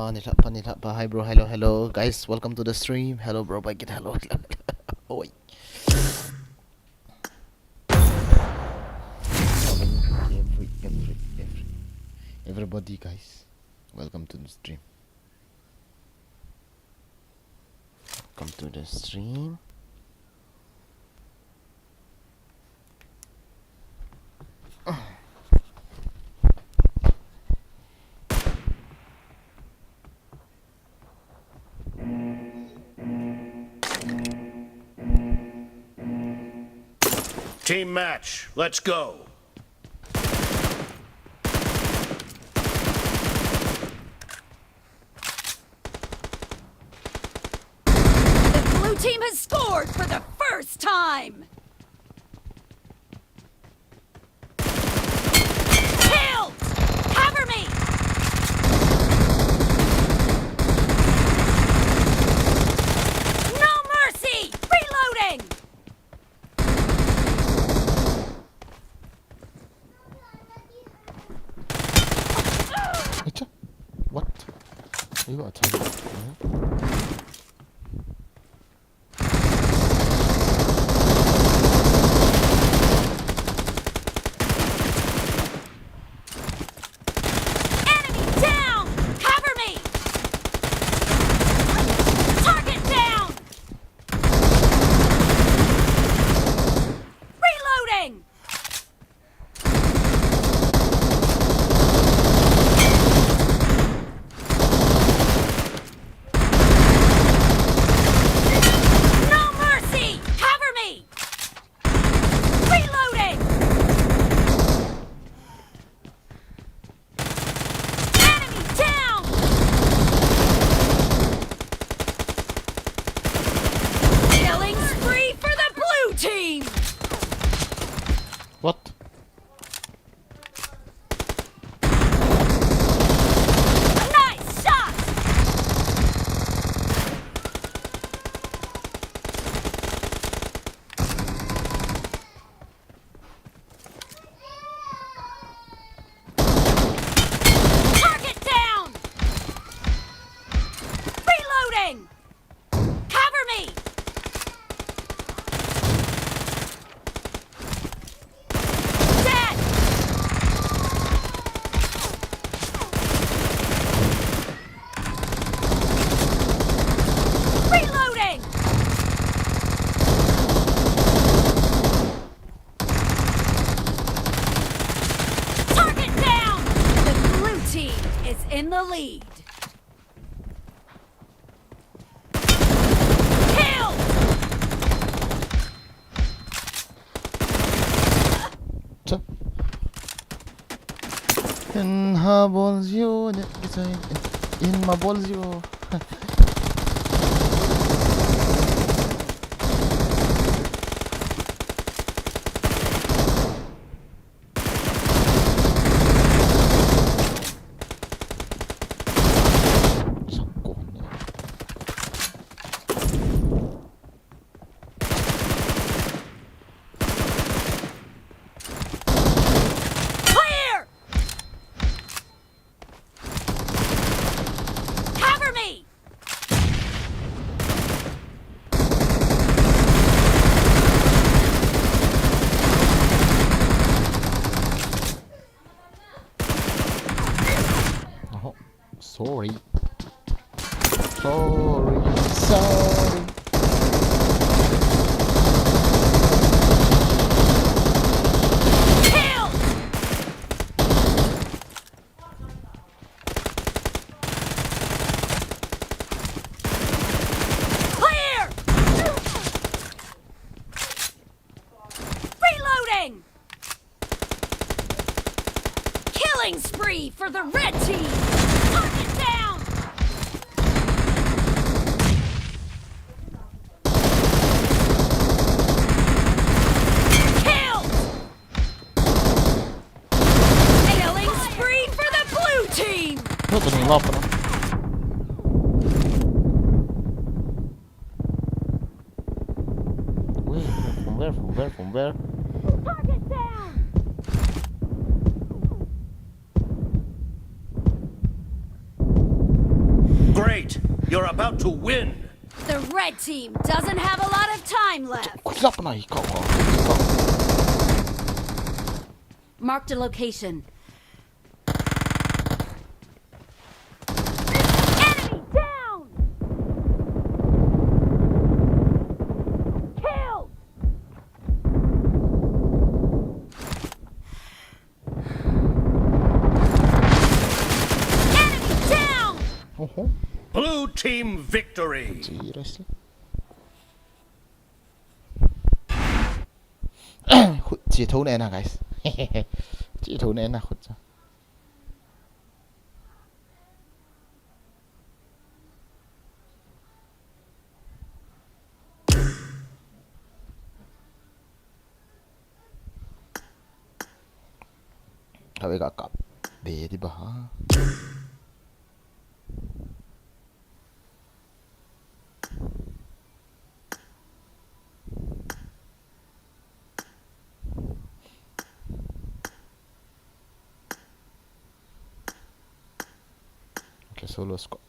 Panila pa. Hi bro, hello guys, welcome to the stream. Hello bro, bye get hello. Oh wait. Everybody guys, welcome to the stream. Welcome to the stream. Team match, let's go. The blue team has scored for the first time! Killed! Cover me! No mercy! Reloading! What? You got a target? Enemy down! Cover me! Target down! Reloading! No mercy! Cover me! Reloading! Enemy down! Killing spree for the blue team! What? Nice shot! Target down! Reloading! Cover me! Dead! Reloading! Target down! The blue team is in the lead. Killed! Co? In her balls you in my balls you. Clear! Cover me! Oh, sorry. Sorry. Killed! Clear! Reloading! Killing spree for the red team! Target down! Killed! Killing spree for the blue team! No to nie łapno. From where? Target down! great. You're about to win. The red team doesn't have a lot of time left. คุณรับหน่อยเกาะก่อน Marked a location. Enemy down! Killed! Enemy down! โอ้โห Blue team victory. จีเลยสิ chị thú này nè guys chị thú này nè khút ra Kami kakap be di ba Okay, solo squad.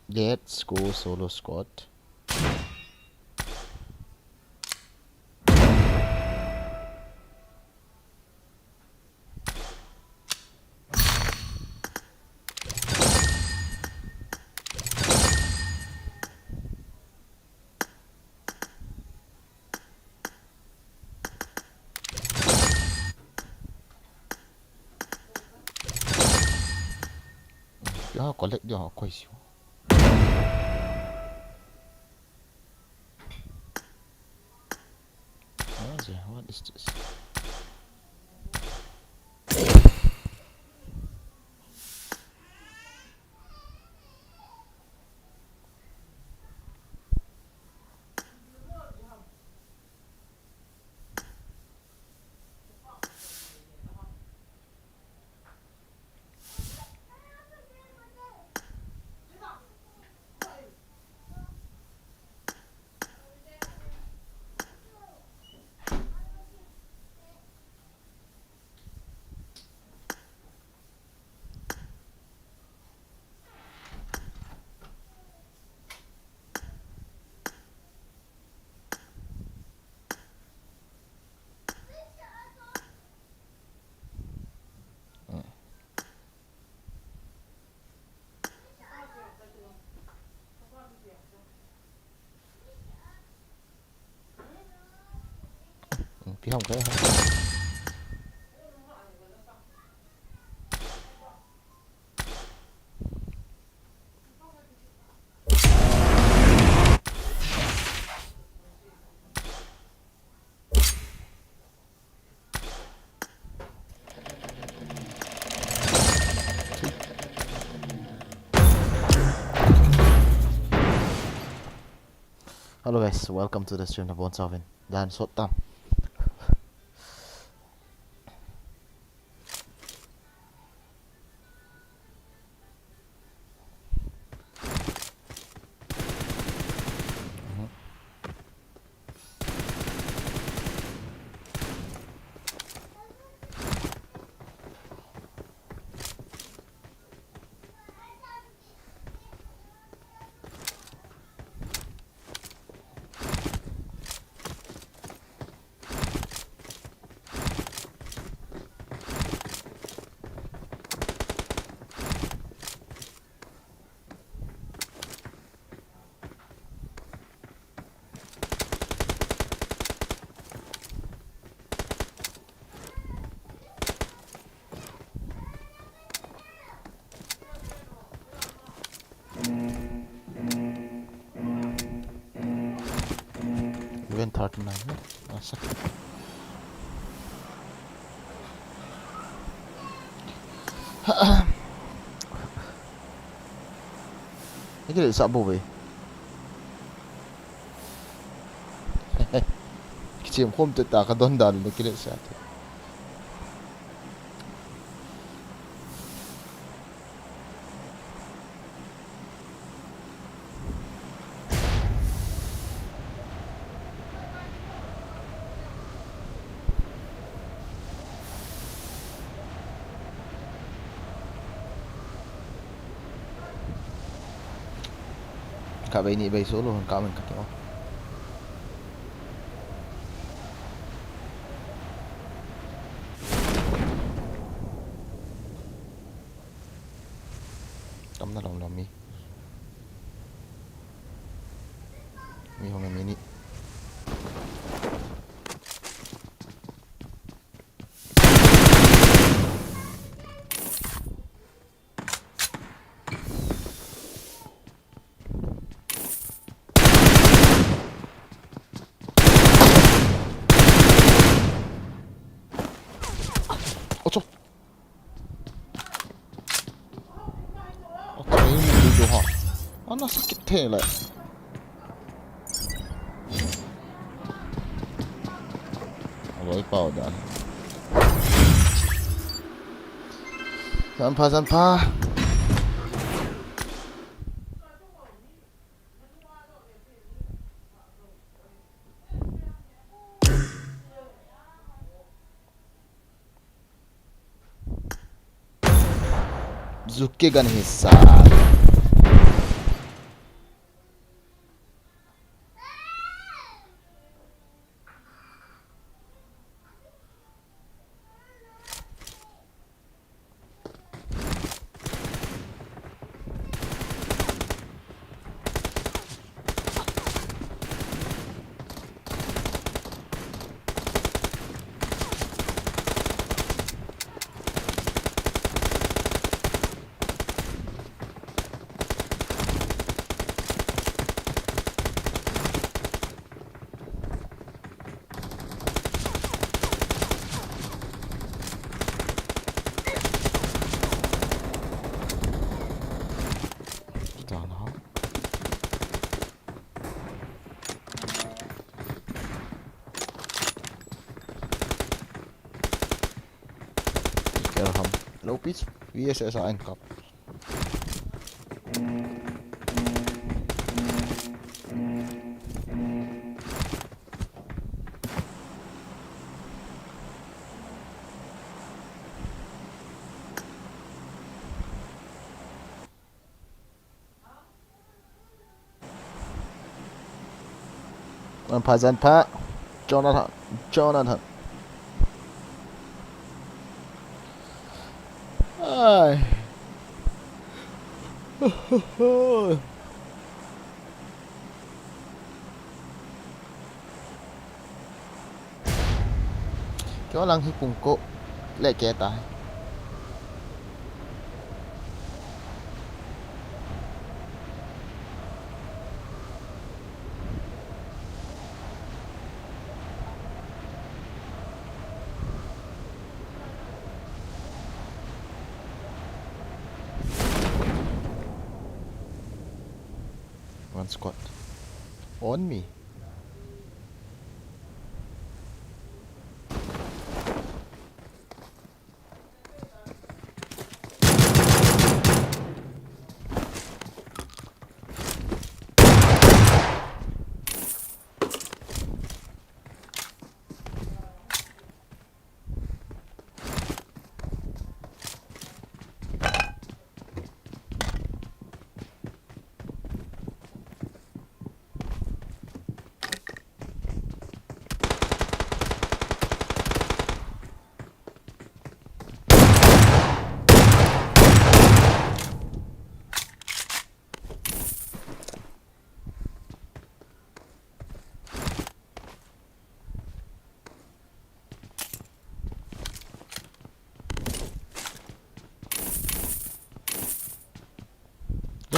Let's go solo squad. Ya, collect dia quite sure. What is this? Phía hồng cái hả? Hello guys, welcome to the stream of 17 dan sốt tâm. Event 39 ya. Masa. Ini kira sabo be. Kecil home tu tak kadon dal ni kira satu. cả bay ni bay số luôn cao mình cắt nhau tấm nó lòng mi mi hôm nay mini 어쩌 어쩌 이거 좋아 아나 sakit lại với bảo đạn gian pha Zukegan hisa Kerham Lopez VSS einkap Gian pha Jonathan ai Kéo lăng hi cùng cộ lại kẻ tài one squad on me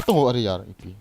tunggu ada यार IP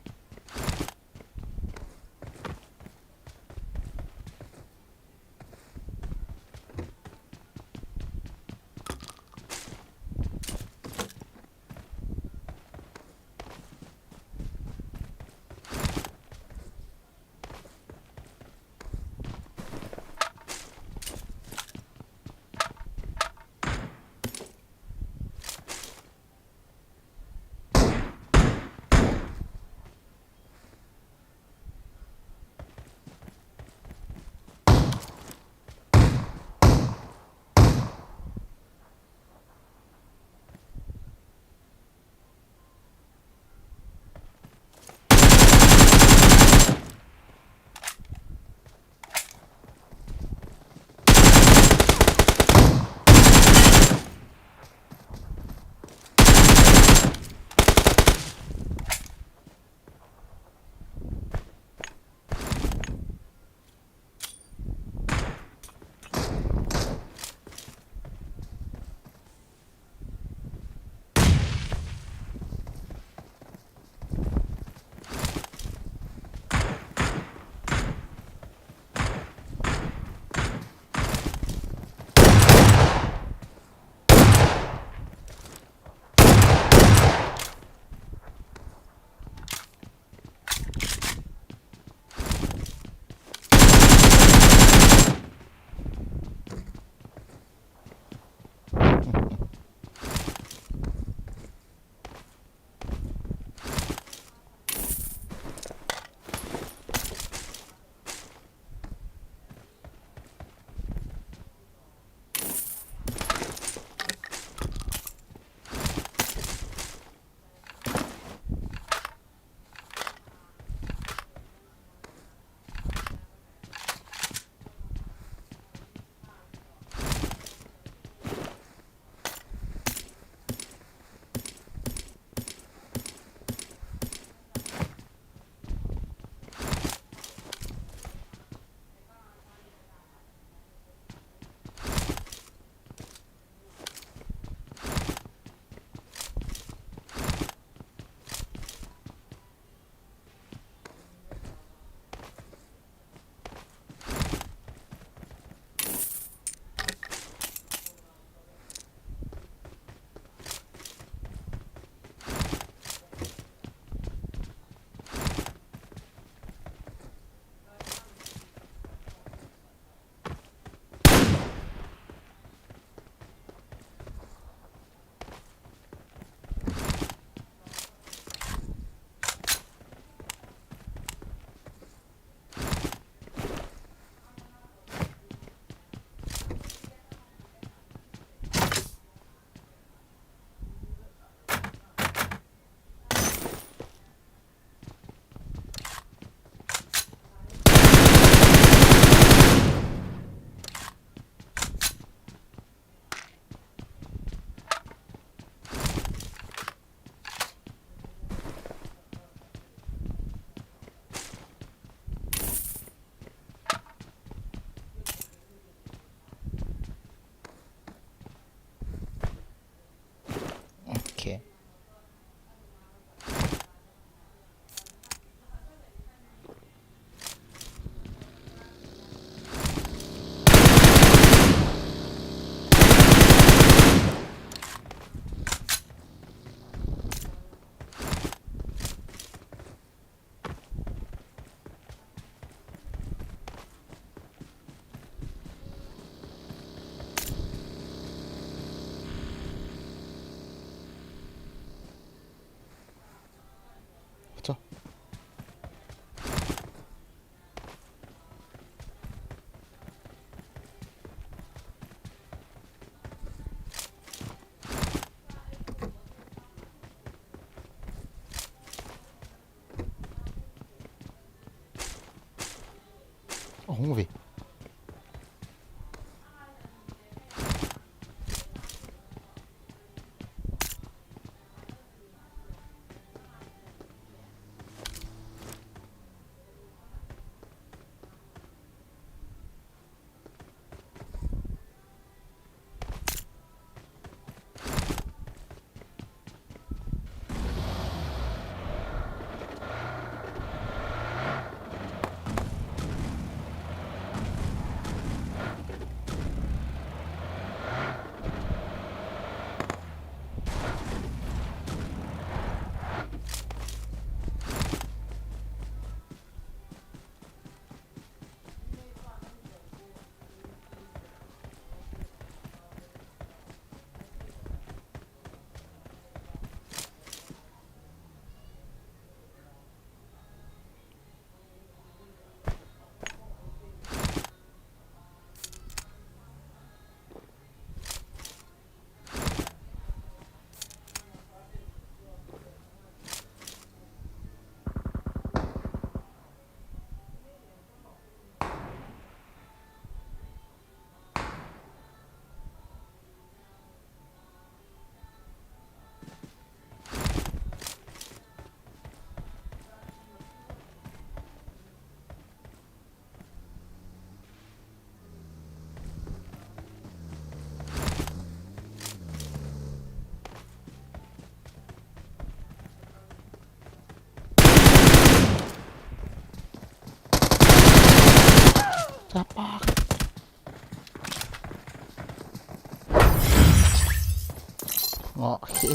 Cho. Không về. Apa? Ngọ khẽ.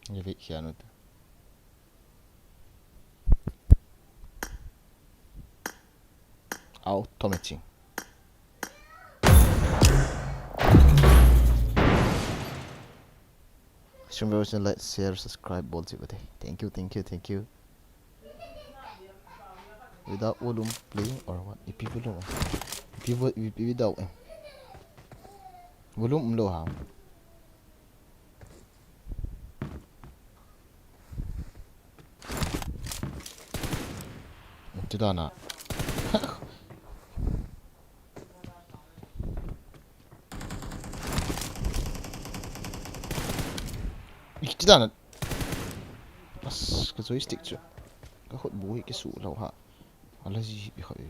Như vậy kia nữa. Automatic. Stream viewers, like, share, subscribe, bolts with it. Thank you, thank you, thank you. Without volume playing or what? If volume, if without volume low how? Edam Nah. Edam Nah. Bas cái joystick chứ. Cái hột búi cái sụ lâu hạ. Là gì bị khỏi đi.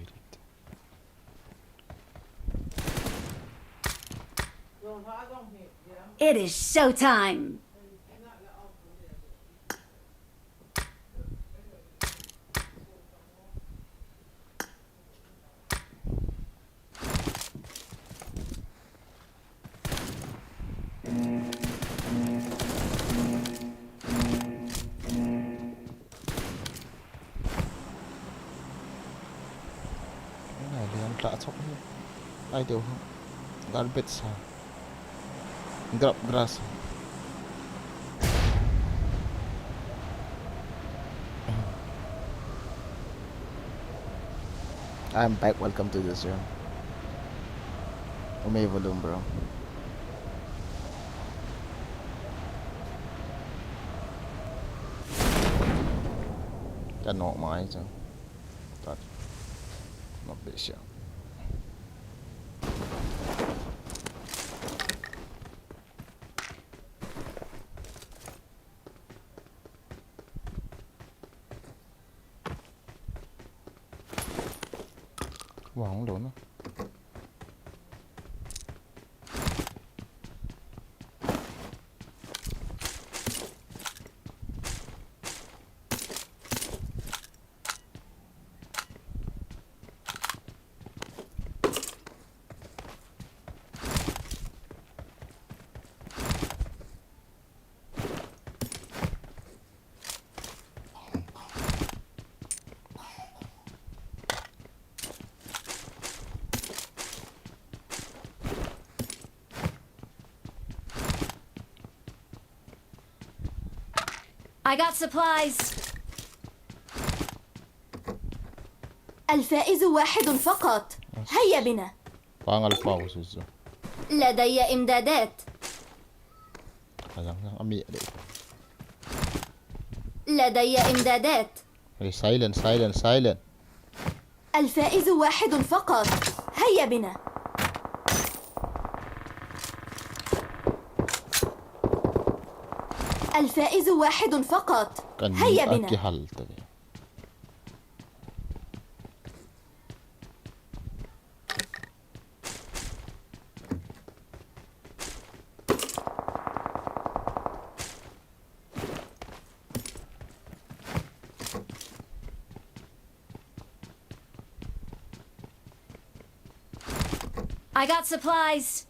It is showtime! Cái này thì ăn trả chóc ai đều garbage drop grass. I'm back, welcome to the stream. May volume bro. Cái nọ máy chứ. Thật. Nó bị sợ. Wow, không đúng đâu. I got supplies. الفائز واحد فقط. هيا بنا. Pangal pausus. لدي إمدادات. Kayang ambil deh. لدي إمدادات. Silent, silent, silent. الفائز واحد فقط. هيا بنا. الفائز واحد فقط. هيا بنا. Hal tadi. I got supplies.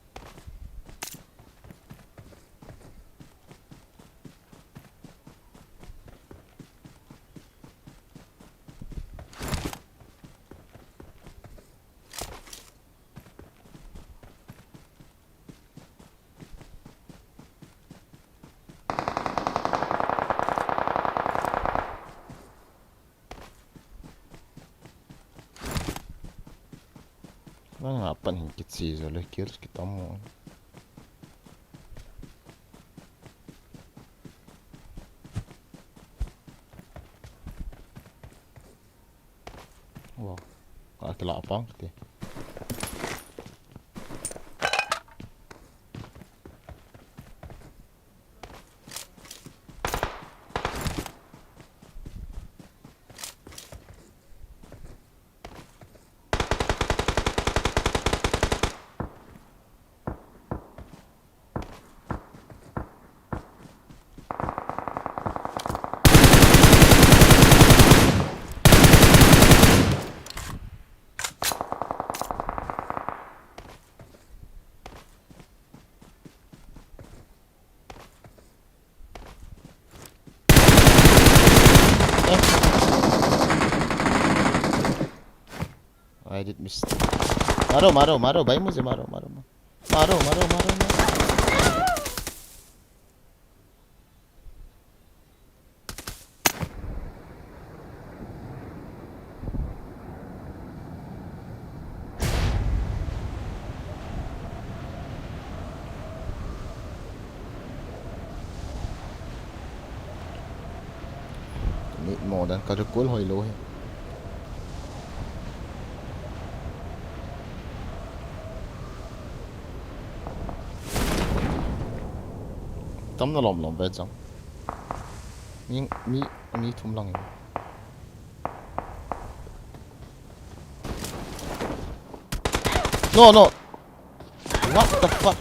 Mana apa nih sih soalnya harus kita mau. Wow, kalau apa gitu. I did miss. Maro, bayi mu je maro. Ni mo dan kadukul hoi lo he. Tấm nó lom về trong mi thum lòng no what the fuck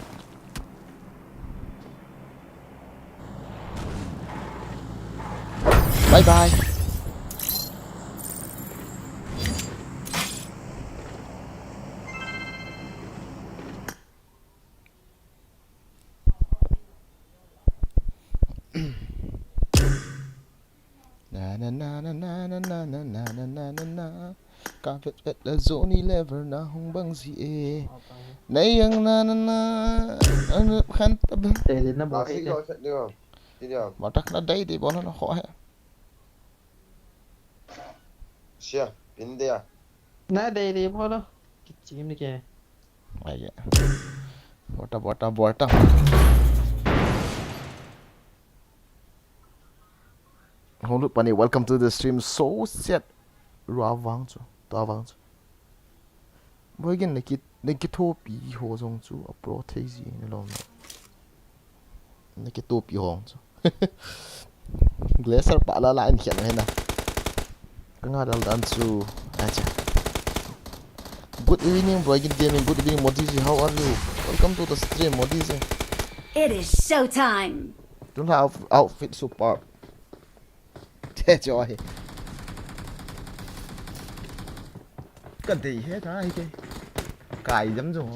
bye bye na Kapit at la zone lever na hong bang si e Nayang na ano kanta ba Tele na ba Sige, ito? Sige. Matak na day di bono na ko he Siya, pindi ya. Na daily mo no. Kitchim ni kaya. ay bota Hold up, Bunny. Welcome to the stream. So set. Ravang chu. Tawang chu. Boygin nekitopi ho jong chu apro thezi ne lom. Nekitopi hong chu. Glacier pa la in hian hena. Kanga dal dan chu. Acha. Good evening, Boygin Gaming. Good evening, Modiji. How are you? Welcome to the stream, Modiji. It is showtime. Don't have outfit superb. Joy. Cần gì hết á cái cài lắm rồi.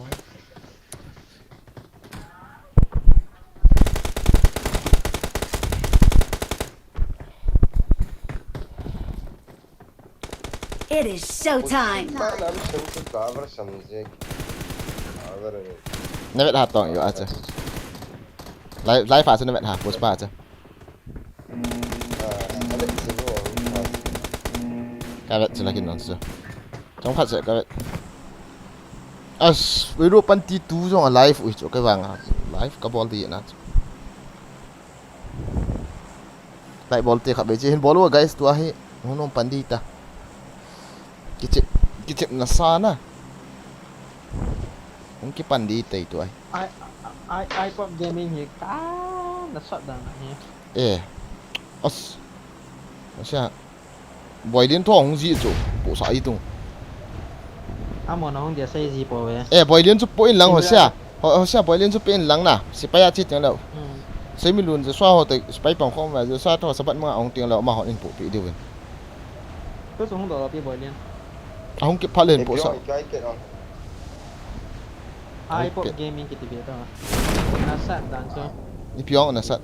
It is showtime. Nawet hạt tỏngอยู่อาจจะไลฟ์ฝาจะnawetหาโพสต์ป่ะอาจจะ cái vậy chỉ là cái nó chứ trong phát sẽ cái vậy với đồ pan ti tu trong live ui chỗ cái vàng live cái ball thì nè tại ball thì khác bây giờ ball luôn guys tua hi nó pan đi ta cái chip nó xa na không cái pan đi tay tua ai pop gaming thì cá nó sọt đằng này sao buổi đến thua không gì chỗ bộ sai tung mà nó không để xây gì bộ vậy buổi đến chụp bôi lăng họ sao buổi đến chụp bôi lăng nè sẽ bay chết tiếng đâu xây mình luôn rồi xoa họ tới bay bằng không và rồi xoa thôi sao bạn mà ông tiếng đâu mà họ lên bộ bị điều vậy tôi xuống không đổ bị buổi liền không kịp phát lên bộ sợ ai pop gaming kita biết đâu nó sát đằng chứ đi pion là sát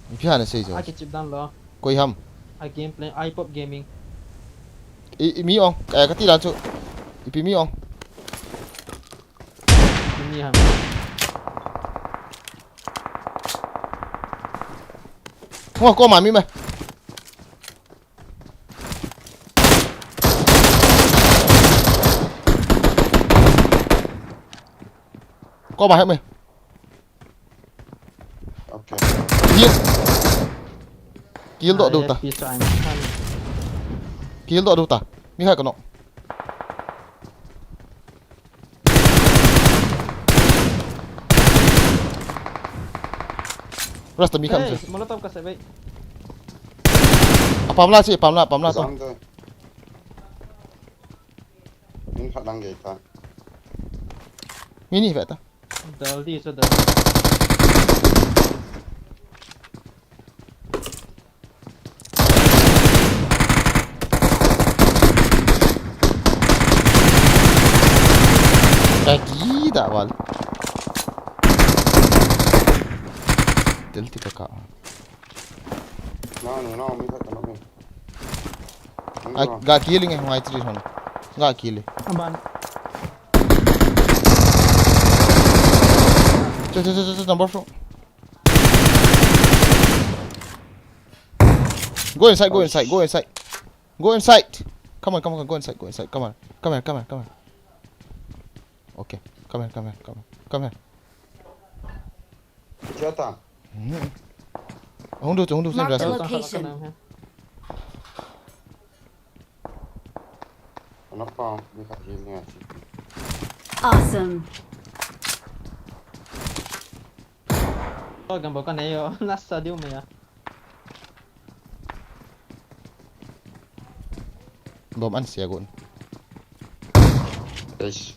đi pion là xây rồi ai chip đằng lo coi hầm ai gameplay ai pop gaming mi ông cái tí đàn chỗ mi ông ini ham không có mà mi mày có bài hết mày Ok. kill độ đâu ta kill độ đâu ta mi hai con nọ rasta mi khăm chứ molotov kasih baik pam la sih pam la to Xong rồi. Mình phát năng gì ta? mini vậy ta dah di sudah kaki tak wal delti kakak Nó mình phát năng gì? gak killing eh ngai tri hon gak killing Aban Just number 4 go inside come on go inside come on okay come here Chưa ta? không được xem Mark ra the xem location. Nó còn mình phát hiện nghe. Awesome. Tôi gambar kan ayo nasa dia maya bom ăn xẻ gọn Ish.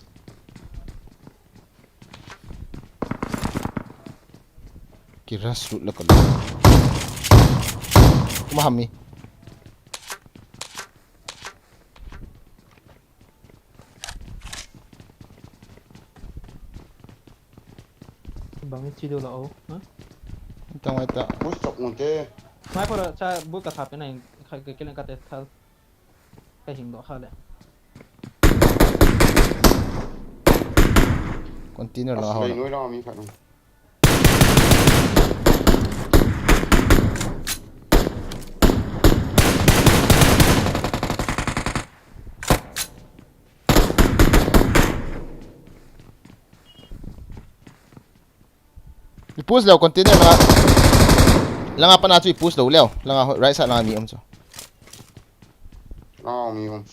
kira slut lah kalau memahami bang ni chido lah oh tentang kita Bút sọc một cái. mai pada cha buat kat HP này khai cái lên kat thal cái hình đó khai lại container lah Đây hao nuôi đó mình phát năng. i-push daw container lang apa na to i-push daw leo lang right side lang mi so Nó mình không.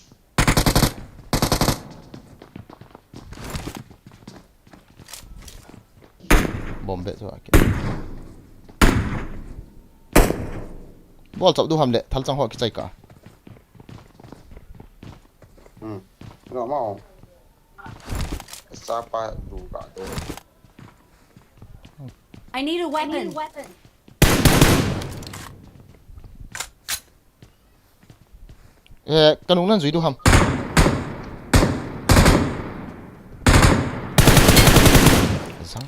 bom bet so okay ball chọc du ham le thal chang ho ki chai ka Nó mau. Sapa đủ cả rồi. I need a weapon. kanung nan zui du ham sang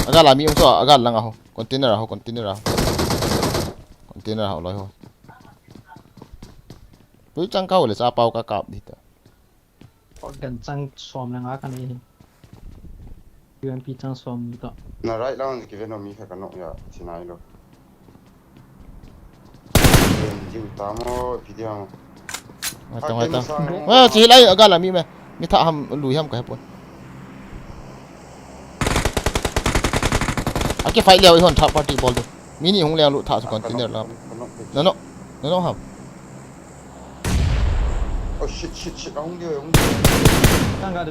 agak lami so agak lang ako container loi ho tu chang kau le sa pau ka kap dito gần trang xóm là ngã cái này UMP trang xóm đó Nó right down cái nó mình phải cái nọ ya. Xin ai luôn. 지금 다모 비디오. ตรงไหนตรงจีไรกันละมีท่าทำลุยทำกันปนอาเก็บไฟเลี้ยวอีกคนทับปาร์ตี้บอลดูมินิหงเลี้ยวลุท่าสุกันที่เนี่ยแล้วนั่นครับ Oh shit 홍디오. 깡가드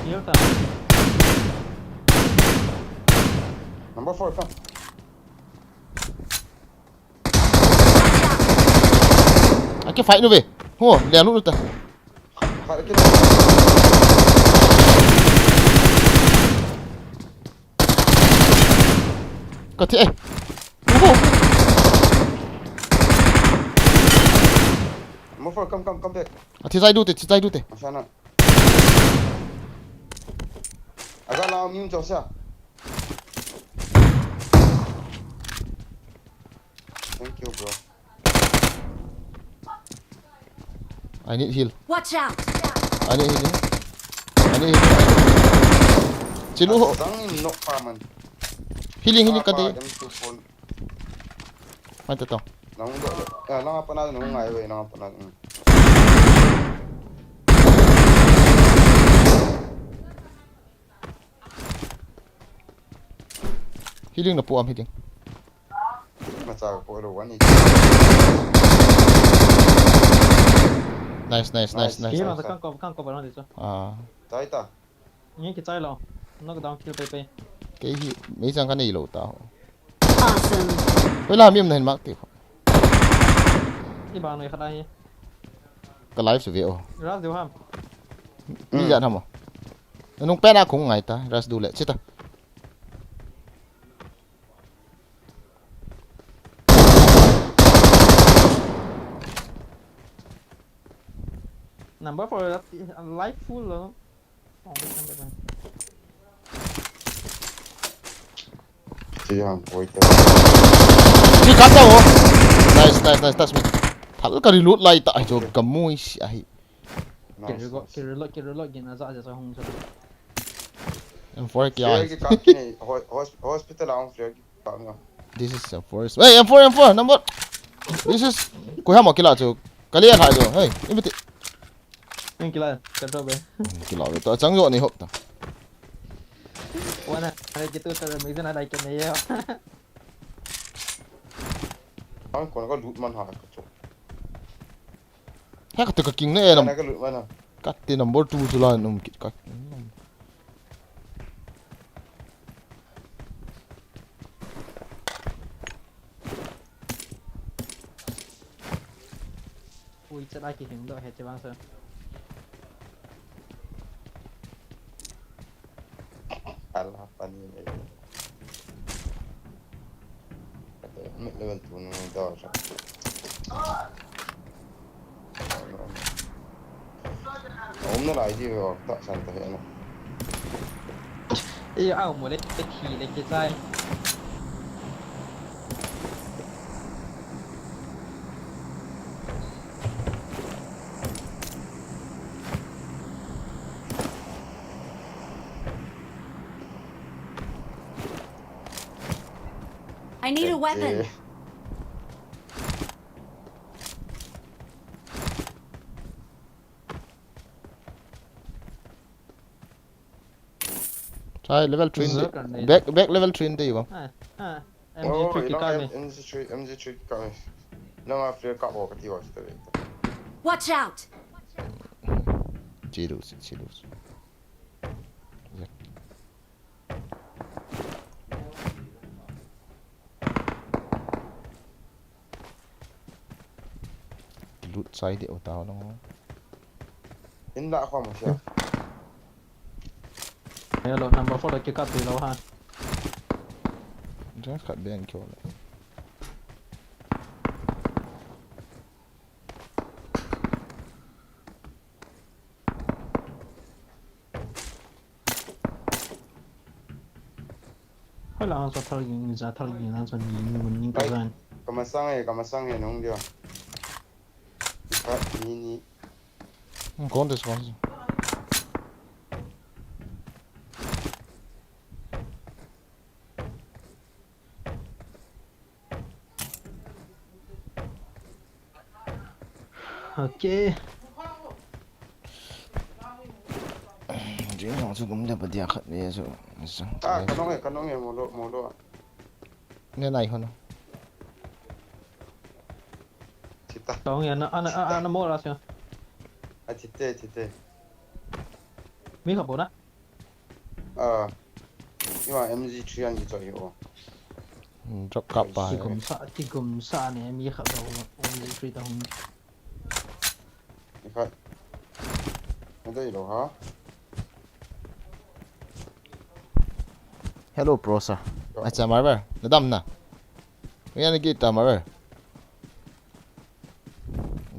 비었다 Number 4 come. à cái phải nữa về hô đèn lúc được Phải cái có thể hô Number 4 come back. à thì dây đu thế Masana. Agak lao mium cho xa. Thank you bro. I need heal Watch out! I need heal chỉ lúc hộ Zang no paman. healing cái đấy mai tự tao Nang do. Lang apa na nang ngai we nang apa na. healing là puam healing Mà sao có đồ quán gì. nice kia mà 깡꺼 bảo nó đi cho à Tại ta. những cái trái lo nó có down kill pe cái mấy trang cái này lộ tao Awesome. với làm miếng này mắc thì cái bàn này khá đây cái live sự việc rất nhiều ham đi ra không à nó pe ra cũng ngày ta ra đủ lệ chết ta number 4 life full rồi Chỉ hàng cuối tới. đi cắt đâu nice that's me thật cái reload lại tại chỗ cầm mũi ai cái reload gì nó rõ ràng không cho em for cái Cái kaki này hospital ang free kaki. this is a forest hey M4 number this is cô ham một cái là chỗ cái này hay rồi hey im đi những cái là cái đâu vậy cái là tôi trắng rồi này hộp ta quan này cái tôi mấy cái này cái này Ang còn có loot man ha cái chỗ. hay cái kinh này là Này cái loot man à. cắt tiền number 2 rồi là nó cắt ui chắc ai kỳ hình đội hết chưa bao giờ Allah pani ni. Mid level tu ni dah. Om nó lại gì rồi, tại sao ta hiện nó. ý ảo một lấy cái thì lấy cái dai I need a weapon. Try level 3 back level 3 đi không MG tricky card này MG3 kami. Nang after ka ko kati was tele. Watch out! chỉ đủ loot sai điệu tao nó In đã khoa mà xem. hello number 4 là cái card từ lâu ha rất khá đen kiểu này hơi là ăn cho thằng gì ra thằng gì ăn cho nhìn mình cái gì Kamasang eh nung dia. Ipat ni. không có this one ok chính là chú cũng nhập vào địa khẩn này rồi À, cái nó nghe một độ. nên này hơn Cita. có nghĩa nó mua ra xem À, cita. mi khẩu bốn á Nhưng mà em di chuyển gì cho hiểu. rất cặp bài chỉ cùng xa này mi khẩu đầu ông đi truy tao không Đi phải. Ở đây rồi hả? hello bro sir anh chào máy về Edam Nah nghe này kita máy về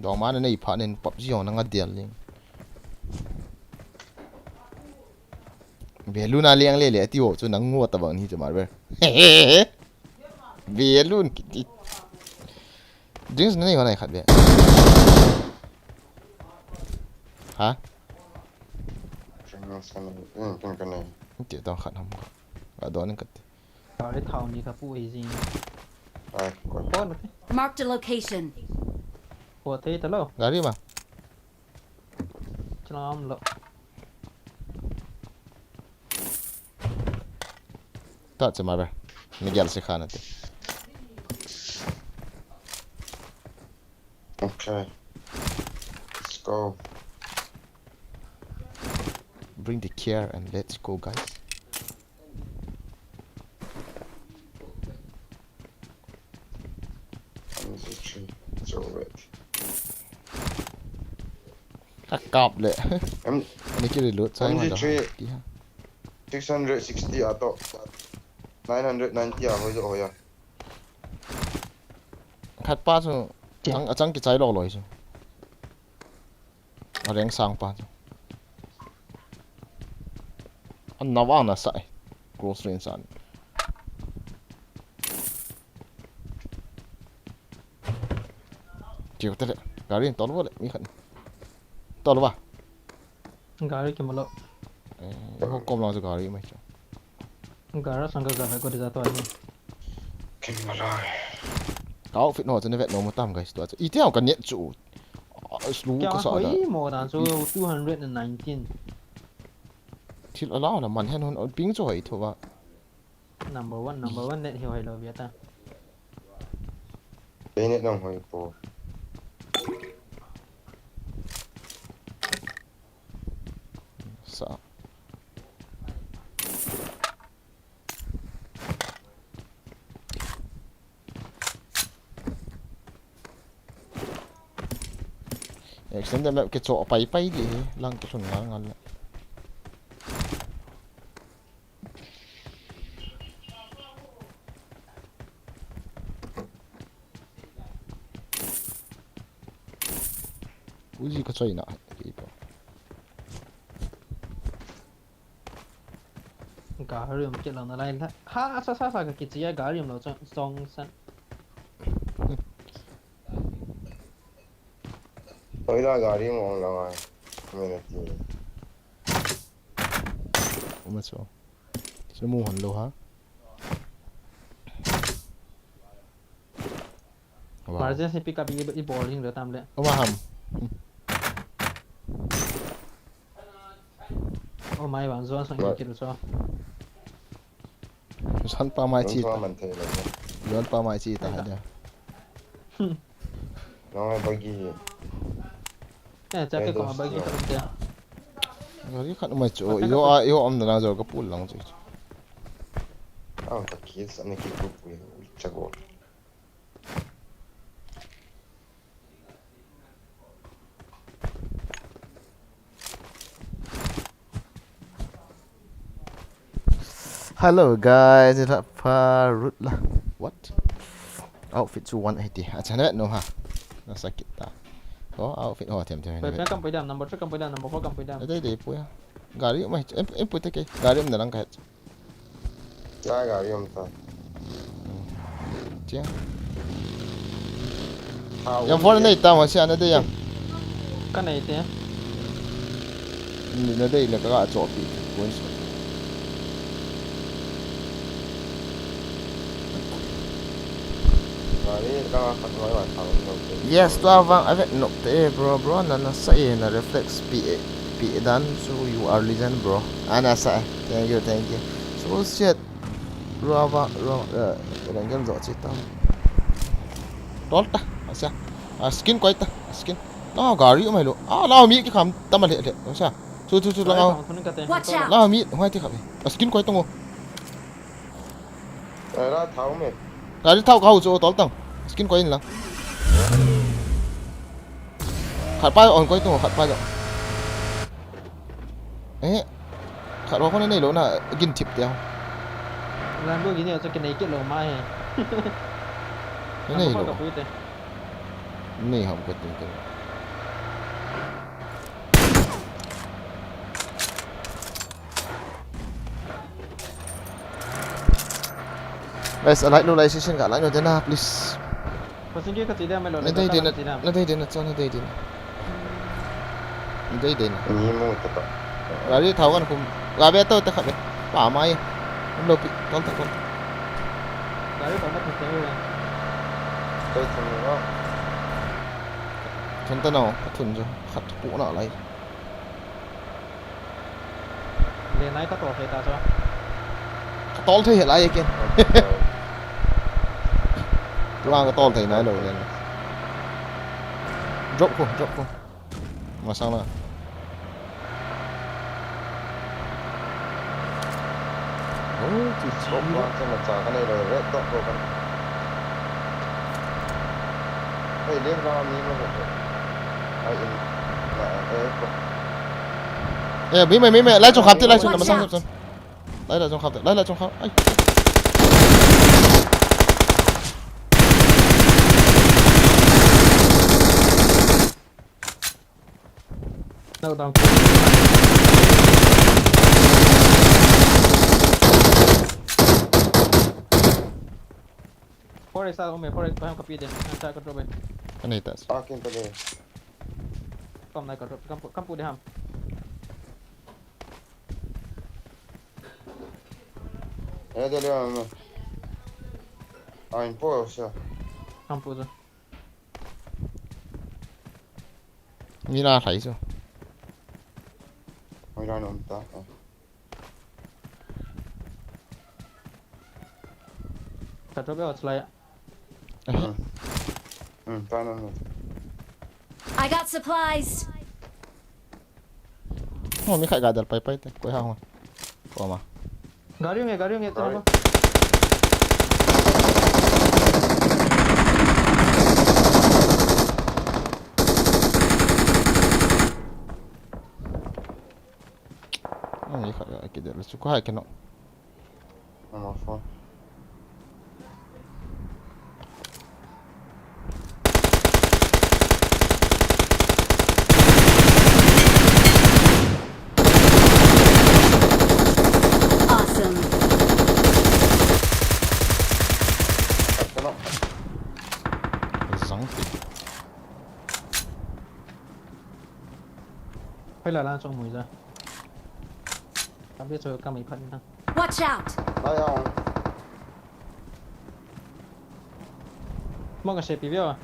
đó mà này phát nên PUBG nó ngắt điện liền về luôn liang lệ tiêu cho nắng ngua tập bằng như thế mà về về luôn drinks này còn này khác về hả Cái này. chỉ tao khác không ở đó nên cái có cái thầu này cả phụ gì À, coi. con Marked a location. của thế tao lâu gari mà cho nó lộ tak cuma ber Miguel sih kan nanti Okay. Let's go. bring the care and let's go guys Em di chuyển. So wait. tak kap le Em ini kiri loot saya Em di mana chuyển. dah 660 atau 990 hồi rồi à? khát pa so chẳng cái trái lò lòi so ở rèn sang pa so anh nào vào là sai cross range san chiều tới gari tol boleh mi kan tol ba gari cái mà lộ hukum langsung gari macam gari sang cái gari có đi ra thôi Kinh mà rồi. kau fit no chân vet no mutam guys tu itu yang kan net chu slu cho ko sa da hỏi một đàn số 219 thì là mình hen hon ping rồi thôi ba number one net hiểu hay là biết ta Cái này đồng hồi po. sa extend map cái chỗ bay bay đi lang cái thằng ngang ngang Uji cái chơi nè gari mà chết lần này là ha sa cái gì á gari mà nó song sân Hồi đó gà đi mong là ai. Mình là gì? Ủa sao sẽ mua hình luôn hả mà giờ sẽ pick up cái bowling rồi tam lệ Ủa mà hầm oh my bạn zo sang cái kiểu sao San pa mai chi Nó mình thấy là Yuan pa mai chi ta hada nó bagi. chắc cái còn bao nhiêu không thế Gari kan mai chu yo am na zo ka pul lang chu Tak kis anh ki group ni chago. Hello guys, it's Parut lah. What? Outfit to 180. Achana no ha. Nasa kita. Oh, outfit oh tem tem. vậy cầm phải đam number 4 cầm phải đam number 4 cầm phải đam Đây puya. Gari mai em putte ke. Gari em nalang kahit. Cái gà đi ta. Chia. Yang for này ta mà xem nó đây yang. cái này thế Nó đây là cái chỗ bị cuốn. Đấy, đang phát nói là thảo rồi. Yes, tua vang ave no te bro nana sa e na reflex pi dan so you are legend bro. Ana sa. Thank you. So shit. Rava dan gam zo chi ta. Tol ta. Asa. Skin quite ta. Skin. Nó gari mai lo. Lao mi ki kham ta ma le le. Asa. Chu lao. Watch out! Lao mi hoi ti kham. Skin quite tong. Đấy là thảo mệt. Gari thau kau zo tol tang. Skin quite la. Khát pa on quite tong khát pa jo. Khát wa con này lo na gin tip teo. làm bước gì nhiều cho cái này cái lồng mai Cái này lo lo. Này không có tiếng cái. Guys, like notification cả like nữa na please. có xin cái gì đây mày lo Nó đây đến cho nó đây đến. Đây đến. Nhìn mua tất cả. Gari thau kan kum. Gabe to ta khabe. Pa mai. Không lo pi. Tol ta con. đấy còn mất một cái rồi Đây thằng nó. Thun ta nào, thun cho khát phụ nào lại. lên này có tổ thấy ta sao Tol thế hiện lại again. Chúng ta có tol thấy này rồi nên. Drop không. Mà sao nào? Thì Bốc qua cho mà trả cái này rồi rất tốt rồi con. Hey, đêm ra mi mà được. Ai in là Ê, mày lấy trong khắp lấy trong mà xong. Lấy là trong khắp. Ai. đâu tao Forest sao không mày Forest có em copy đi anh trai control bên Cái này ta. Akin tadi. cầm này control campu đi ham Ada dia mama. Ain po siya. campu rồi Mira thấy chưa? May ra non ta. control bên ở slide Ta non. I got supplies. Không, mình khai gà đặt bay bay thế, quay hao mà. Mà. गाड़ियों में Right. Mình khai gà cái đấy là chú có hai cái nó. Nama phone. Awesome. Rắn thì. hay là lan trong mùi ra tao biết rồi cầm mấy phần nào Watch out! Đây không? mong cái xe bị à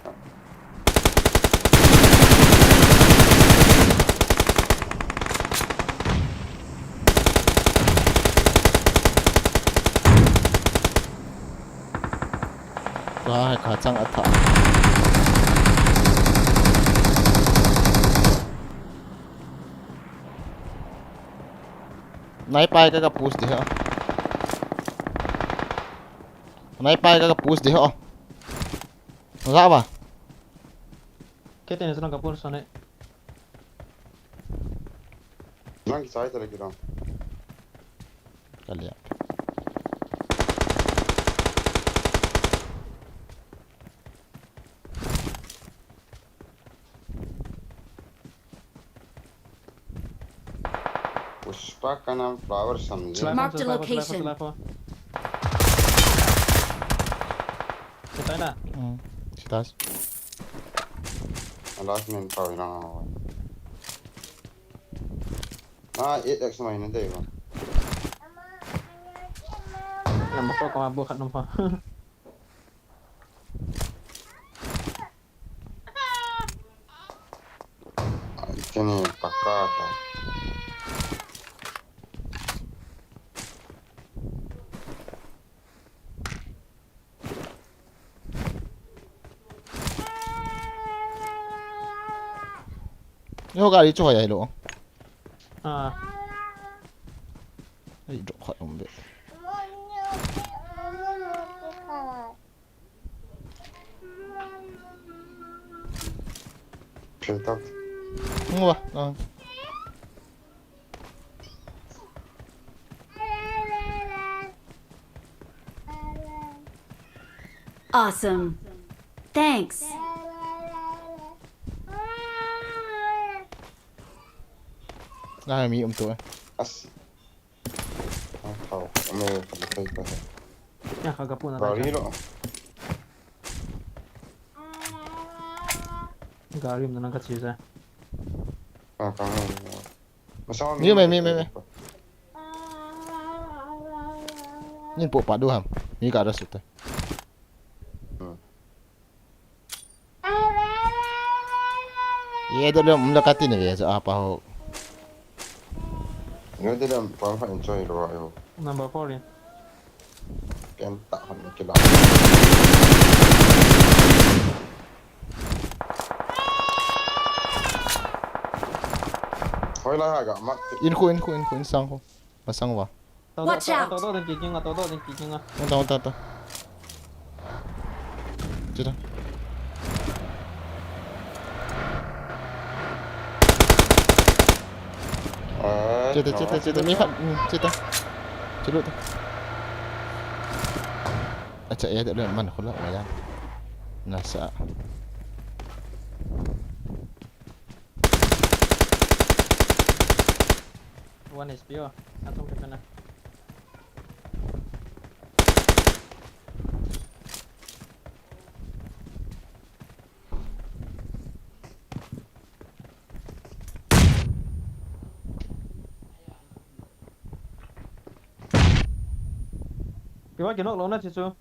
Đó hay khả năng ắt thả. Nãy bay cái push đi hả? Nãy bay cái push đi hả? Ra ba. cái tên là kapur sone Nanti saya tadi kita. Kali ya. Puspa का नाम flower समझे. Marked a location. cái tay nè Citas. Last main power hilang. Ah, 8x main nanti kan. làm một con mà buộc khăn đồng cái này pakata Yo gari cho vậy luôn. À, Ấy chỗ khỏi không biết. chơi tóc Không à. Awesome. Thanks. Đây mi tuổi. as thầu mày phải thấy cái nhà khởi gặp buồn vào đi là lo gari mình đang cắt chia ra. à càng mà sao Mày. Nhìn bộ bạn đua hàm. Mi cả đó sụt rồi. Ye đó là mình cắt tin về cho apa ho. nếu thế là bạn phải enjoy rồi Number 4 đi. cái tạo hẳn cái đó hồi lại hai cái mắt In sang ho. Mà sang vào. Watch out. Tao đang kicking à, tao đang kicking à. Ổn. Chết rồi. Chết mi phát chết rồi. Chết luôn. À chạy được rồi mình không lỡ rồi. Là sợ. One HP à, anh không kịp này. Cái bác kia nó nó chết chưa?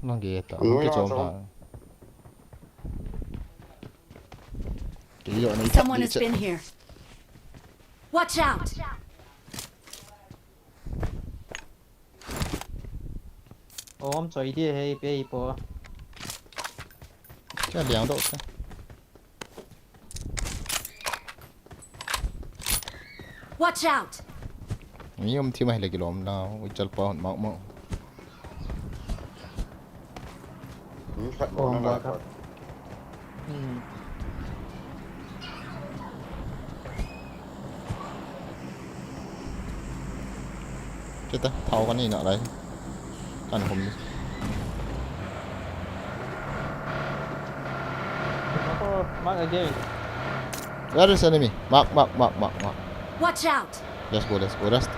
Nó ghê tao cái chỗ mà. Cái chỗ này Someone has been here. Watch out. Ôm chơi đi hay bé bò. cái liang độ cái. Watch out. Mi thì mày lại cái lom nào, chal pa hon mau. phát bộ nó lại Chết ta, thao con này nọ đấy. Ăn không đi. Mark again. Where is enemy? Mark. Watch out. Let's go, rest.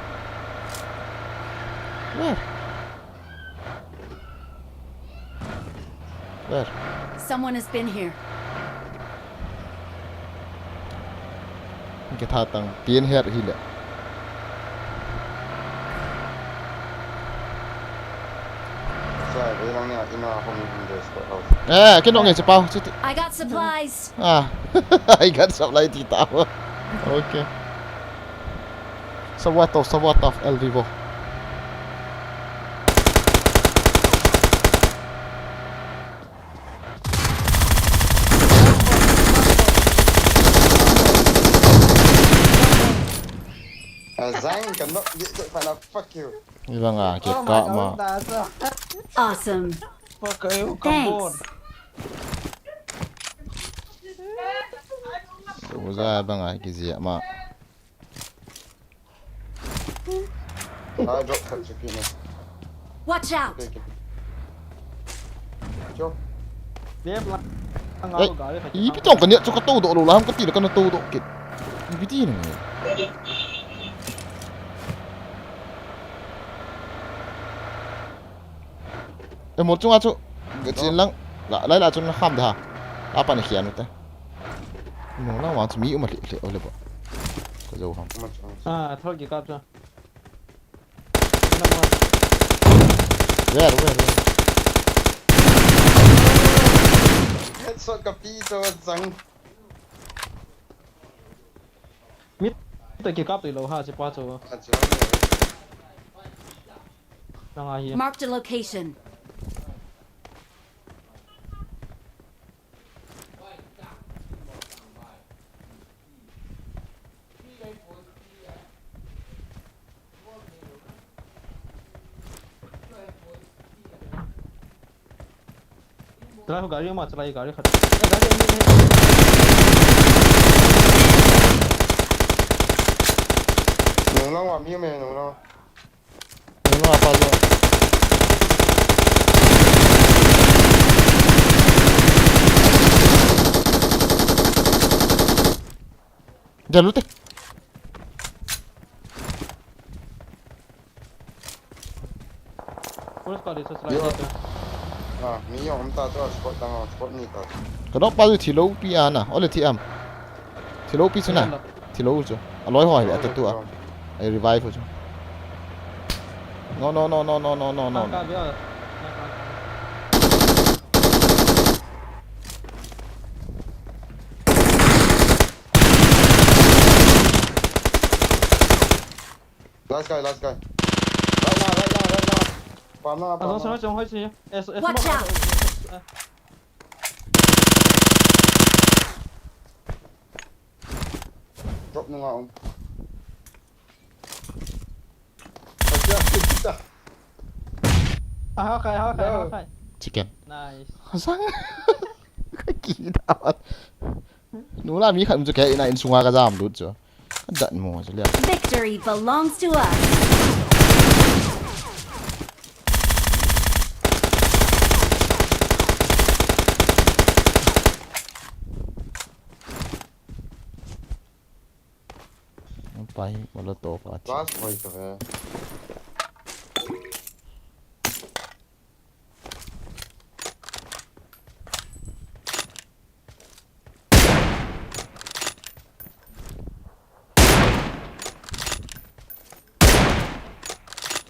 Where? Someone has been here. Cái thằng tăng tiến hết hi lệ. sai với nó nghe ina không được spot À, cái nó nghe sẽ bao chứ. I got supplies. À, I got some lại thì tao. Ok. Sawat of El Vivo. Zang kan nó phải là fuck you Như vâng à, cái cọ mà. Awesome. Fuck you, come Thanks. on. Đủ ra vâng à, cái gì ạ mà. drop thật sự kia này Watch out. chốt Tiếp là. Ấy, ý cái chồng cần điện cho cái tô độ đủ lắm, có tỷ là con tô độ kịp. Ý cái gì này. Một chung achu cái chuyện lăng lại là chung ham dah apa nih kian itu nó là món mì mà liệt oleh bộ có dấu không À, thôi kìa cắt cho. where sốt cà phê cho răng. mít tôi kịp cắp từ lầu 53 chỗ À, chứ không đang ai hiền Marked a location. चला गाड़ी में चला गाड़ी खड़ी गाड़ी nung long mà miêu mày nung long. Nó apa luôn. Jangan lu teh. Police गाड़ी से चला Yo. जाते À, miêu ông ta cho sport đang sport ni ta. Kenapa lu thilo pi ana? Oleh tiam. Thilo pi sana. Thilo tu. Aloi hoi le tu ah. Ai revive tu. No no no no no no no no. का बिया Last guy, last guy. Right now, right now, right now. Palm now, à palm nó sẽ now. trông hơi gì S Watch out. Drop nung ông. Aja kita. ok Chicken. nice Sang. Kỳ đạo. Nó làm gì khẩn cho cái này xuống cái giảm đút chưa? Giận mồ chứ liền. Victory belongs to us. Pai molotov party. Last fight of it.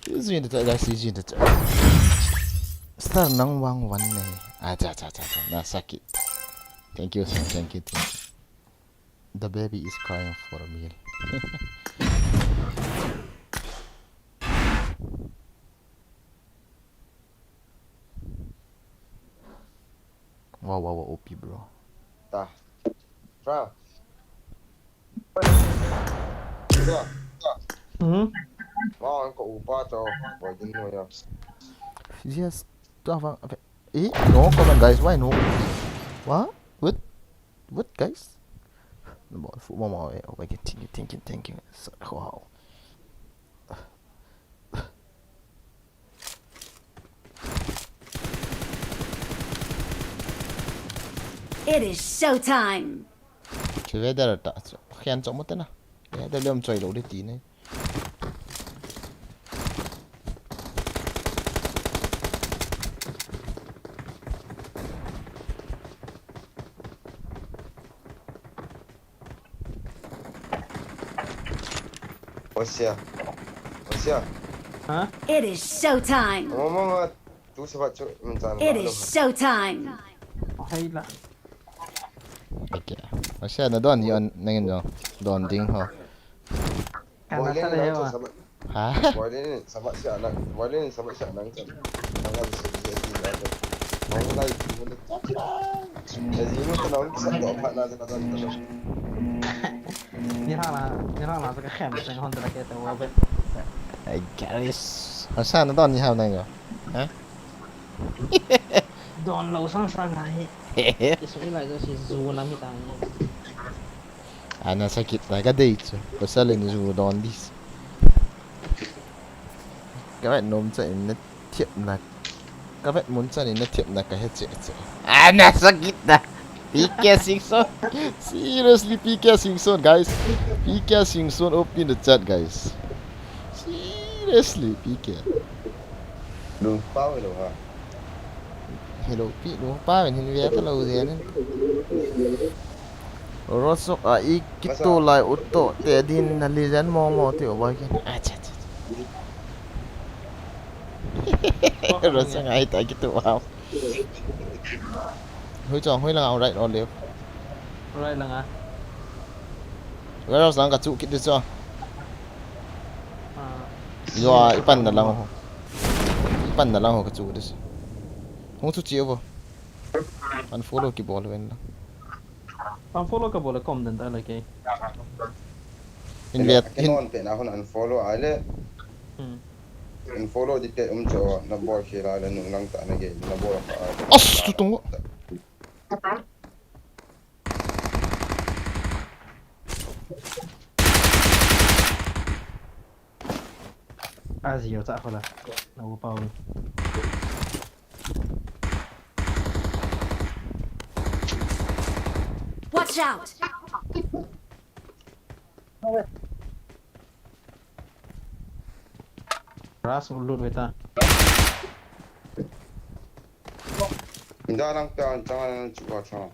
Izin tu guys, izin tu. Star nang wang wan ni. Aja aja aja. Nah sakit. Thank you sir, thank you. The baby is crying for a meal. Wow wow wow OP bro. Ta. Ra. Ra. Wow, anh cậu ba cho vài दिन thôi à. Yes. Tu apa? No comment guys, why no? What? What guys? Bỏ phụ mong mỏi. Oh, I can thinking. Wow. It is showtime. Chứ về đây là khen trọng mất tên nào. Để đây liêm chơi đấu đi tí này. Osia. hả It is showtime. Mama, tu sebab cu mencari. It is showtime. hay là Ok. Ở xe nó đòn gì anh nên rồi. Đòn tiếng hả? càng Boleh là ni sao nak đấy sebab. Hả? Boleh ni sebab si anak. Boleh ni sebab si anak kan. Sangat sedih ada. Mau lagi boleh. Jadi mu tenang kita tak apa nak nak. như thế là cái kèm thành hòn từ cái tàu bên I guess. Ở xe nó đòn gì hả này rồi? Hả? đòn lầu sang này cái số này là chỉ dù lắm người ta Ana sakit na kadate. Pasal ni dù đòn đi. Các bạn nôm chạy nó thiệp là các bạn muốn chạy nó thiệp là cái hết chạy. Ana sakit na. PK Singson. Seriously PK Singson guys. PK Singson open the chat guys. Seriously PK. Lupa belum ha. Hello Pi lupa mình hình vẽ cái lâu gì nữa. Rosok ikito lai uto te din na lijan mo te oba ken. Acha. Rosok ai ta gitu wow. hoi cho hoi lang right or left right lang ah. where else lang ka chu kit cho Ah, yo ipan na lang ho ka chu dis hong chu chiu bo unfollow ki bol wen unfollow ka boleh kom den ta lagi. in viet cái non pe na hon unfollow ale unfollow di pe cho na bo khi la le nung lang ta na ge na bo pa as tu tung Azio tak apa lah. Nak upau. Watch out! Ras ulut beta. 인자 lang pe an chang chu wa chang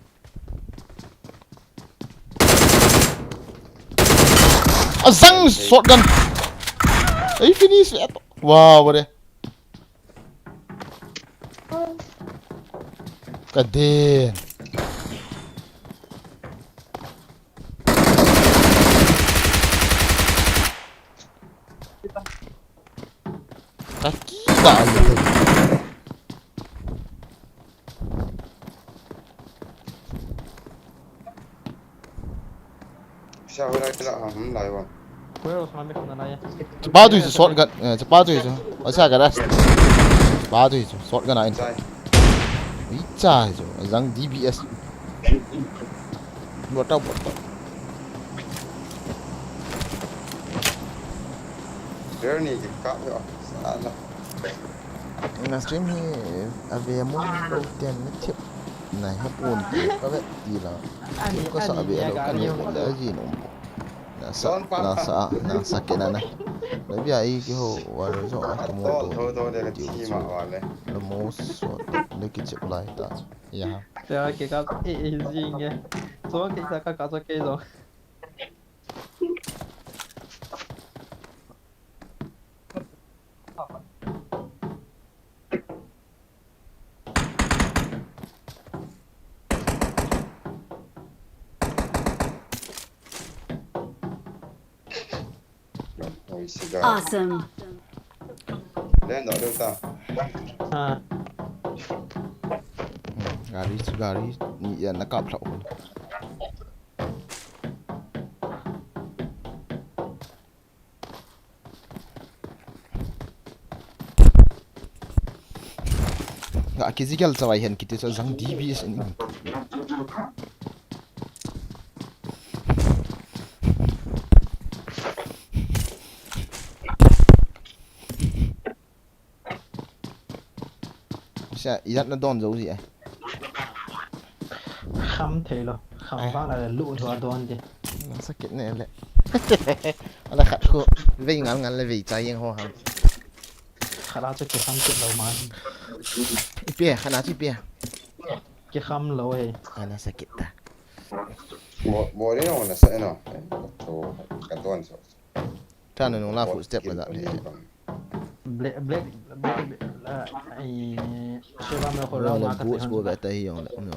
azang shotgun ai finish wow what kadin kaki dah gitu sao hồi nay cái là hầm lại vào Where else mami kom na ya? ba tu shotgun ba tu ở xa cái đó ba tu shotgun này sai ý cha rồi răng DBS buat tau rare ni cái cáp rồi sao là na stream hi ave mon lo ten na tip nai ha pun ka ve ti la ko sa ave lo kan ni la ji no na sa ke na le bia ai ki ho wa ro so a mo to to thôi để cái chi mà vào này le mo so le ki chip lai ta ya Saya kira easy nya. So kita kakak so ke so. rồi cigar Awesome. lên đó đâu ta Ha. gari ni ya na ka plau ga physical sawai hen kiti so zang DBS ni sa iat na don zo gì ai Kham thế lo. Kham vang là lụ thua đòn đi. nó sakit ne le ala khat ko ve ngal ngal le ve chai yang ho ham Khara cho cái kham chết lâu mà. pia khana chi pia Cái kham lâu ấy. ana sakit ta bộ đấy nó là sẽ nó to cái tuần rồi ta no la footstep la da le Black ai siapa mau kau no orang le makan boots bo ba ta hi yong le no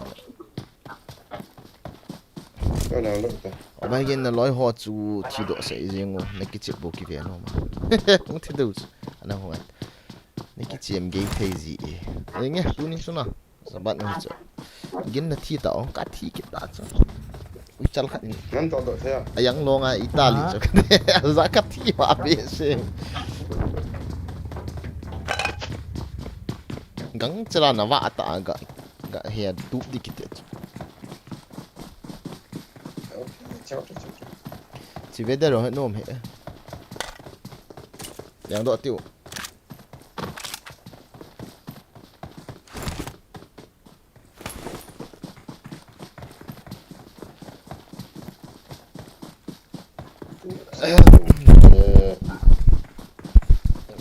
cái nào lúc ta ba gen na loi ho chu chi do se jeng o ne ki chip bo ki ve no ma ong thi do ana ho an ne ki chem ge thei ji e nge tu ni suna sabat no cha gen na thi ta ong ka thi ki ta cha chal khat ni ngắn to độ thế à ayang longa Italy cha za ka thi ma be se gang chela na wa ta ga he tu di ki te cháu cháu chỉ biết đây rồi hết nôm hết两độ tiêu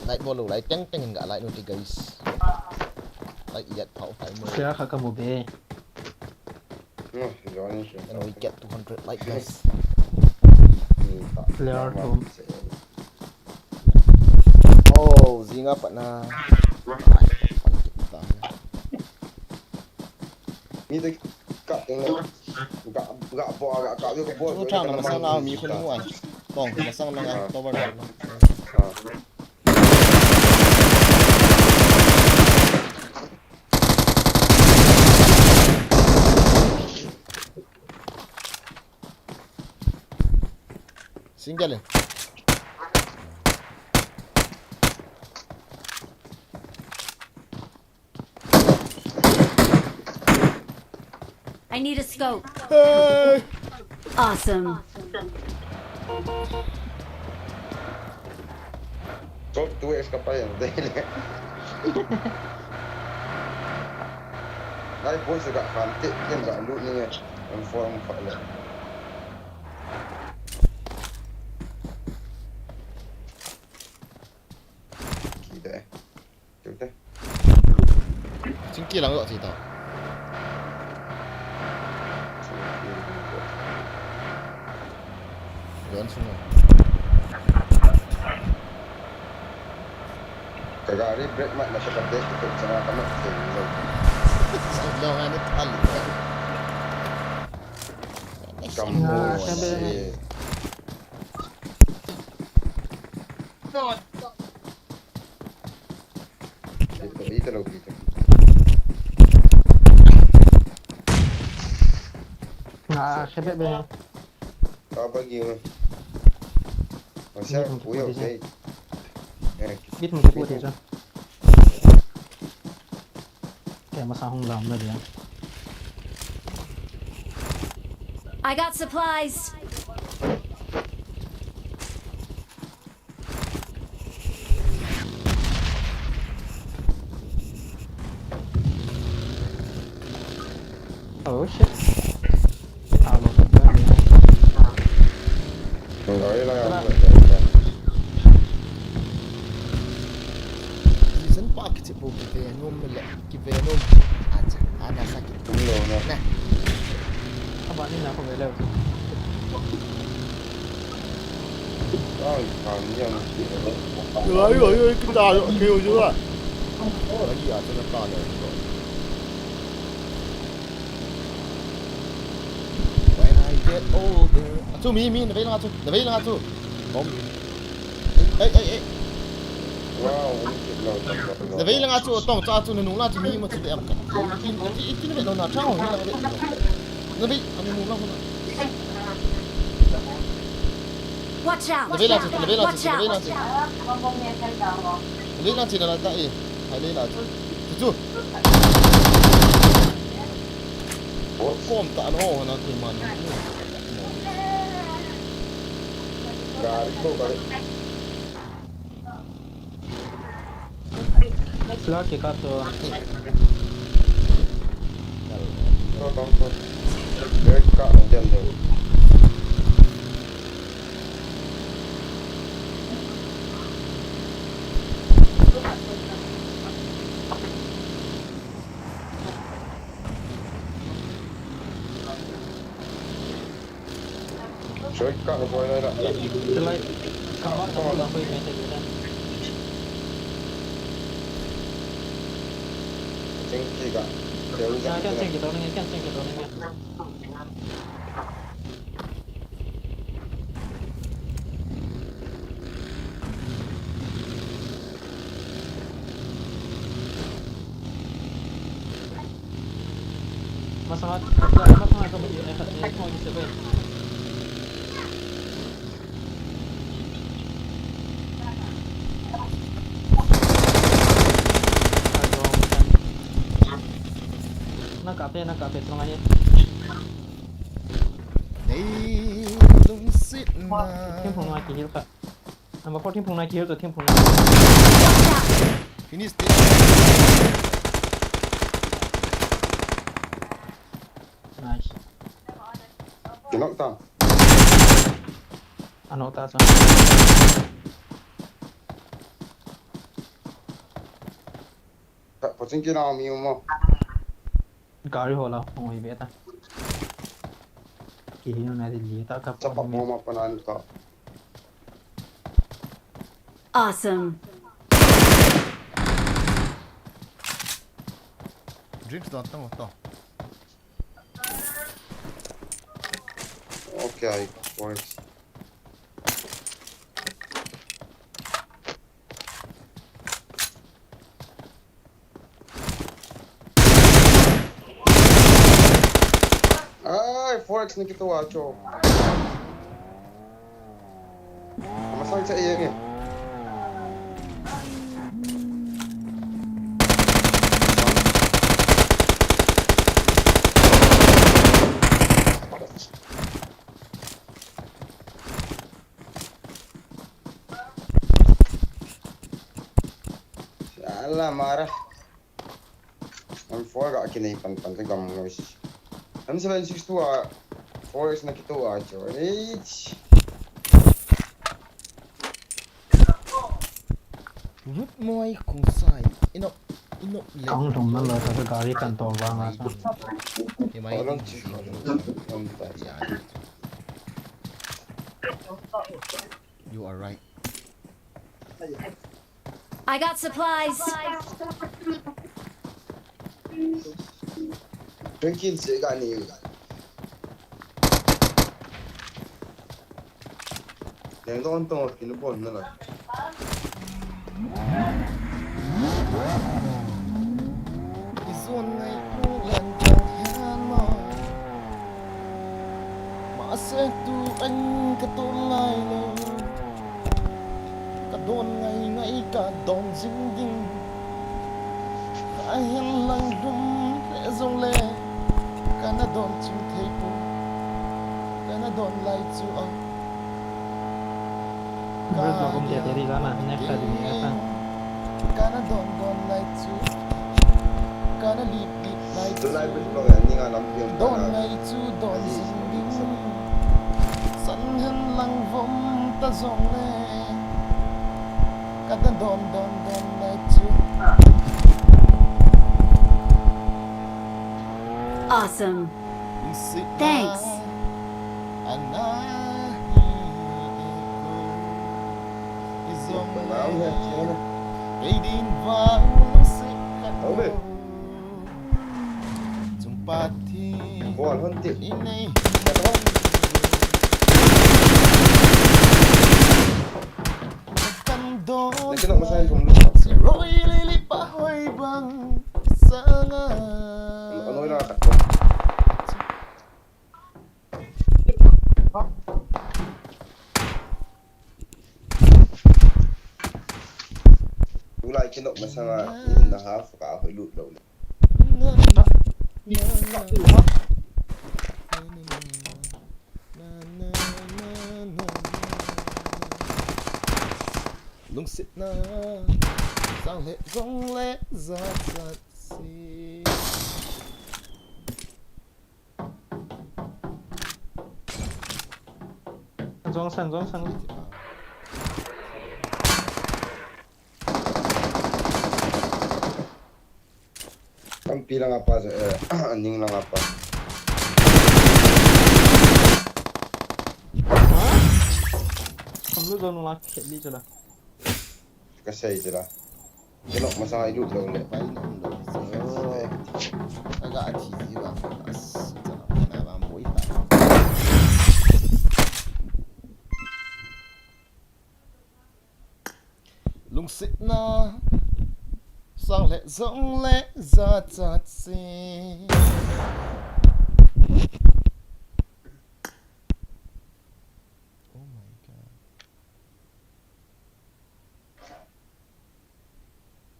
lại vô lù lại trắng trắng gạ lại luôn thì guys lại giật phẫu phải mười Saya kakak mau be. rồi đi and we get 200 like guys Player home. oh zinga pa na mi Ni tak kat tengok. Gak buat agak kat tu buat. ทุกทางมาสร้างเรามีคนนึงวันต้องมาสร้างเราไงตัวบอล single I need a scope. hey Awesome. So tu escapar yang dele. Lai pun sudah kantik kan tak loot ni kan. Inform Pak lah. Kita Cuba. Singkir lah kau cerita. Jangan semua. Kagak hari break mak nak cakap dia tutup sama tamat. Sudah ada tali. Kamu. Kita lalu kita. Nah, sebab be. Kau bagi ni. Masih puyo okey. Biết một cái cua thì sao? Kẻ mà sao không làm được vậy? I got supplies. Oh shit. Thảo luôn. Rồi là Season pak cepu Venom melek. Venom aja ada sakit. belum nak. Nah, Các bạn đi nào không phải đâu. Kau yang ơi cái đà rồi kêu chưa? Cái gì à, cho nó to rồi. When I get older, tu mi lấy lang tu. Bom. Ê. wow, Lấy lang tu, tong cha tu nung la tu mi mà tu em. Ini ni nak tahu ni lah. Lấy anu nung la. Watch out. Lấy lang tu. Lấy lang tu là tại. Hai lấy lang tu. Tu. Kom tak noh nak ke mana. gari kau balik. Slot cái cắt rồi. Kau. Dia kat macam tu. Chơi kat kau boleh tak? Selain kawan kamu lah kau ini saja kan. Cengki kat. Dia Nah, usah. kan ceng kita ni kan. Masalah kau beli kau di sebelah. Nak kafe terang aja. Đây lung xít mà. Thiên phùng ngoài kỷ cả. Mà có thiên phùng này kỷ rồi thiên phùng này. Finish. Nice. Kenok tak? Ano ta sa? Tak pasal kira kami mau. Gari होला होई बेटा कि हिनो ना दिल्ली ता का Cepat mau makan kau. Awesome. Dreams datang atau? Sky Forex. Ay, Forex na kita wacho. Masakit sa iya nga. Alah, marah. Ang Forex akin na ipan-pan ka gamang noise. Ano sa 962 Forex na kita wacho. Rút môi cùng sai ino lệ 講同乜啦？佢搞啲近度話嘛， thì mày Orang đi cik. yeah. You are right. I got supplies. Mungkin saya ni. Yang tu orang kena pun lah. Xuân ngày lần chẳng hẹn mò mà sẽ tu anh cả tôn lại lời cả đồn ngày cả đồn dính dính ai hiền lành rung lẽ rong lệ cả na đồn chim thấy cô cả na đồn lại chịu ông 不是做工姐姐的咱们那开的那饭， cả na đồn lại chịu cả na lip lại Tu chịu lai betul kan ni kan lampion. đồn ngày chu đồn dính dính sân hiền lành vốn ta rong lệ cả na đồn lại chịu. Awesome. Thanks. Malam ya. Oke. Buat honti. Nak kena masalah dulu. Ano ina takbo? Ulai kena masalah in the half ka ako ilut daw. Lung sit na sang lệ rong lẽ ra giật xì裝身裝身， Kampi lang apa aning lang apa. không biết đâu nó chết đi cho là, Kasay sila. Kena masalah ilut daw le. phải nằm được agak chỉ gì bạn là làm mũi bạn lung sit na sang lệ rong lẽ ra giật xì oh my god.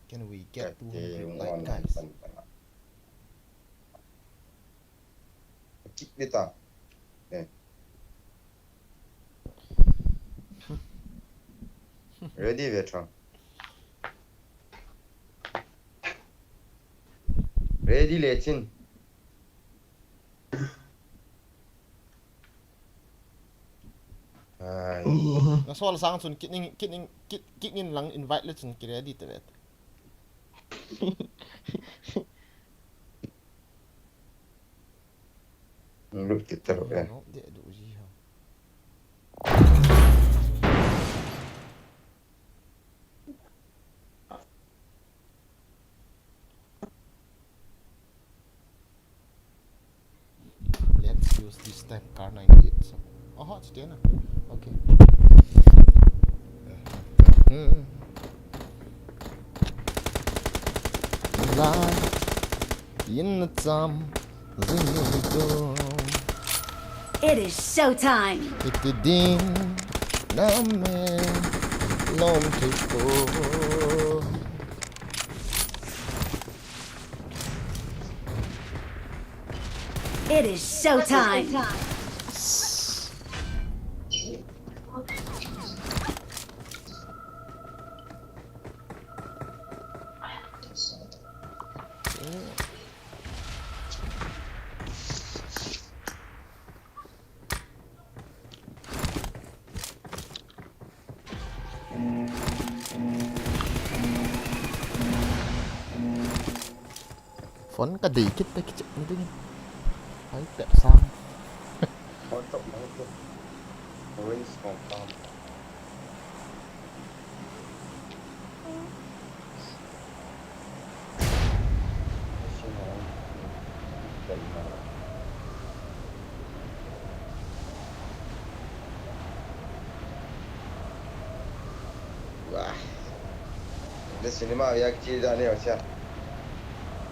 Can we get 200 like guys? Kik dia tak. Ready Vietram. Ready Latin. Nó so là sang chun kit nin lang invite le chun ki ready te vet. Lut kita kan. No, dia du ji ha. Let's use this time car 98. Aha, chỉ tiếng à. Ok. Life in the time, It is showtime. it didn't name long to go. It is showtime. Phấn cả đỉ cái chuyện như thế. Thấy đẹp sao? Con trọng nó không. Orange còn con. Wah. Di sini mah ya kecil dah ni macam.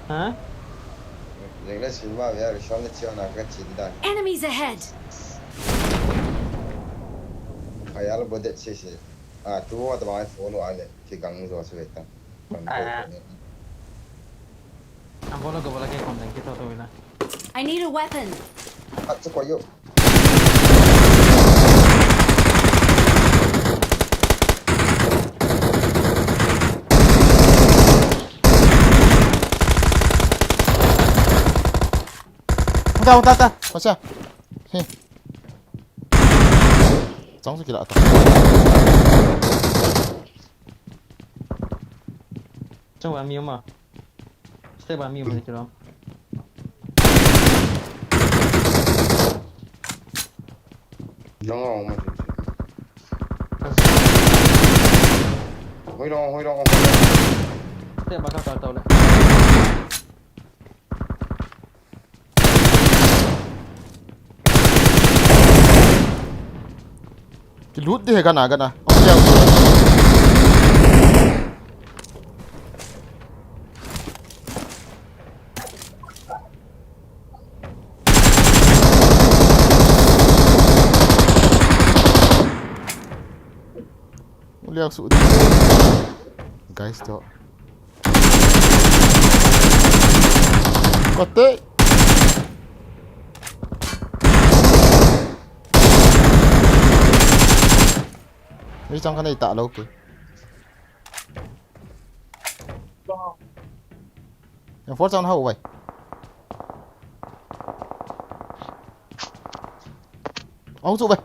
Hả? Yang di sini mah ya Sean kecil nak kecil dah. Enemies ahead. Ayah lo bodet sih. Tu ada banyak phone ada. Cigang tu asal itu. Ang bola ko wala kay content kita to ina. I need a weapon. Tu kau yuk. Tao, có xe. Giống như là tao. Trong bạn miêu mà. Stay bạn miêu mà chứ đó. Jangan. Hoi dong. Stay bakal tahu lah. Cái lút đi gần à. Ông treo. Lihat sud. Guys tu. Kote. Ni trong cái này tạ lâu kì. Yang force on hậu vậy. Ông dụ vậy.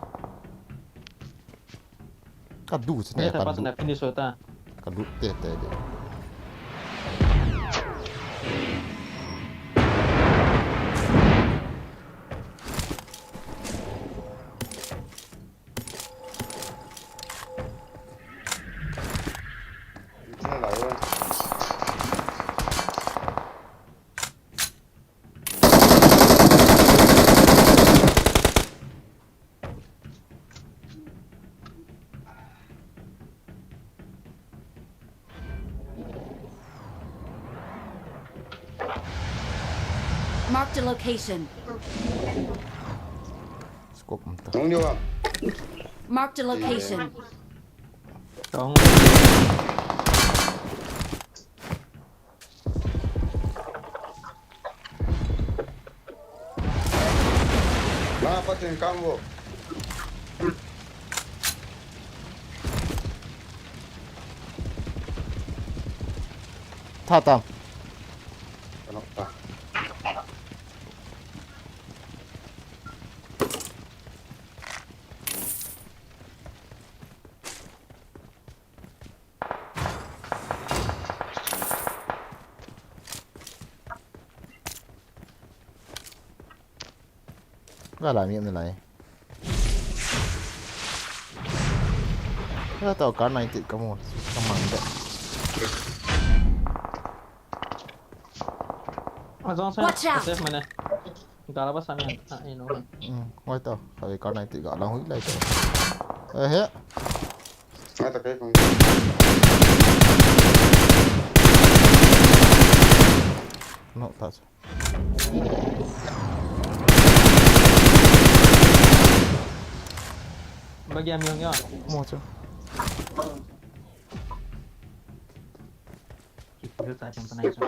Cắt đủ chứ này. Kita pas nak finish ta. Cắt đủ tệ. Marked a location. Scope mantap. Tunggu dia. Marked a location. Dong. Apa tu kamu? Tha tao. Kenapa? Gak lah miệng này. Kita tahu kan 90 kamu deh. Azon saya. Watch out. Safe mana? Enggak apa sana ini orang. Ngoài tao phải con này tự gọi là húi lại tao hết Ngay tại cái không. nó thật Bagi am yang ya. mua chưa Kita tak yang pernah itu.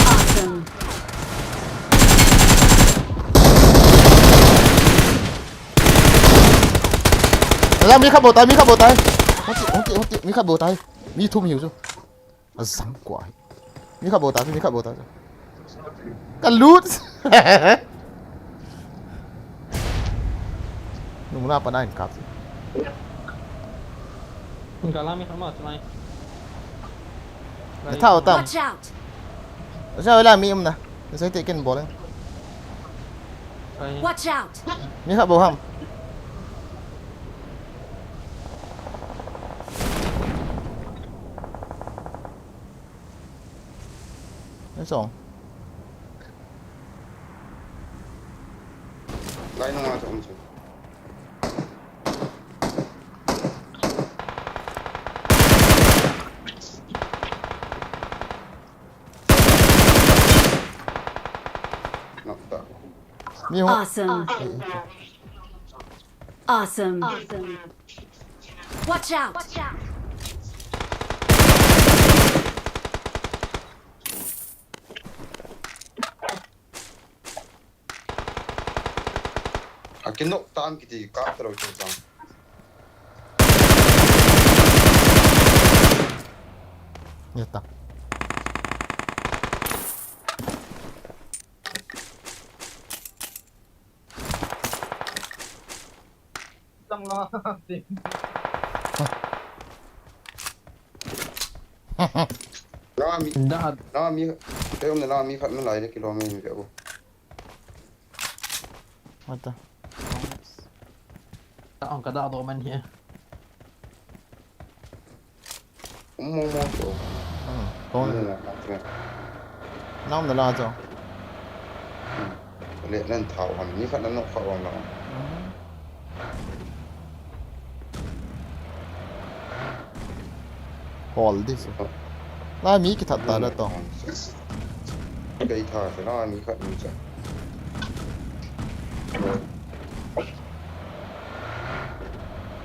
Awesome. ra mi khắp bầu tay hốt chị mi khắp bầu tay mi thum hiểu chưa sáng quái mi khắp bầu tay cả lút nung na pa na cặp Enggak lah mi sama selain. thao tao Watch out. sao là mi nè sẽ tiện cái bỏ lên Watch out. mi khắp bầu hầm cái sòng Lại nó mà chồng chứ. Nó tạ. mi không Awesome. Awesome. Watch out. Akin no tan kiti ka tro chu sang. nhiệt tao Tang lah. Enggak. Nó mi cái hôm nay nó mi phát nó lại cái kilo mình cái ô. ngoài tao Tak on kada atau man here. Mua chỗ. con nó là cho Lệ lên thảo hẳn mi phát nó khẩu nó. hol đi na mi cái thật ta đó to Cái thảo thì nó mi phát mi chắc.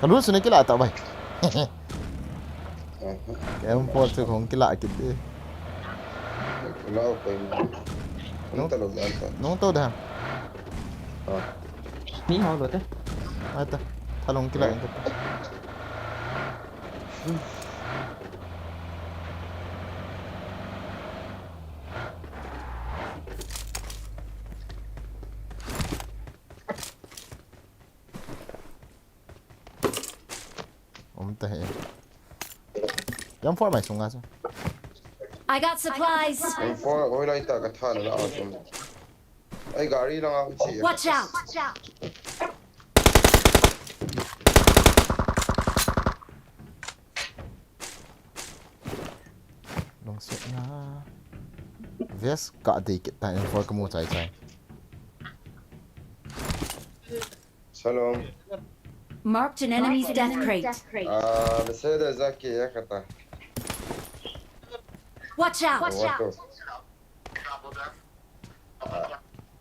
cả lút xuống cái lại tao vậy em phô sự không cái lại kịp đi Nó phải nó ta lột ăn ta. nó tốt đấy Ni hao rồi thế. ai ta thà lòng cái lại ông ta hệ giống phôi mày xuống ra sao I got supplies. Em phô ôi lại ta cái thằng nó xong. Ai gari lang ako siya. Watch out. long sẽ na vest cả đi cái tay em phôi cái mua chạy chạy Shalom. Marked an enemy's death crate. Beseda Zaki ya kata. Watch out. Wato.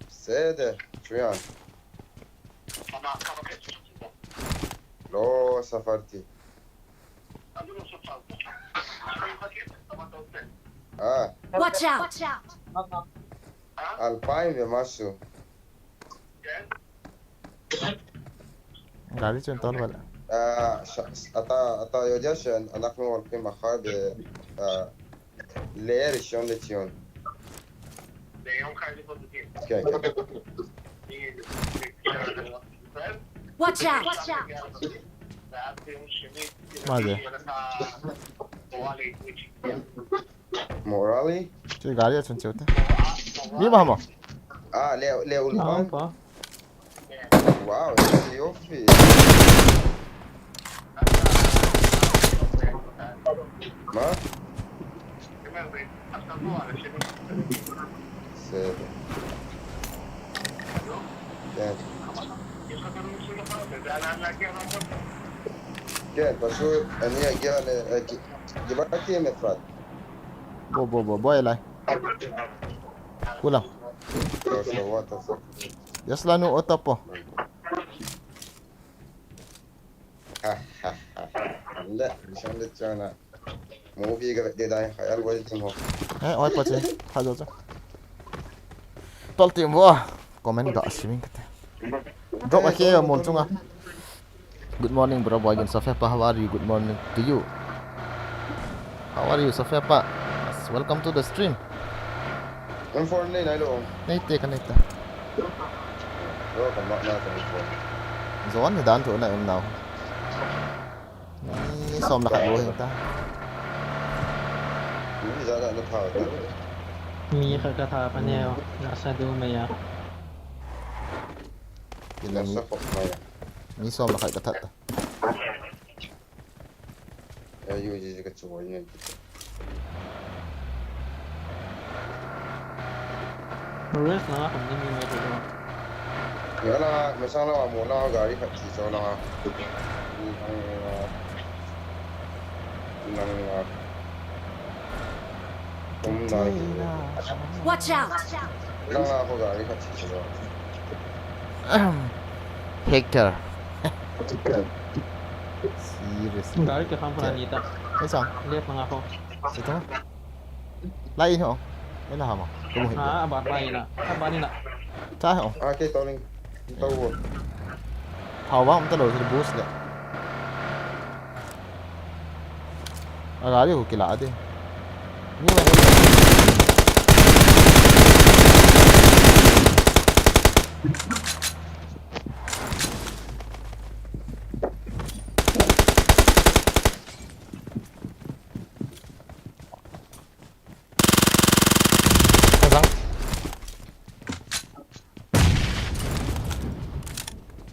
Beseda, Julian. Lo safarti. Watch out. Alpine ve masu. गाड़ी चलता है वाला Ata yojashan anak mo walki mahar be layer shon de tion. Okay. Watch out. 맞아 Morally? 저 गाड़ी चलते होते नहीं मामा Le Ah, ulpan. apa? Wow, esse Yofi. Ma? Sede. Gen, pasu ani agia le gibati mefrat. Boy lai. Kulang. So what the fuck? Just lanu otap po. لا مشان لتجانا مو في قبل داي خيال وجدهم هو Oi po che. Halo cha. Tol tim bo. Comment da streaming kata. Drop a here mon chunga. Good morning bro boy. Safia pa, how are you? Good morning to you. How are you Safia pa? Welcome to the stream. من فورني نايلو Nate connect. لو كان ما كان فور Zon thì đán chỗ này em nào. Xóm là khát lúa hiện ta. ni za da na thaw มีคาถาปะแนวนาซาดูไหมอ่ะ Thì na là sa fok ma ya mi xóm là khát cái thật. ya yu ji ga chuo yin Rules นะผมนี่มีไม่ถูก ya na ma sa na mo na ga ri khat chi so na nang tum na Watch out! nang na ko ga ri khat chi so Hector. Serious. Gari ke kampung ni tak Cái sao? lihat mengapa Sao thế? Lấy in không? Lấy là hả? Đúng rồi. ah abad lain nak abad ni nak Trái không? a ke to ning to wo Thầu quá, không tới đổi thì boost đấy. Gái đi của kỳ lạ đi. Nhưng mà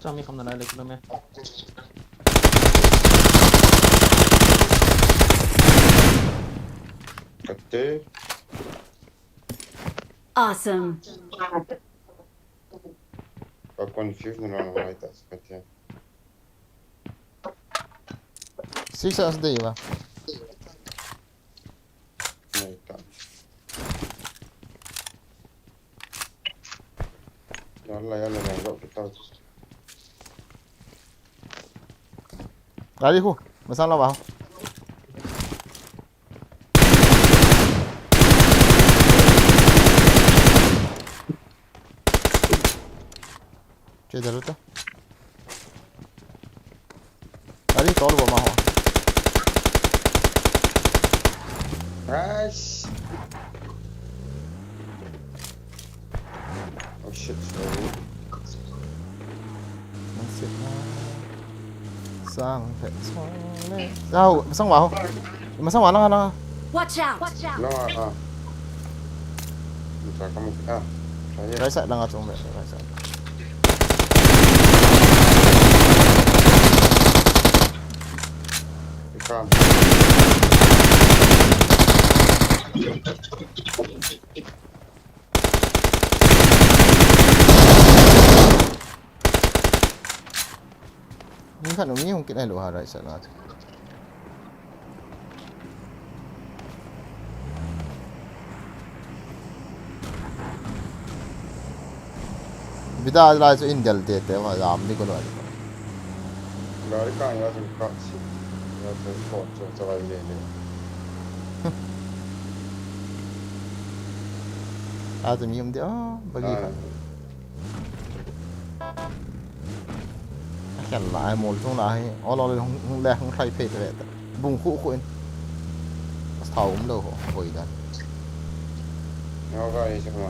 Sao mi không nói được đâu mẹ katte Awesome. a confuse na na right as katte Six as day ba? Này cả. Nó là gọng cái tao. Gái đi khu, mà sao lao vào? Chơi được đó. Gái đi có được mà hả? Ash. Oh shit, sorry. Sang phải sao sang vào mà sang vào nó Watch out! Nó à. Mình có một cái right side đang ở trong right side cái cam. nhưng khả năng không cái này đồ hà right side là Bida là cho Intel thế mà làm đi con loại Nó cái cam nó cũng cam xí. Nó sẽ phốt cho vài lên lên. à tụi mình đi bagi kan kan lại một trong lại all không lẹ không thay phê vậy bùng khu khuyên thầu cũng đâu hồi đó Nó cái gì chứ mà.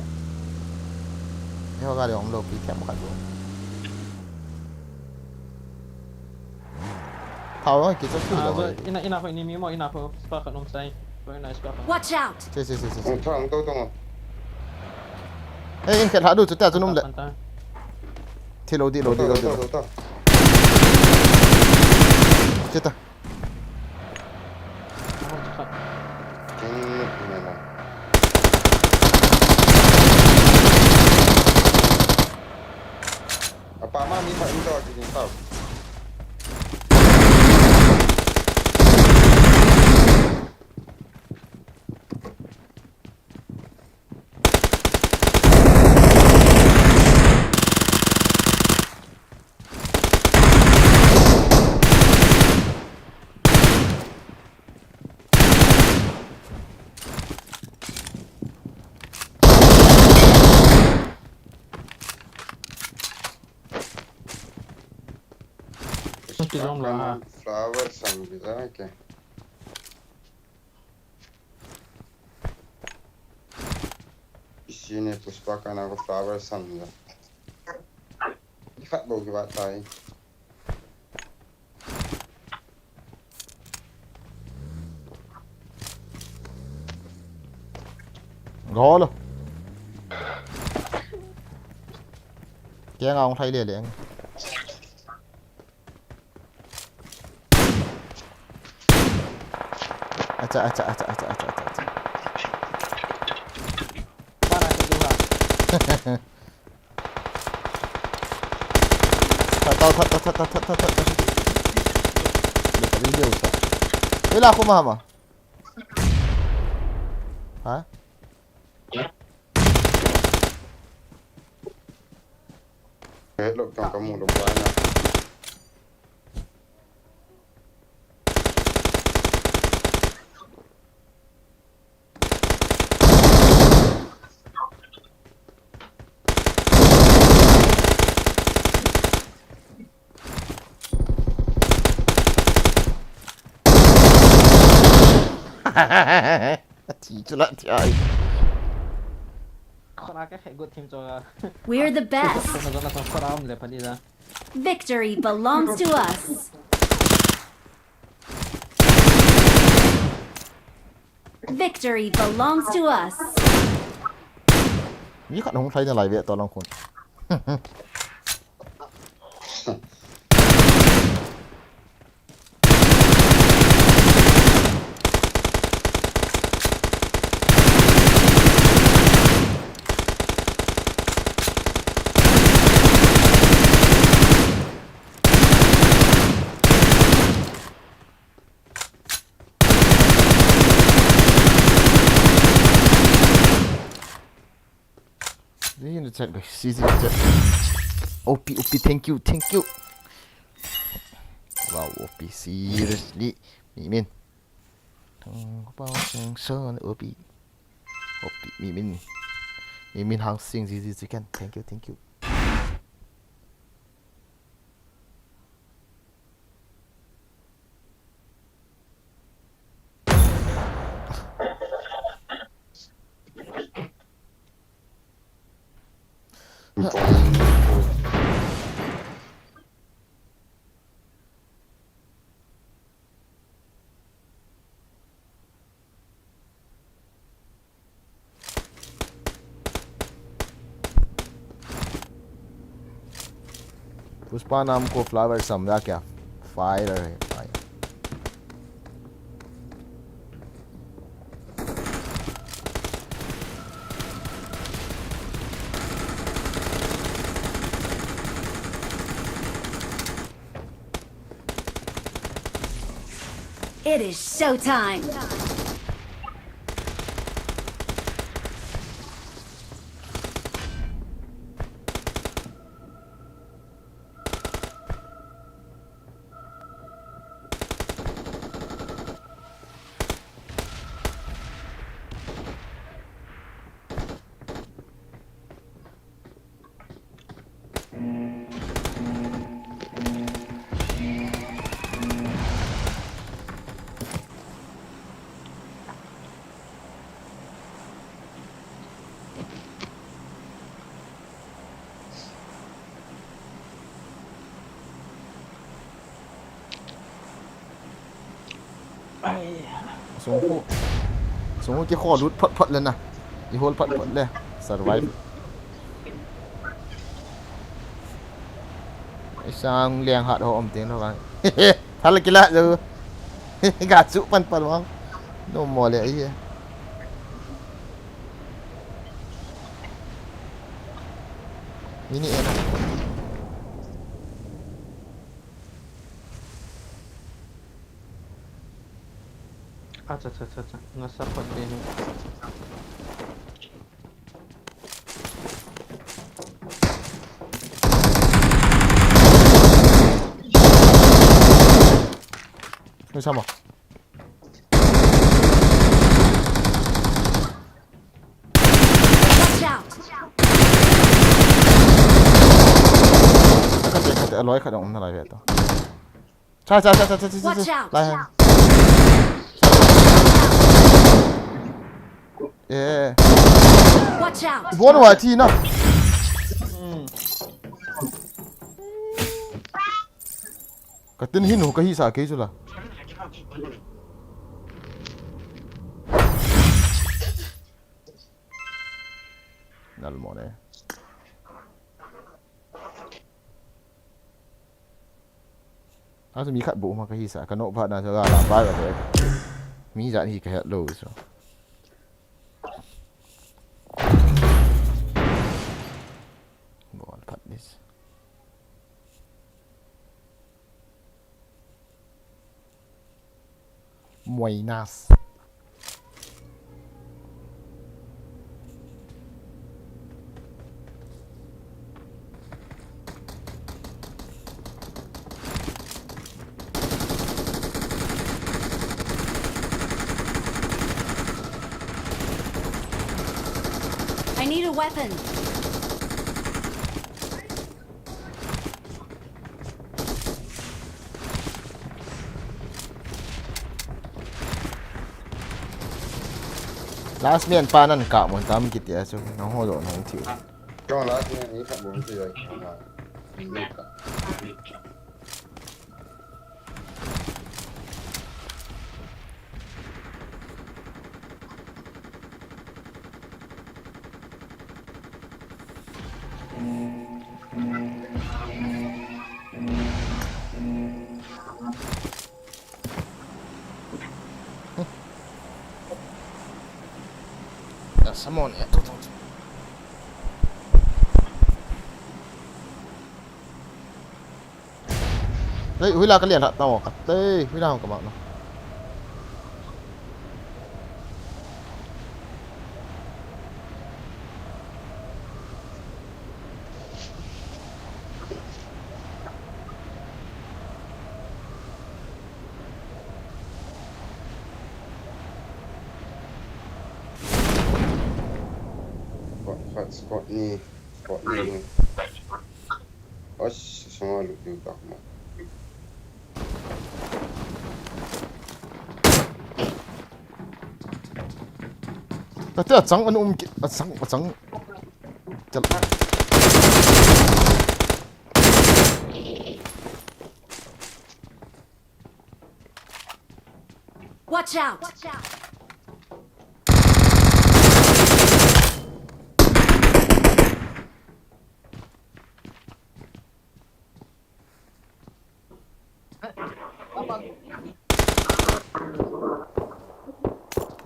theo ra thì ông đâu bị kẹm một cái luôn thầu nó kỹ thuật phi rồi ina ko ini mimo ina ko sepakat nom sai very nice sepakat Watch out! chơi Không thằng tôi không. ê anh kẹt hạ đủ chút ta cho nôm lại thì lâu đi chết ta นี่นะapa mami pak itu lagi nih tahu Di dalam lah. Flower sang bisa oke. Di sini puspakan aku flower sang ya. Lihat bau kita tay. Gõ luôn. Kia ông thay liền liền. Acha. Para ke juga. Thật. Được video sao? Thế là không mà. Hả? Hello trong kamu udah banyak. Chỉ cho lại trời. Khora ke good team cho. We're the best. Nó nó khora om le pani da. Victory belongs to us. Victory belongs to us. Như khả không thấy là lại vậy toàn lòng khôn. Ini udah cek guys, sisi cek. OP, thank you. Wow, OP seriously, Mimin. Thằng bao sừng sơ này OP, Mimin hàng sinh gì can, thank you. Pushpa नाम को flower समझा क्या? Fire है fire. It is showtime. Sungguh cái kho rút phật lên nè, cái hole phật lên, survive. Sang liang hạt hồ âm tiếng đó bạn. Thật là cái lạ rồi. Gạt sụ pan pan không? Nó mò lẹ gì? Mini Edam. Acha. Nasa pot din. Ini sama. Watch out! Kata aloi kat dong nalai vet. Cha. Watch out! Lai. Yeah. Watch out! Buon wa ti na. Katin hinu ka hi sa ke chula. Nalmone. Asu mi khat bu ma ka hi sa ka no ba na sa la ba ba. Mi ja hi ka het lo so. Go on cut this. Buenas. I need a weapon. Last miền pa nan ka mon tam kit ya so no ho do no ti. Trong lá thì nghĩ thật bốn gì rồi mà mình được cả. Ya samon ya. Đấy, huy la cái liền hả tao cả. Đây, huy la các bạn nó. Spot ni. Osh, semua lupa tak mah. Tapi acang anu acang. Jal. Watch out!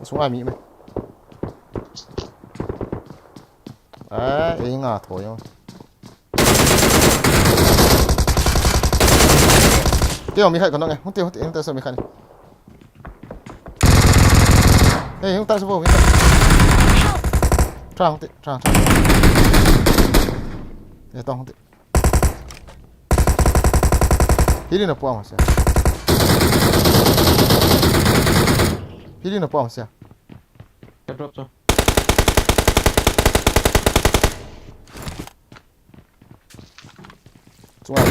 Xuống ai mỹ mày. À, ý ngả thôi không. Tiêu mi khai còn nghe, không tiêu không tiêu sao mi khai này. Ê, không ta sẽ vô mi khai. Tra không tiêu, tra. Để tao không tiêu. Hili na poa masa. Hili na poa masa. Cái drop cho. Sungai.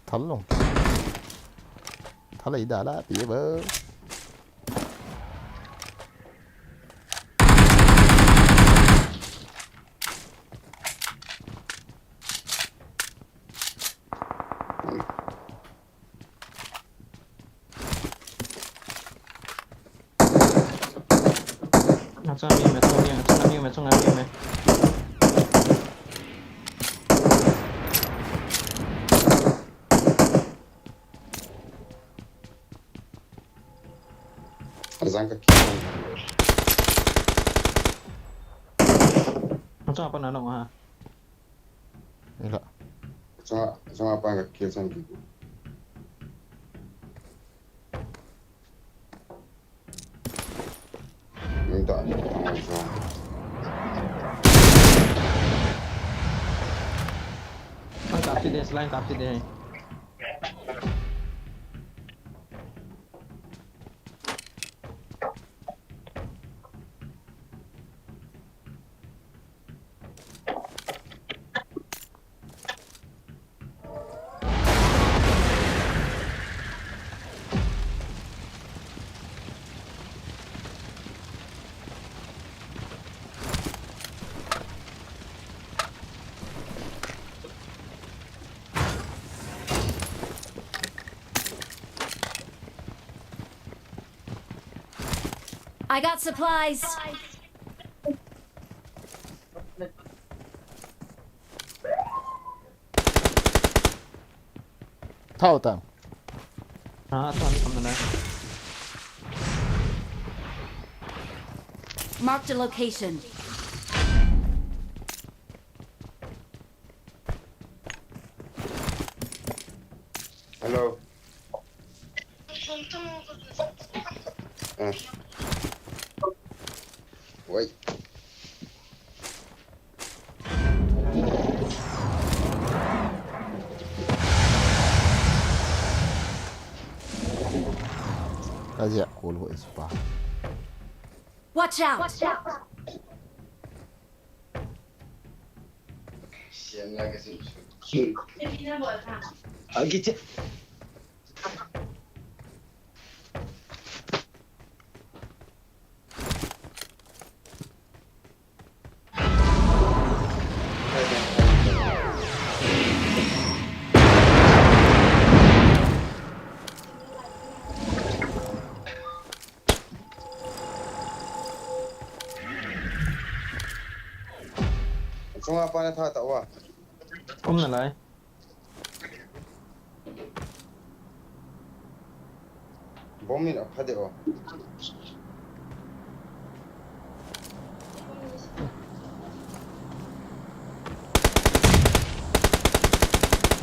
Thắng luôn. Thắng lấy đã lá tía bơ. Trong em này. Azan kaki. Macam apa nak ha? Ni lah. Sama apa yang kill sang gitu. Minta langsung. Tapi dia selain tapi dia. I got supplies. Thao tang. Tuan kemana? Marked a location. Hello. Wait. Kazi cool ho ispa. Watch out. Sian lagi sih. Gitu. Semua apa nak tak wah. Nak lai. Bom ni apa dia wah.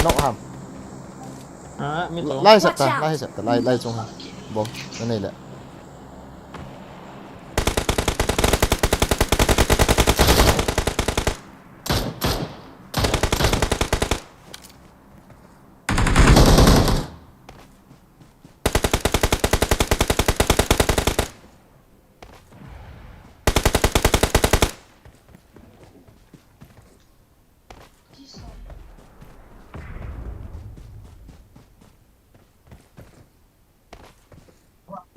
Knock ham. Mi tổ. Lai sập ta, lai chung ha. Bom, cái này là.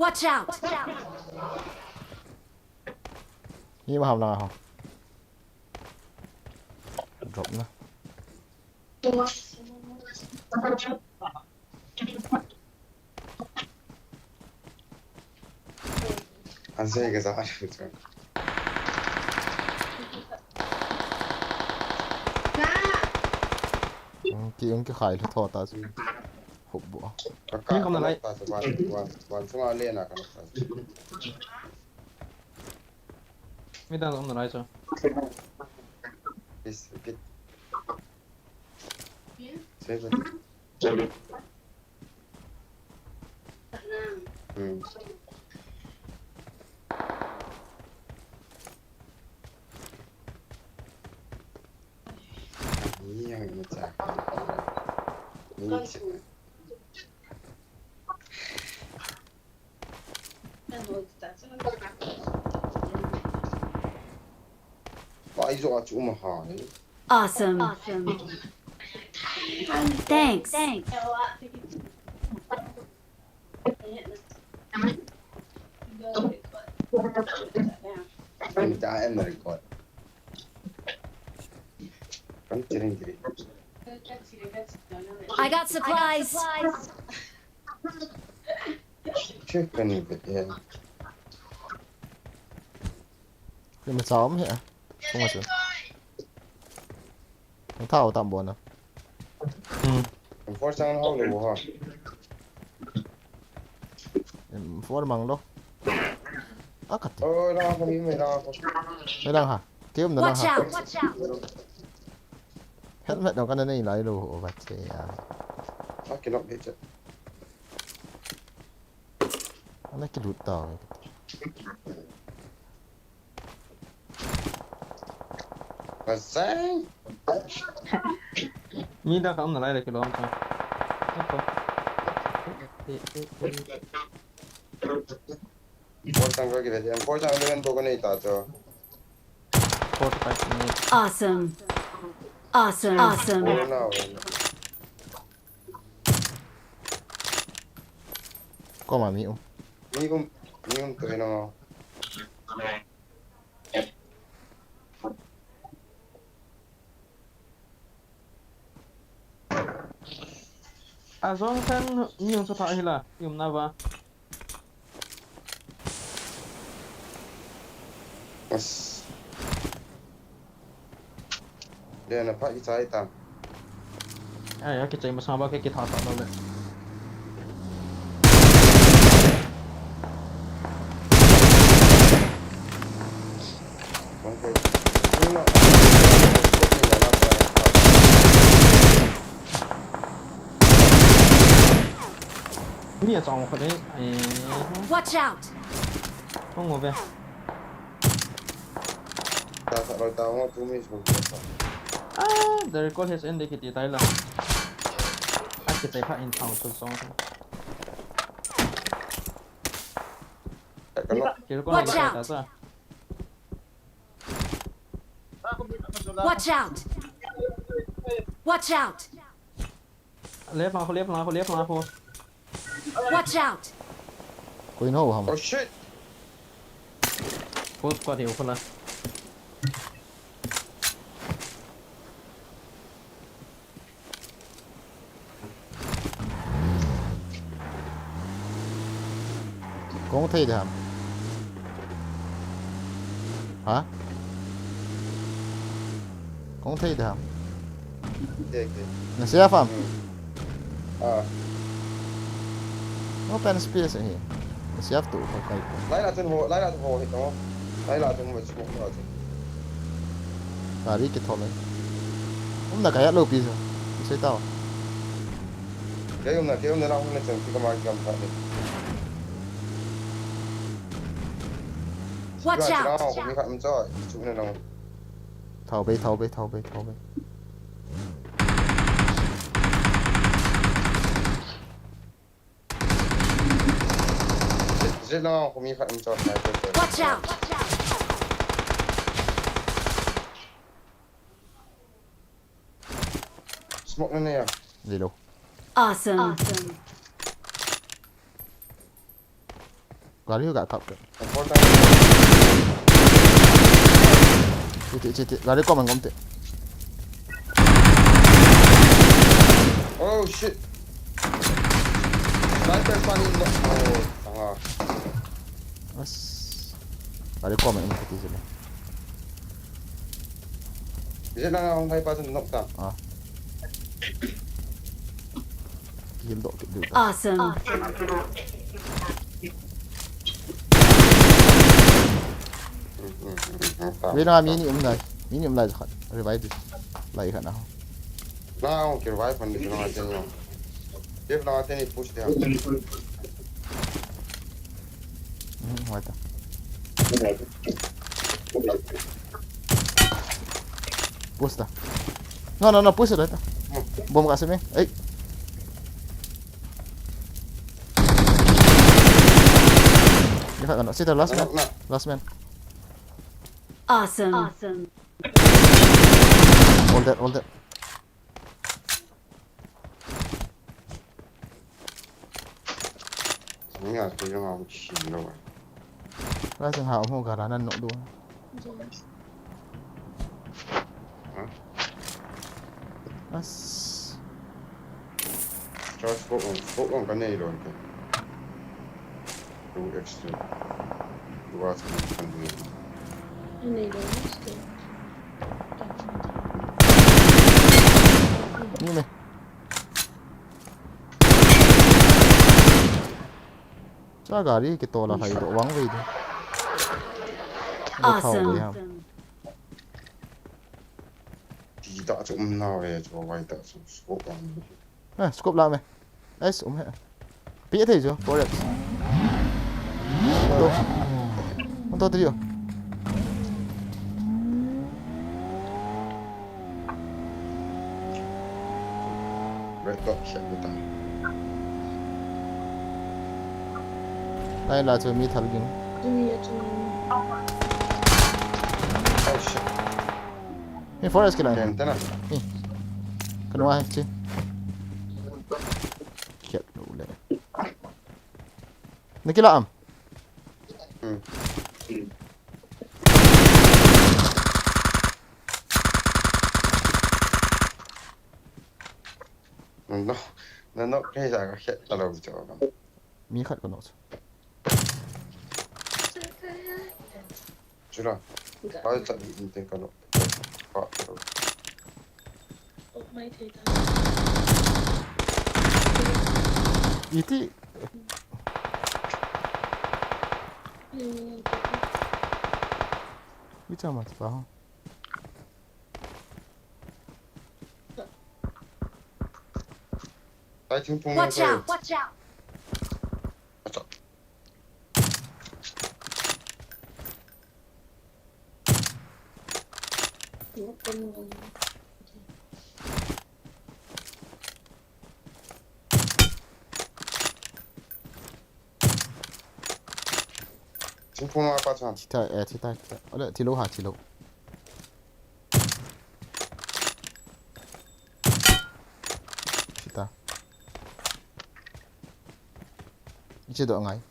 Watch out. Ni mà học nào không? Drop nó. Anh sẽ cái sao vậy? Ki ông cái khai thọ ta chứ. Hụp bộ. Kakak kamu nak tak wan semua lain nak nak. Mi dah nak lai cho. Please repeat. Seven. Ini yang macam. Ini. Why is it so hard? Awesome. Thanks. Minta em record. Kan cering. I got supplies. Check kan ni betul. Nhưng mà xóm hả? Không mà sửa. Nó thao tạm buồn à? For sang hậu được hả? Phố măng đâu? Á cắt. Ra không đi mày ra không? Mày đang hả? Kiếm nó Watch hả? out! Helmet nó cái này lại luôn, vậy thì à. I cannot hit it. Nó cái lụt tàu. Mà sáng. Mida không lại được cái lon thôi. Por sang cái gì vậy? Por sang lên bộ cái này ta cho. 45 minutes. Awesome. Awesome. Awesome. Por nào. Có mà miệng. Mi cũng tụi nó. Azong kan yung sa tayo hila, yung nava. Yes. Dia nak pakai saya tam. Ay, kita yung masama kay kita sa ulit. Okay. Ini nak. Ini ya trong ko dai. Watch out! Không ngồi về. Ta kalau tahu mau tu mis pun. The record has ended kita tayo lang. At kita pa in town so song. Kalau Kira ko Watch na out. kita sa. Watch out! Watch out! Left lang ako. Watch out! Cô know không? oh shit. Post ko di ko na. Cô có thấy được không? Hả? Cô có thấy được không? Okay. Nó sẽ không? Ah. Nó pen space này. Nó sẽ tụ không cái. Lại là chân hồ hết đó. Lại là chân hồ smoke rồi. Và đi cái thằng này. Hôm nào cái lô pizza. Sẽ tao. Cái hôm nay lao hôm nay chân thì có mà cầm phải. Watch out! Cũng bị phạm cho. Chúng này nào. Thầu bay. Giết nó cũng bị phạm cho. Watch out! Smoke này à. Gì đâu. Awesome. Gà đi gà cặp. Por sang. Chị. Gà đi qua mình không thể. Oh shit. Sniper funny no. Oh, tanga. As. Gà đi qua mình không thể gì này. Giết nó không thấy bao giờ nộp ta. Kiếm độ kiếm được. Awesome. Vì nó mini này thật. Revive đi. Lại khả nào. Now can revive when it's not in you. If not, then it push down. Ngoài ta. Push ta. No, push it ta. Bom kasih me. Eh. Ini kan no. Sit there, last man. Awesome. Hold that. Chúng nhà tôi nó không chịu đâu. Ra trường hào không cả năn nộ đua. As. Cho sport on cái này rồi. Do extra. Do what you can do. Như này. Chắc gà đi cái tổ là phải độ vắng về đi. Awesome. đã trộm nào về cho vay đã sụp sụp à scope lại mày ấy ủng hệ biết thế chưa forex đâu không tôi thấy vậy đó sẽ bị ta đây là chơi mi thật nhưng oh shit mi forex cái này kèm thế nào cái nó ai chứ chết đủ lệ này cái lạm ừ nó cái gì cả hết là đâu cho nó mi khát con nó chưa rồi bao giờ đi tìm cái nó có rồi itu bisa mas paham tại chúng tôi Watch out! Watch out! chúng tôi nói bao giờ cita cita ada tilo ha tilo cita 이제 도 ngai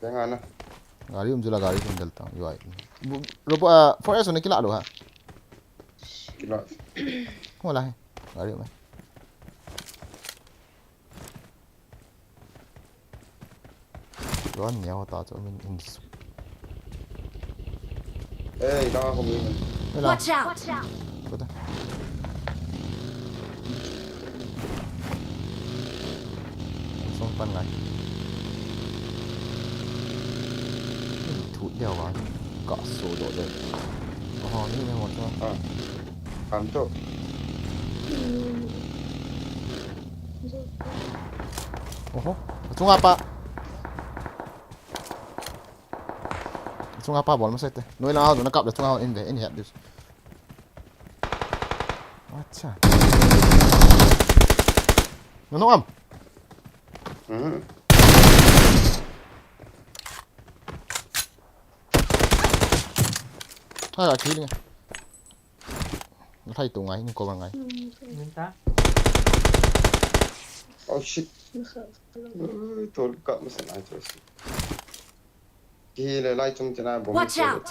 jangan lah गाड़ी umjula गाड़ी तुम चलता हूँ UI robo forest होने की लालो है gila होला है गाड़ी में Ron nhiều tao cho mình ins ê đó không biết đây là Watch out! Watch out! có đây xong phân này thủ đeo vào cọ số độ rồi như này một cho ăn tốt tung apa bol masih teh noi lang out nakap dah tung out in về in head this acha nó am hai là khí đi nó thay tủ ngay nhưng cô bằng ngay Mình ta oh shit tôi cỡ mới sẽ lại cho khi lại lại trong chân bom Watch out!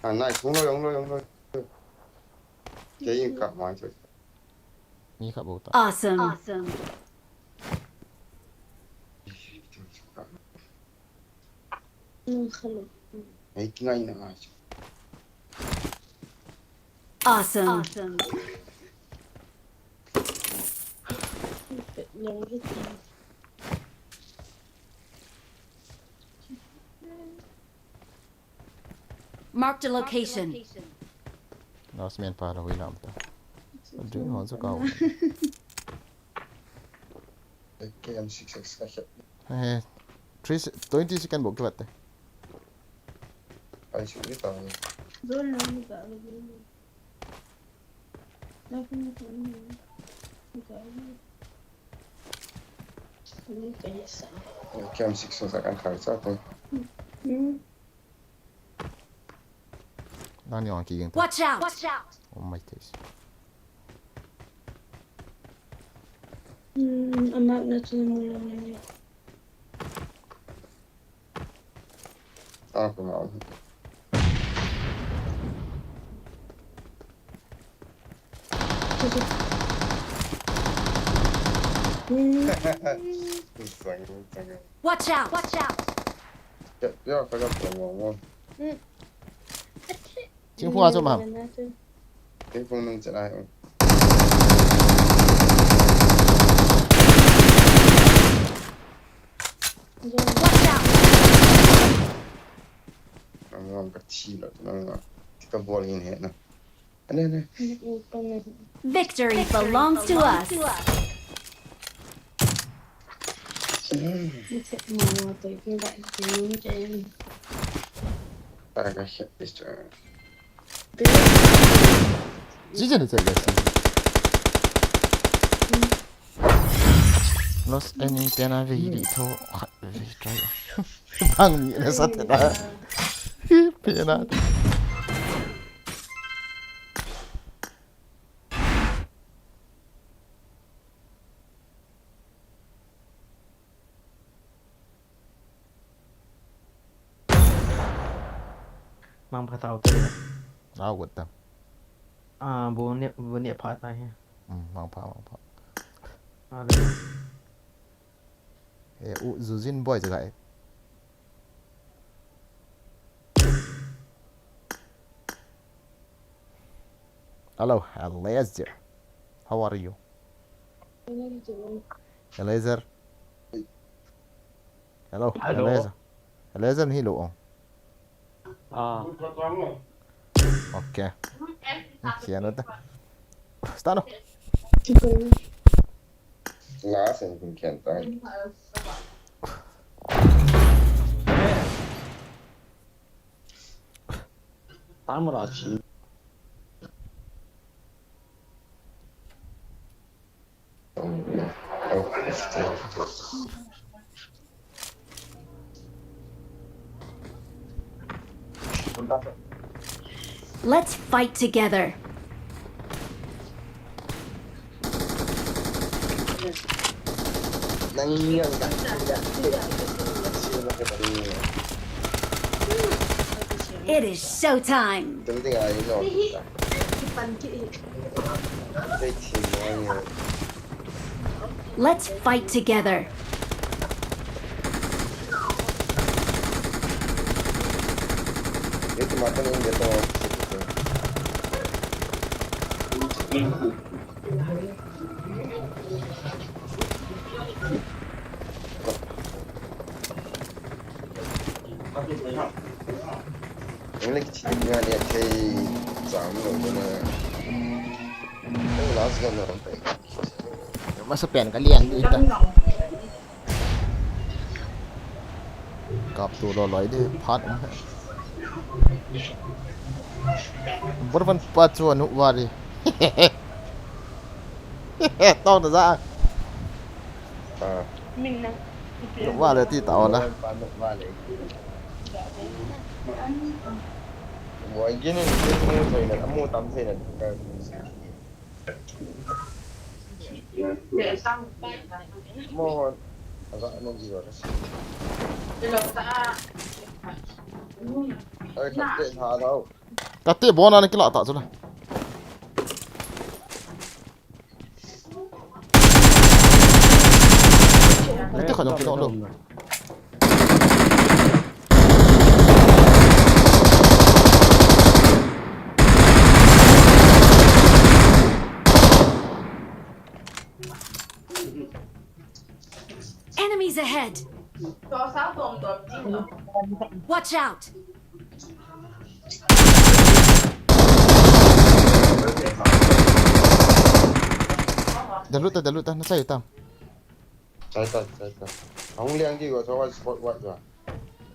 à này xuống rồi cái gì cả mọi chuyện ni khap bota Awesome! Awesome! ấy ngay là Awesome! Awesome! Marked a location. nó sẽ men pa rồi làm ta đứng hòn số cầu cái em xịt cái hết 20 second bộ cái vật đấy ai chịu biết tao cái em xịt số ăn khởi sao thôi đang nhọn kỳ gần Watch out! Watch out! oh my days I'm not naturally more à cũng ngon Watch out! Watch out! 야, phải gặp ngon ngon 지금 후화 좀 함 cái phương mình sẽ lại Watch out! ngon cả chi rồi nó ngon cái ball in hết nè anh này Victory belongs to us. tại cái shit is turn 直接的这个是 Los enemy pena vidi to try bang ni na sa tena pena mang phá tàu tới nào gật tam bố niệm phá tay ha mang pa đây Zuzin boyจะไง Hello Eliezer how are you Eliezer hello Eliezer ni lo ok kia nó ta start lá xem cũng kẹn tay tám một đỏ chỉ Let's fight together. năng nghiêng cả It is showtime. tính tình ấy rồi đây thì mọi người Let's fight together. itu makan yang dia tahu ini lagi cerita dia kayak zaman dulu na itu last kan orang baik masuk pen kalian kita kap tu lo loi de phat berpan pat chuan nu wari tao da ra wa le ti tao na mọi cái này cái người này mua tắm thế này mua agak ano gì rồi ơi thật tệ thà đâu kate bona ni kila ta chula kate khadong kilo lo Enemies ahead. Watch out. dalut ta na sai tam sai không liên gì của cháu sport vậy rồi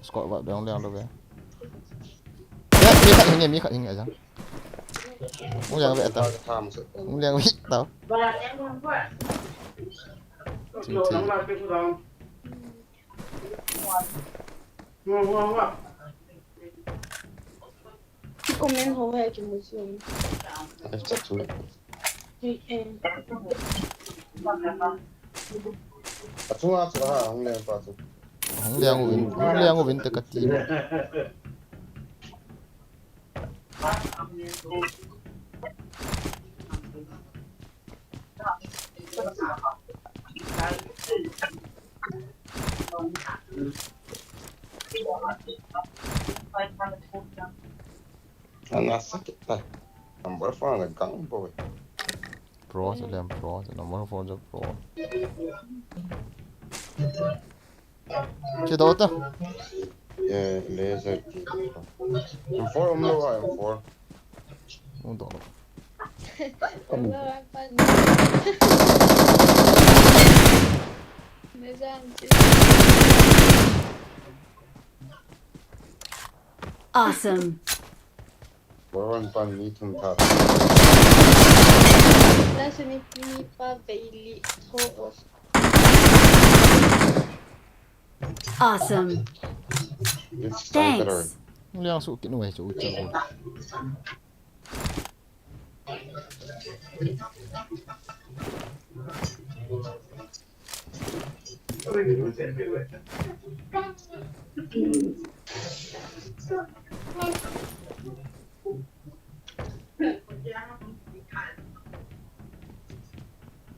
score ba dong liang lo ve ya mi khat hinga jang mo yang ve ta tham sự mo liang wi tao Comment hầu hệ cái một chuyện. em chắc chú chú à chú à không liên pa chú hong liang win te kati anak sakit tak Number 4 naggang boy. Pro sila ang pro. Number 4 sa pro. Siya daw ito. Yeah, laser. M4 umlawa, M4. Ang daw. Wala pa. Nizanci. Awesome. Baron pan nitong tat. Nasa ni pa Bailey. Oo. Awesome. It's started already. Thanks. Ang liang sukin mo eh. Sukin ko.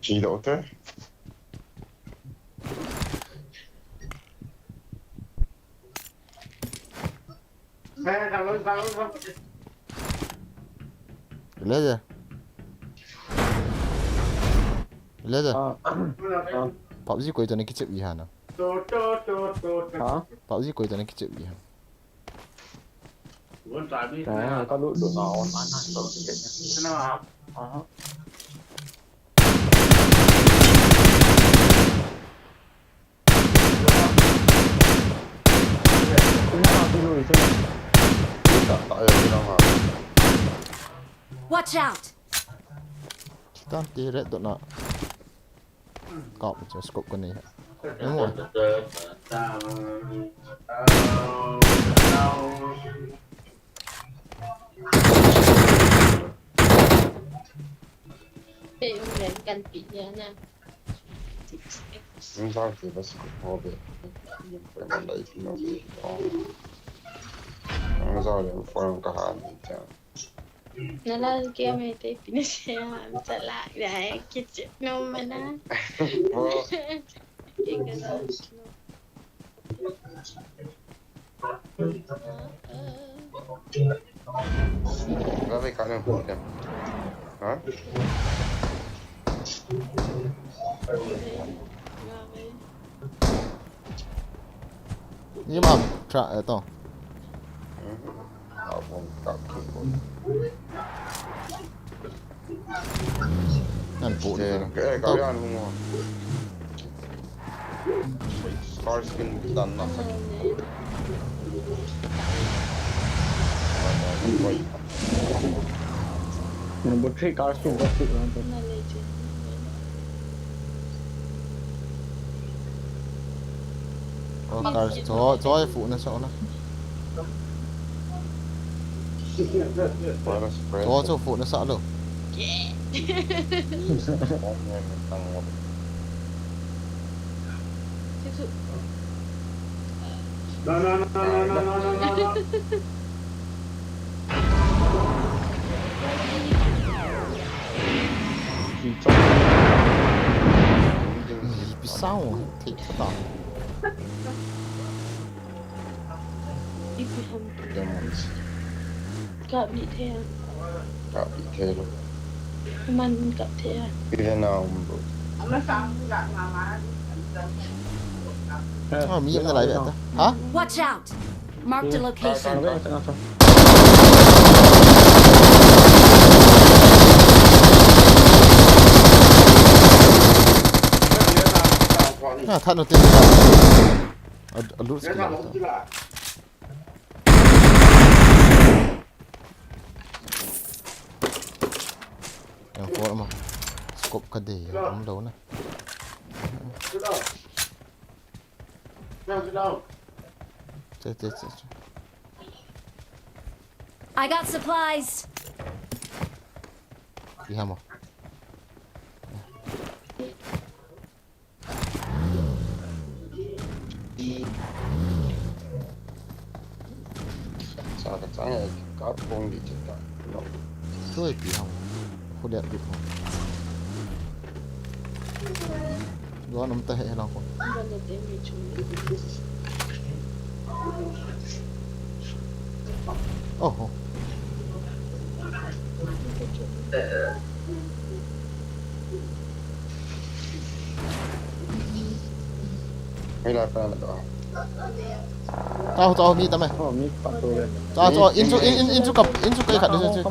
Cheetah out there. Laser. Laser. PUBG कोई तो नहीं किचप भी है ना. Hả? PUBG कोई तो नहीं किचप भी है. Nè, có đủ nó online này rồi kìa. Tại vì đâu mà. Watch out. Kita direct tu nak. Kau macam scope kau ni. Đúng rồi. Để ông lên căn bị nha nha. Không sao thì bác sĩ có việc. Phải làm đấy thì nó bị có. Không sao để form cả hai mình chả. Nó là kia mày thấy bị nó xe làm sợ lại để cái chuyện nôm mà nó. Cái đó. Ra về cả đường hụt kìa. Hả? Nhưng mà trả ở to. Ở vùng cặp cực rồi. Anh phụ Thì đi. cái này có ăn không ngon. Car skin done nothing. Một khi có sự có sự là Nó lên trên. Cho phụ nó sợ nó. Quá là spread. Cho phụ nó sợ luôn. Bóng nghe mình tăng một. Thực sự. gì trong Bị sao thì phát tỏ. Đi về hầm. Demons. Cậu bị theo. Cả bị thế luôn. Mình cậu theo. Như thế nào mà bro? Ờ, miệng ra lại vậy ta. Hả? Watch out. Marked a location. đấy sao À, thật đầu tiên ở lút skill. Yang kuat mah. Scope ke dia, kamu tahu nah. Cek. I got supplies. Lihat mah. Kacangnya kapung dicetak. Thôi kỹ không. Cô đẹp được không? Đó nắm tay hay là không? Mình là tên bị chú. Oh. Hay là ta là đó. cho mi tao mày โอ้มีประตูเลย cho into cặp into cây khát đi chứ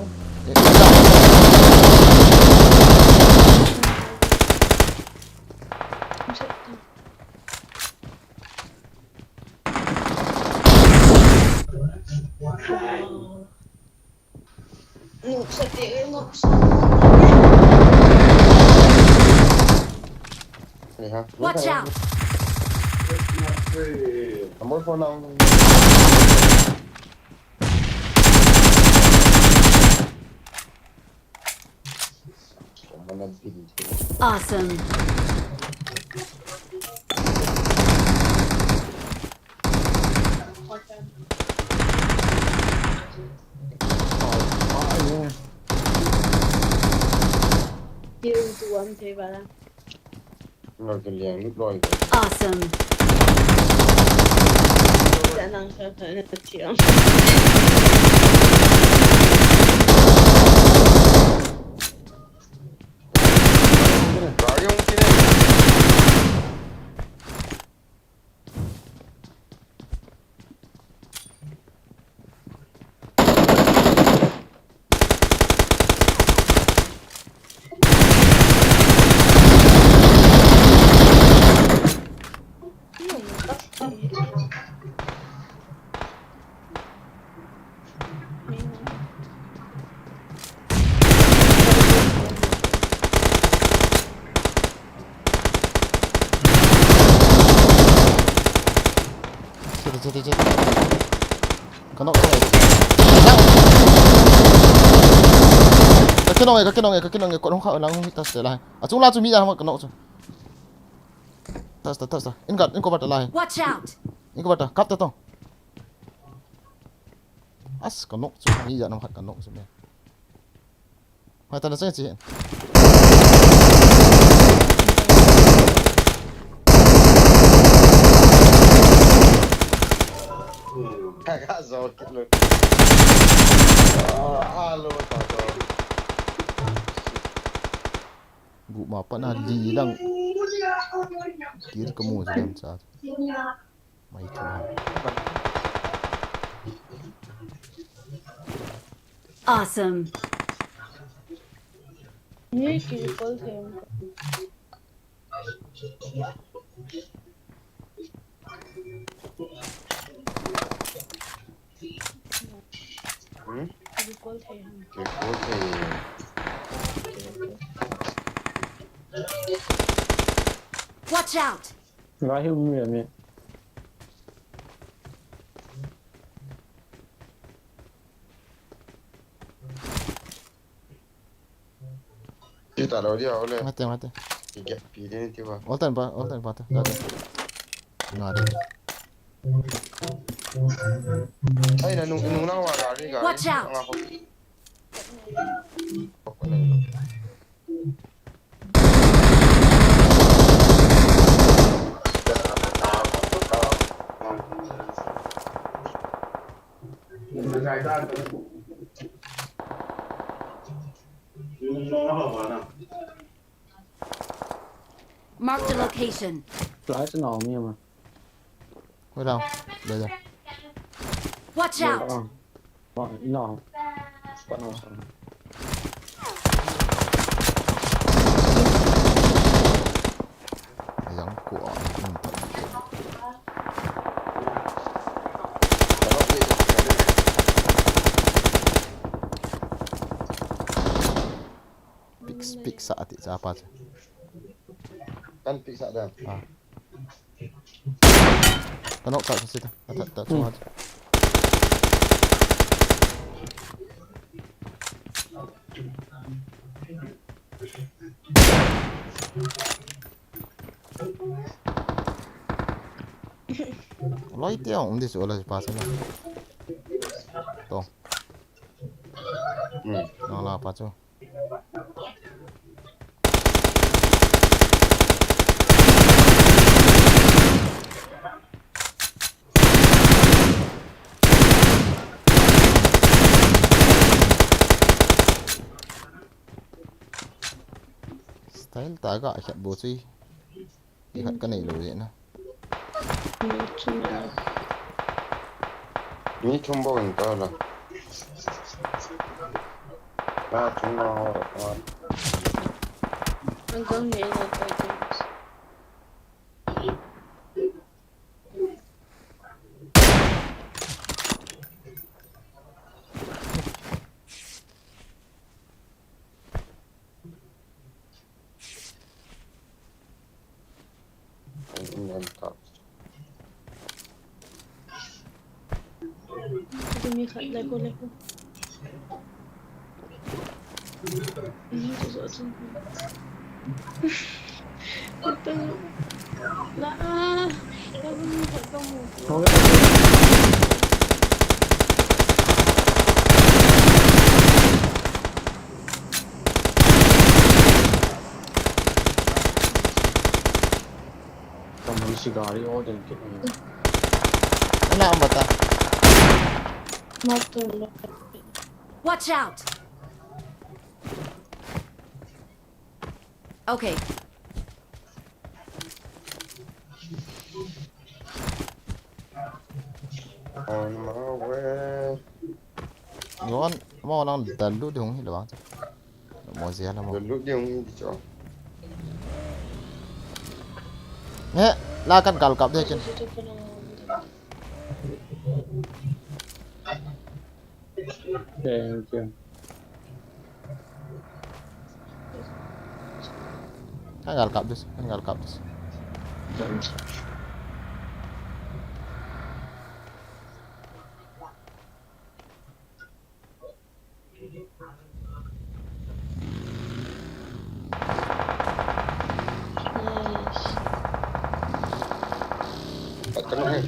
Nụ sạch tiệu nụ Này ha. Watch out! Cảm ơn phone nào. Mana pin. Awesome. Yêu tuần thì bà làm Rồi cái liền lúc rồi. Awesome. khả năng sẽ phải là triệu Rồi không cái này. chết có nộ này cái cái nồi còn không khảo năng không ta sẽ lại à chúng la chúng mi ra mà cái nộ rồi ta in có vật lại Watch out! in có vật cắt ta to as cái nộ chúng mi ra nó hạt cái nộ rồi này hai ta nó sẽ gì Agak sakit lu. Halo tato. Bu apa na lilang kiri kamu sedang saat mai Tuhan Awesome. như kỳ có thêm kỳ có thêm Cái cối thì Watch out! ร้อยหิ้วมีแบบนี้ kita lalu dia oleh. mati Tiga pilih ni tiba. oltan pa tu dah nggak ada Ay na nung na wala ni gari. Watch out. Mark the location. ร้อยสนองมีมา quay đâu đây rồi Watch อ๋อ out! บอกอีน้องก่อนเอาสอง giống của pick saat itu apa sih Kan pizza dah. Kena kat situ tak semua lối tiêu ông đi xuống là pas sana toh nó là apa tu style tak agak ikat bot sih ikat kan ni dulu je nah 니 총복이니까 알아. 나 중앙으로 와. Hanggang ngayon ata James. Dumikat lego. Ini susah sumpah. Betul. Lah, aku lihat kamu. Kamu isi gari order kita. Ano ang mata? Motor. Watch out! Okay, On my way. Ngon, mo nang dalu di hong hilo ba? Mo siya na mo. Dulu dia ngomong gitu. Lakan kalkap dia chen. Situ pernah. Thank you. Kan kalkap dus, kan kalkap dus. Nice. Tak kena kan?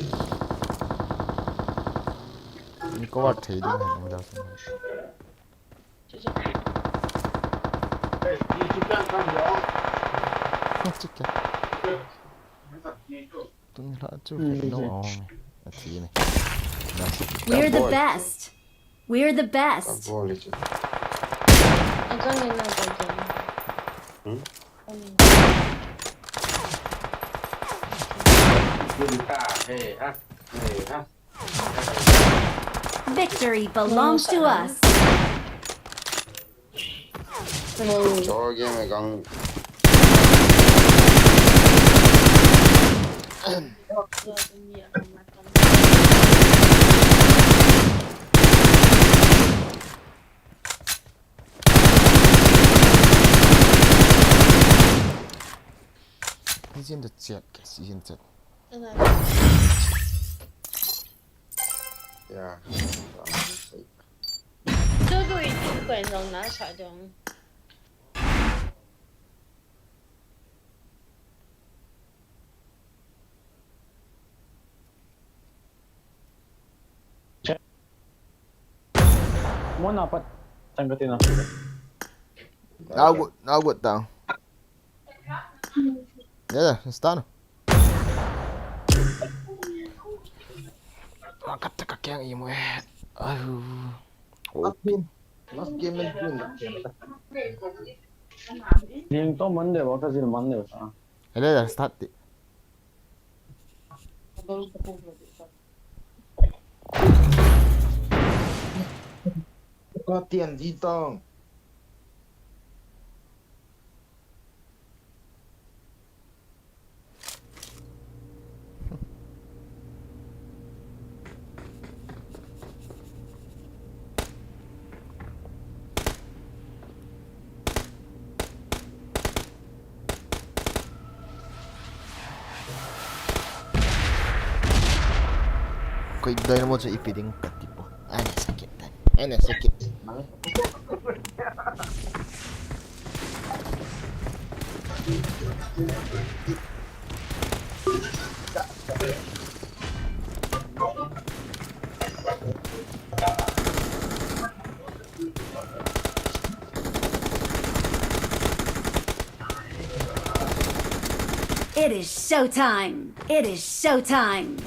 Ni ko wat thei ding hai mo da sun. Chik kya. Tung la chu no ong. Thi ni. we're the best. We're the Tak best. boleh je. Hanggang ngayon ata James. Hmm? Victory belongs to us. Cho game megang. Dunia akan makan. Season the chat, season chat. Ya. 这个已经观众拿出来的。Mo dapat tanggatin ako. Nagot down. Yeah, it's done. Angkat kaki yang imo eh. Aduh. Apin. Last game main pun. Yang to man de ba kasi man de sa. Ele dah start. Có tiền gì tông? Kau dahil mo sa ipiding katipo. Ano sakit tan? Ano sakit? It is showtime. It is showtime.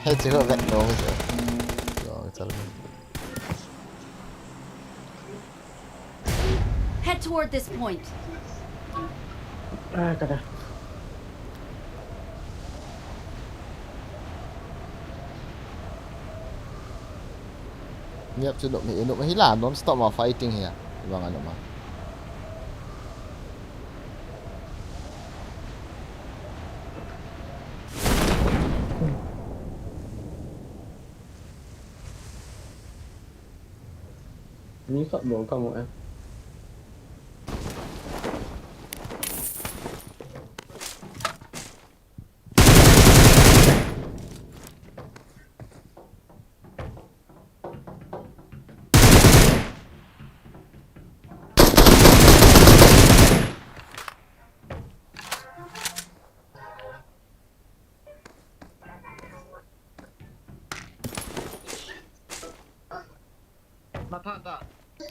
Hết chứ không vẹn đúng rồi. Rồi, thật là... Head toward this point. Cái này. Niap tu dok hilang, don't stop my fighting here. Bang ano mah. Ini kat bawah kamu eh.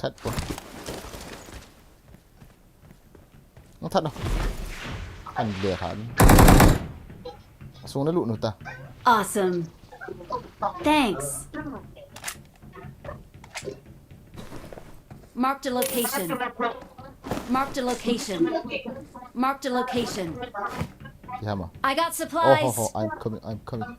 Thật quá. Nó thật đâu. Anh để hắn. Xuống nó lụn rồi ta. Awesome. Thanks. Marked a location. Marked a location. Marked a location. Gì hả mà? I got supplies. Oh, I'm coming.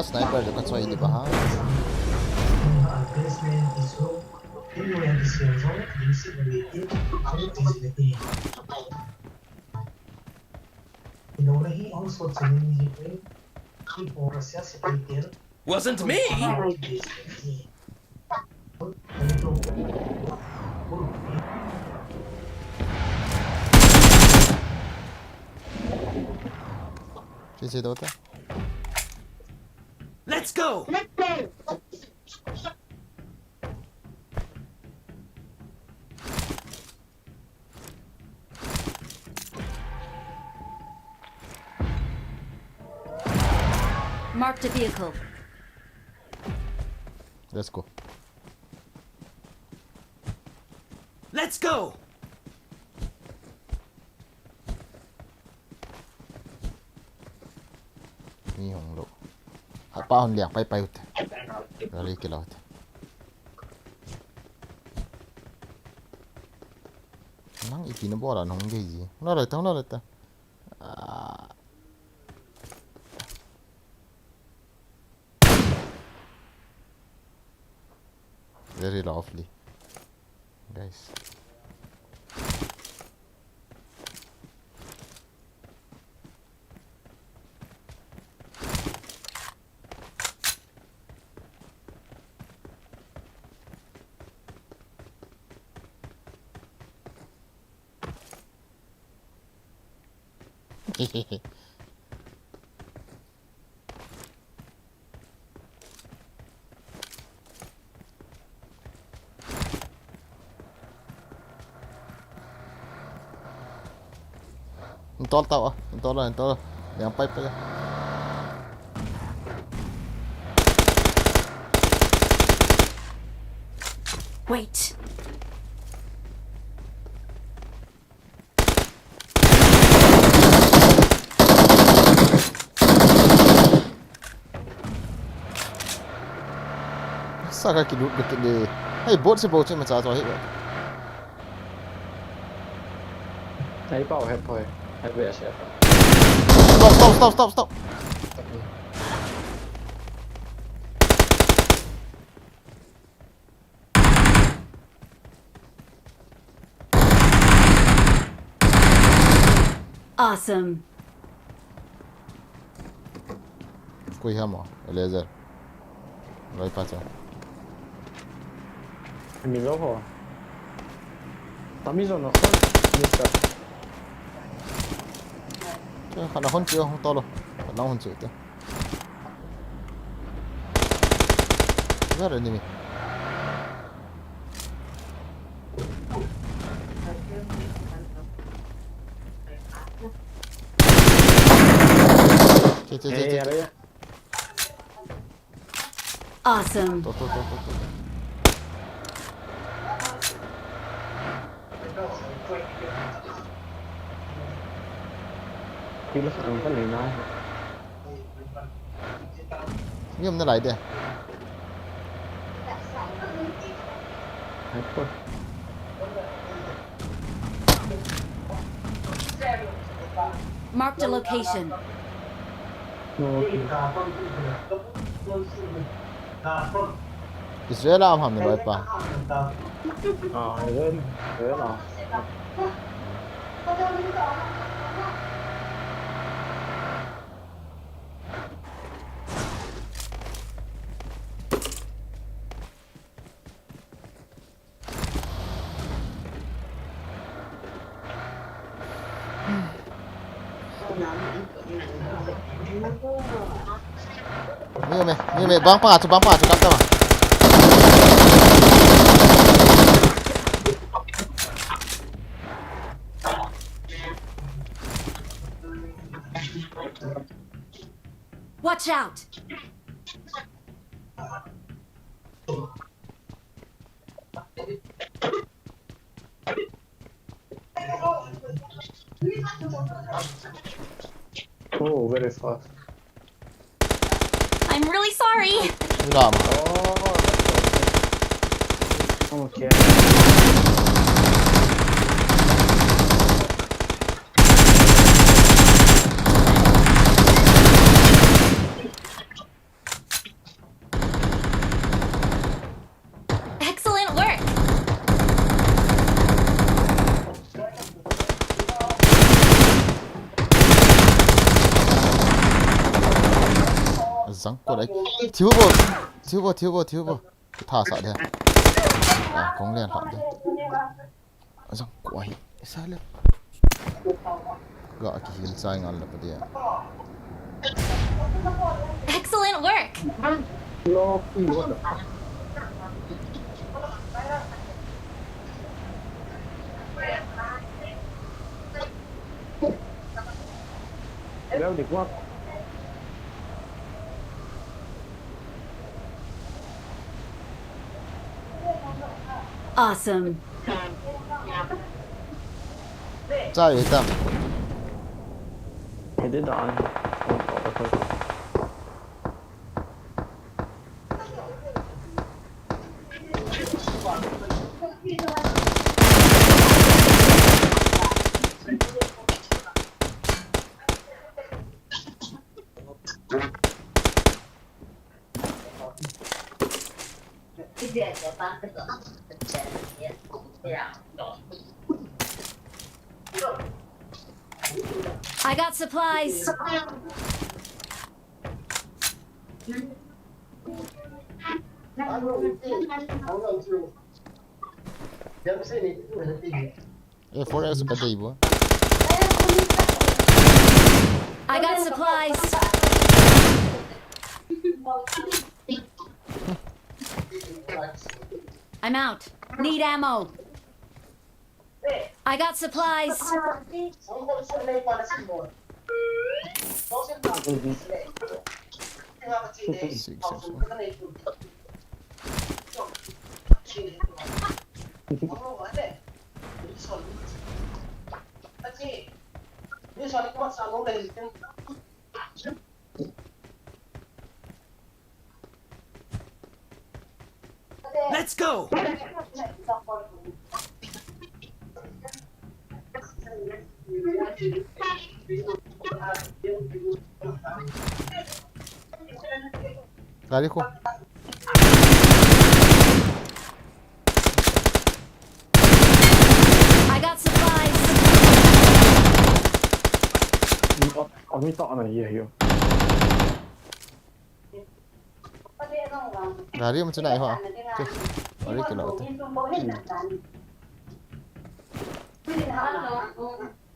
Sniper dekat soal ini paham. Wasn't me! Sisi tu tak? Let's go! Marked a vehicle. Let's go. Let's go! Ni hong lo. Apa hon liang pai ut. Lari ke laut. Nang ipi na bola nong geji. Nora ta. Very lovely, guys. Hehehe. Entol tau ah, entol lah. Yang pipe aja. Wait. Sao cái đút được cái hey bot sih mà sao hết vậy? Thấy bảo hết thôi. Hết về sẽ. Stop. Awesome. Koy hamo, laser. Vai pacha. มีโลพอตอนมีโซนมีสัตว์ Kana hon chiyo hon tolo. Kana hon chiyo te. Where enemy? Che. Awesome. To. Kilo sa ang kanina. Nghiêm nó lại đi. Ay po. Marked a location. No. Israel am ham ne vai pa. Yun. Yun ah. Mày bắn pa cắm tao mà. Watch out. Oh, very fast. I'm really sorry. Làm. Okay. Excellent work. Răng của đấy. Thiếu vô. Thả sợ thế. À, không liền họ đi. Răng của ấy. Sai lên. Gọi cái hill sai ngon là cái gì. Excellent work. No, what the Leo đi quá. Awesome. Sai vậy ta. Thì đến đó. Thôi. I got supplies. A4 sa patay bo. I got supplies. I'm out. Need ammo. I got supplies. Let's go! Dali ko. I got supplies. ไม่ต่ออะไรเยอะ Gari macam naik ha. Okay. Mari kita nak kata.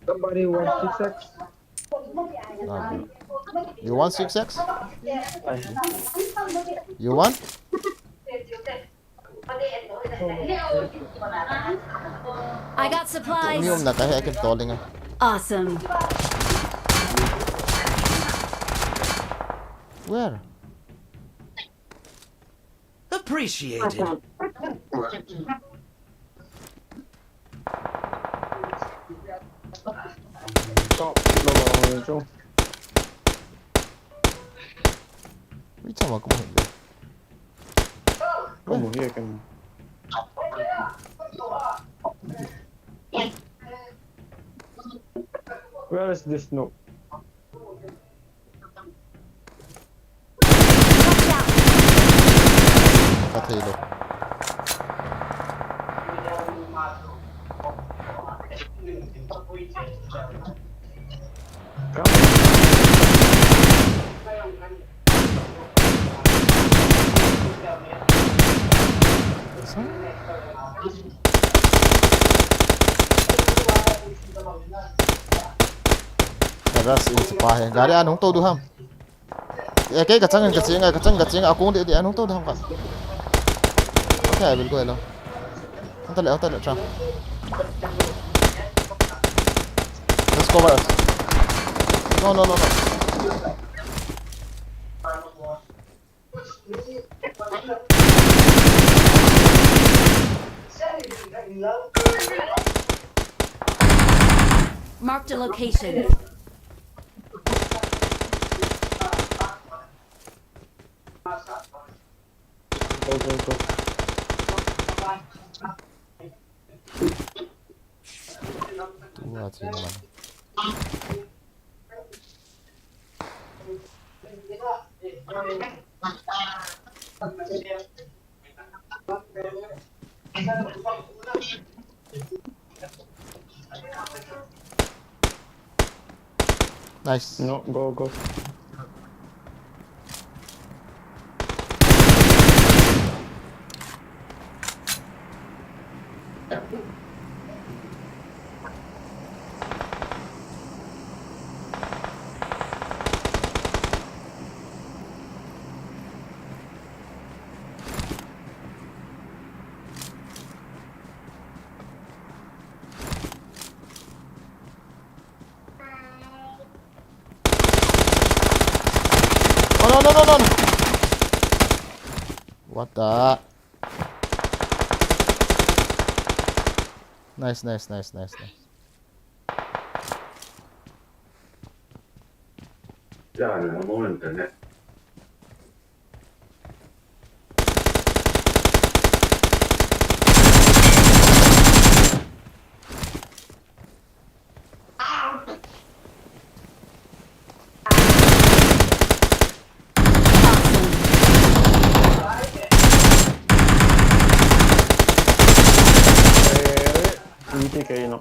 Somebody want 6x? You want 6x? You want? I got supplies. Ni nak kaya akan tolong ah. Awesome. Where? Appreciated. Stop. Low. Macam aku mahu dia. Kamu here kan? Where is this note? Kata itu. Ras ini sepah. Gari anu tahu tu ham. Ya cái kacang aku dia anu tahu tu ham kan. Okay, I will go along. Anta le tra. Let's cover us. No. Marked a location. Go. Dua ciuman. Nice. No, go. Oh, no. What the? Nice. Ya, nel momento ne. Kayo no.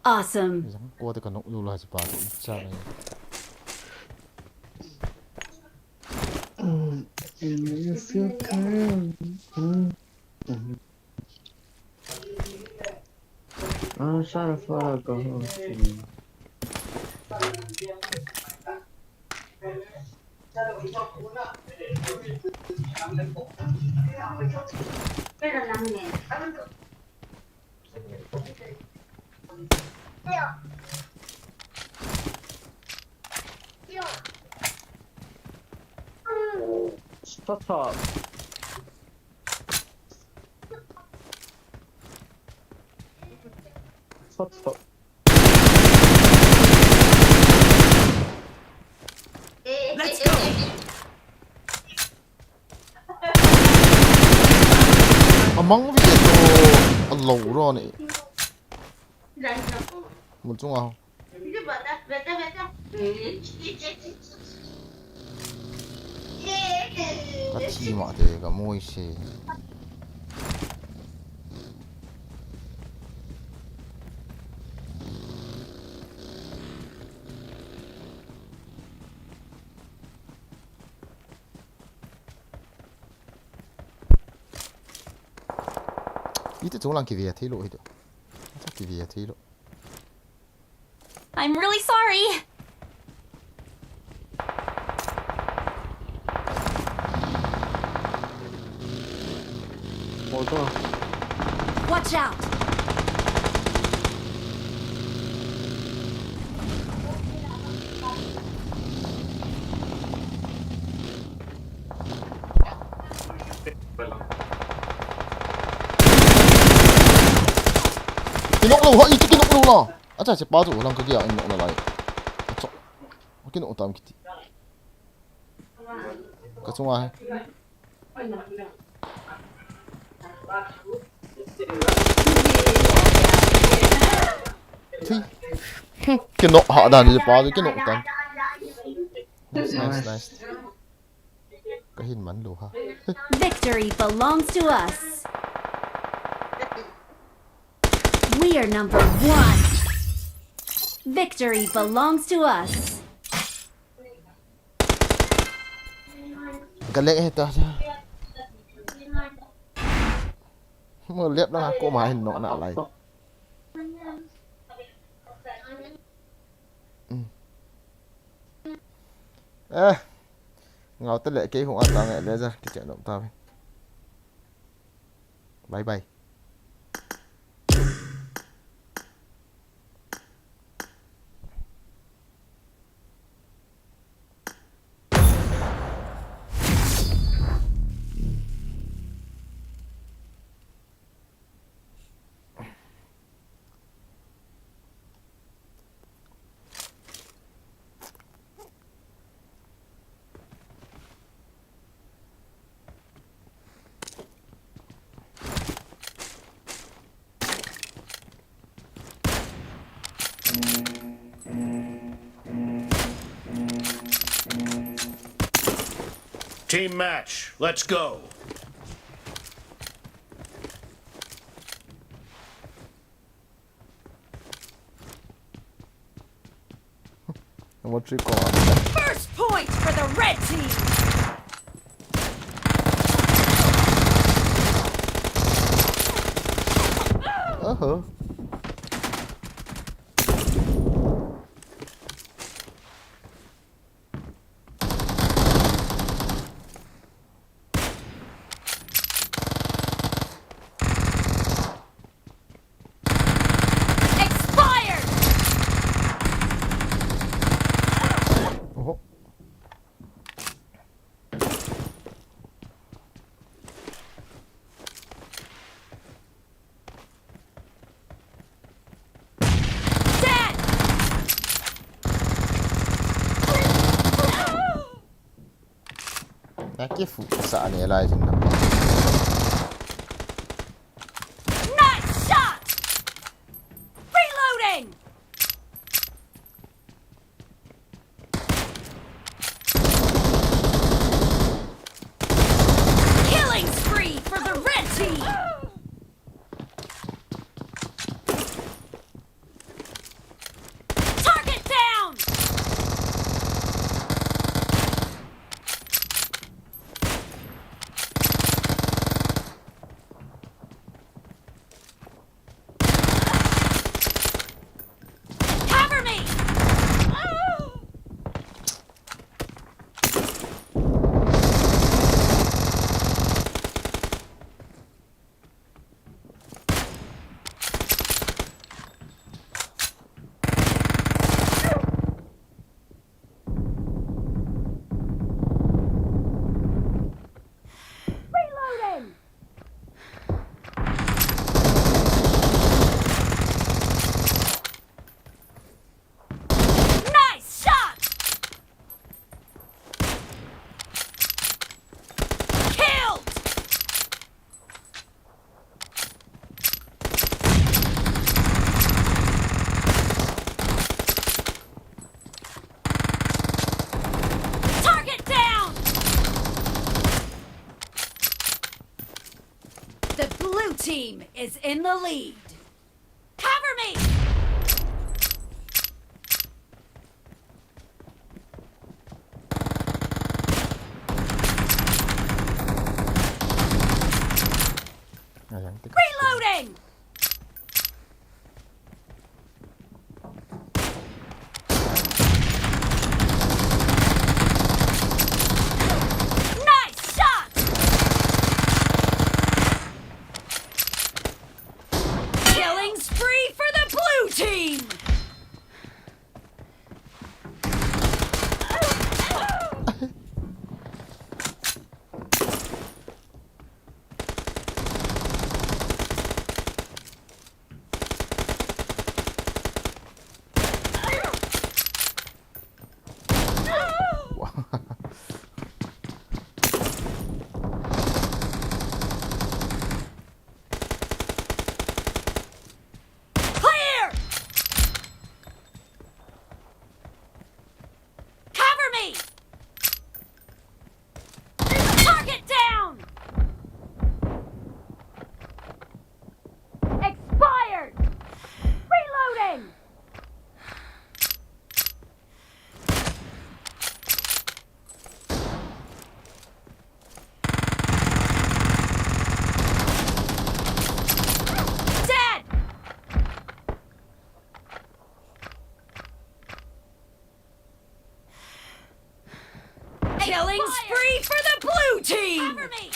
Awesome. Kuha ka nung lula sa bago. Sana yun. Yes, you can. I'm trying to follow go. Stop. Stop. Let's go. Among video Allah rồi này. Một chung à? Kaki mà thì cả môi xe. Itu chúng lang kivia thế lộ hết. Chắc kivia thế lộ. I'm really sorry. Một cơ. Watch out. Kinok lu, ha itu kinok lu lah. Acha si pa tu lang kaya ang na lai. Acha. Kinok tam kiti. Kasuma. Thì kinok ha dan si pa tu kinok tam. Nice. Kahin man lu ha. Victory belongs to us. We are number 1. Victory belongs to us. Galek hết ta. Mà liệp đó cô mà hình nọ nạ lại. Ngào tất lệ kế không ăn tao nghệ lên ra cái trận động tao. Bye bye. Team match. Let's go. Một trick còn. First point for the red team. Hả? Cái phụ xạ này lại chừng nào. Nice shot. Reloading. Killing spree for the red team. Target down. The blue team is in the lead. Cover me! Ayan, tikas. Reloading! Nice shot! Killing spree for the blue team! Clear! Cover me! Target down! Expired! Reloading! Dead! Killing spree for the blue team! Cover me!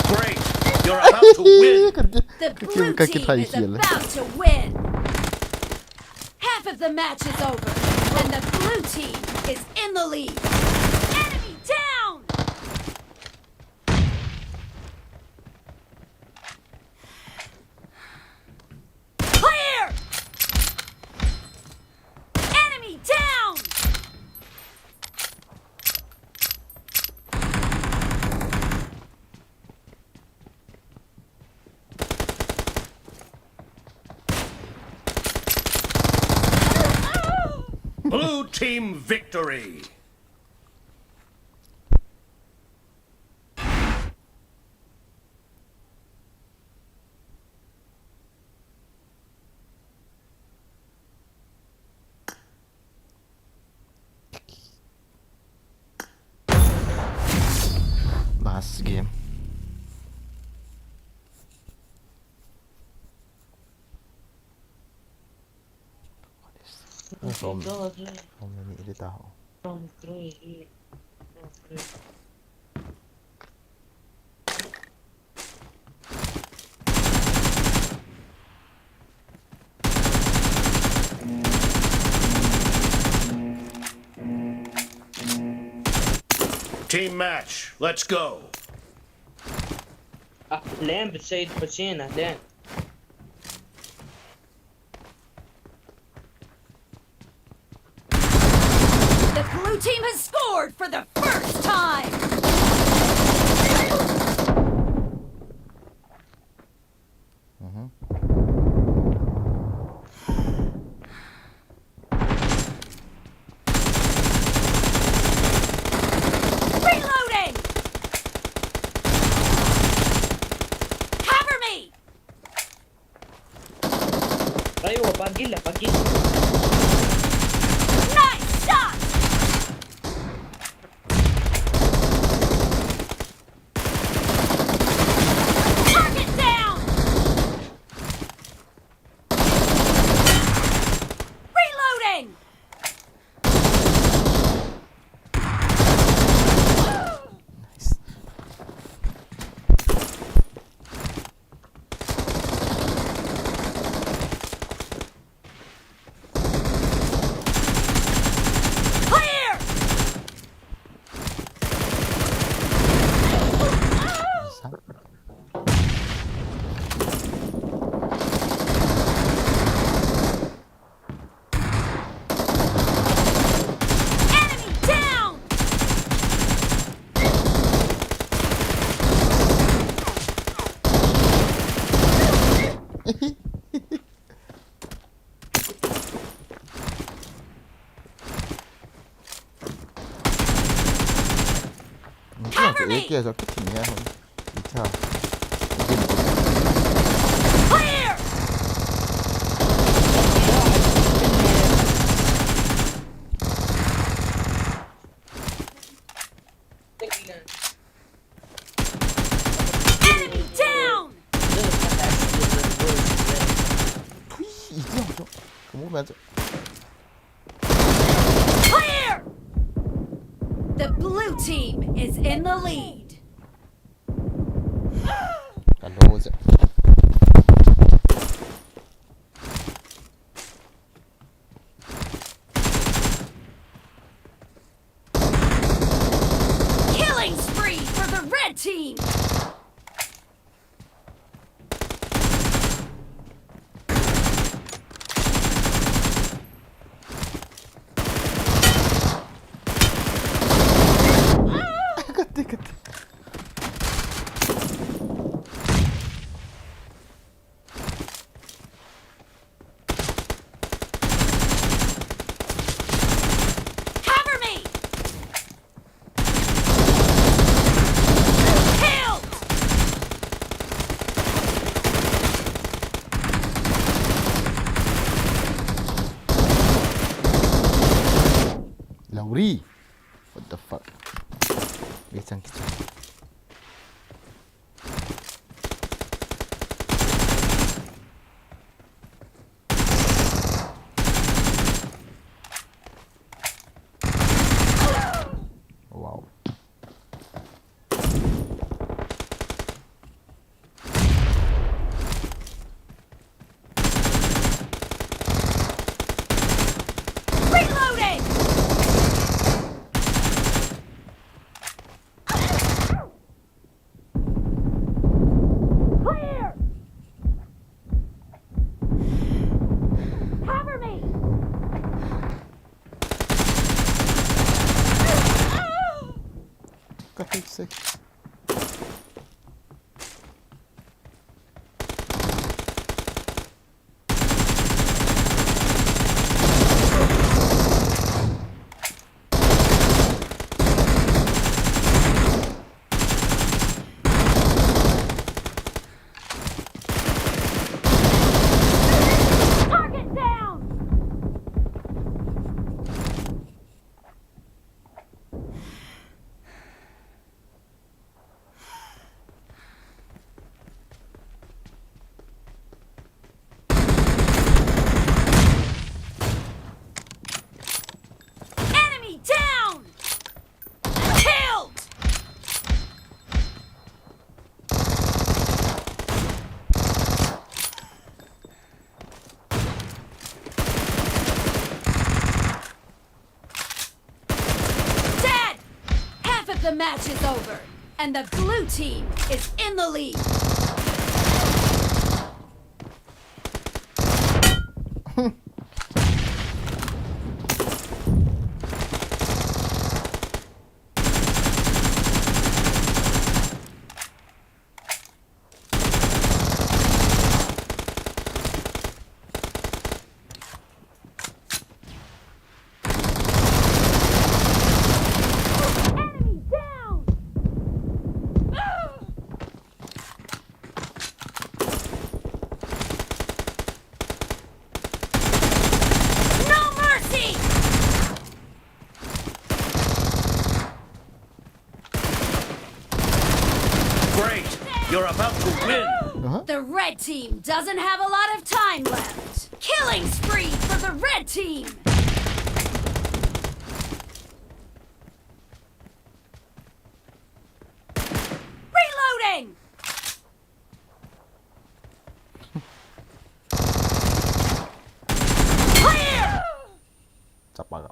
Great! You're about to win! The Kaki- blue kaki team tayo is heal. about to win! Half of the match is over, and the blue team is in the lead! Enemy down! Clear! Enemy down! Blue team victory! Last game. How many ulit ako? Team match, let's go! أحلام بالسيد حسين أهلين. The blue team has scored for the first time! Reloading! Cover me! Cover me! 얘기해서 끝이냐 형. 2차. Clear! Enemy down! 이지하죠. 그 보면서 Clear! The blue team is in the lead. 안 넘어오죠. Killing spree for the red team. 그때 그때. Cover me! Killed! 라우리. What the fuck? 예상 기자. 와우. Reloading! Clear! Cover me! Got sick. Target down! Enemy down! Killed! Dead! Half of the match is over, and the blue team is in the lead. Enemy down! No mercy! Great! You're about to win! The red team doesn't have a lot of time left. Killing spree for the red team! Reloading! Clear! 짜빠가.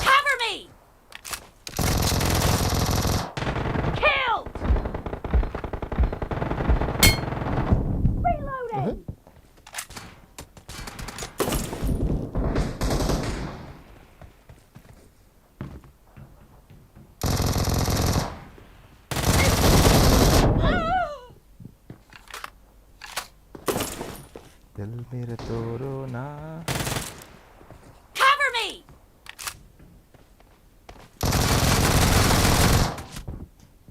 Cover me! मेरे तोरो ना Cover me!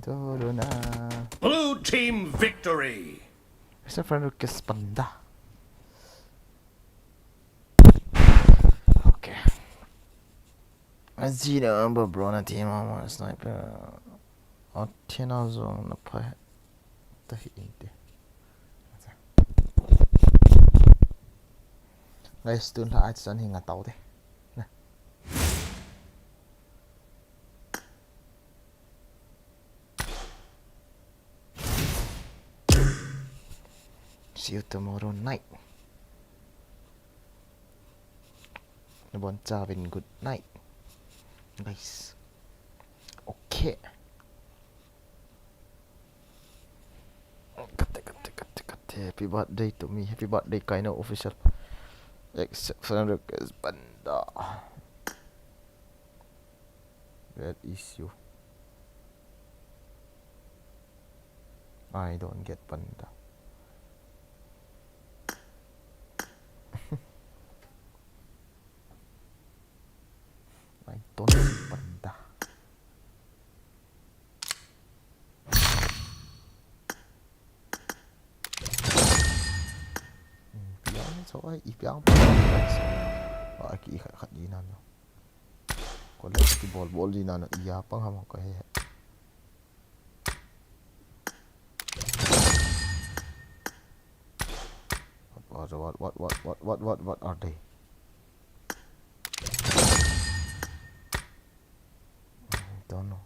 तोरो ना Blue team victory. Bisa friend request panda. Okay. Azina amba bro na team ama sniper. Athena zo na pa ta hindi. Guys, dun la at san hinga tao de. Na. See you tomorrow night. Bon Javin, good night. Guys. Okay. Kate. Happy birthday to me. Happy birthday kind of official. Except friend request panda. Where is you? I don't get panda. I don't see panda. Piang so ai piang aki khat di na no. Ko le ki ball di na no iya pang ham ko he. What are they? I don't know.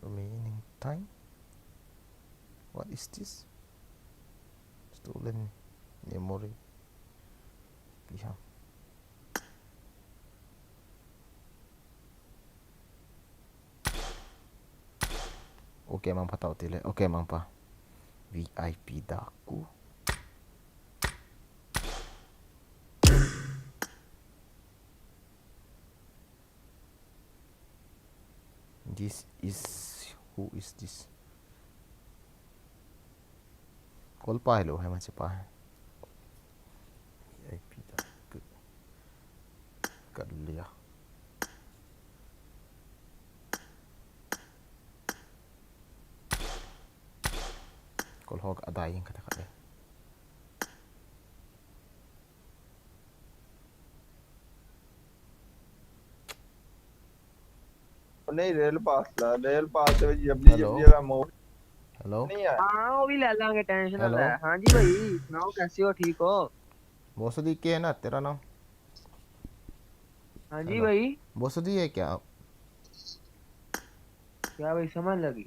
Remaining time. What is this? Stolen memory. Yeah. Okay mang pa tao tile. Okay mang pa. VIP daku. This is who is this? Call पा लो है मुझे पा है VIP दाku कर लिया call होग अदाई कता करे नहीं रेल पास से जबली मैं हेलो नहीं है हाँ वो भी ले लेंगे टेंशन हेलो। ना ले हाँ जी भाई सुनाओ कैसे हो ठीक हो बोसदी के है ना तेरा नाम हाँ जी हेलो। भाई बोसदी है क्या क्या भाई समझ लगी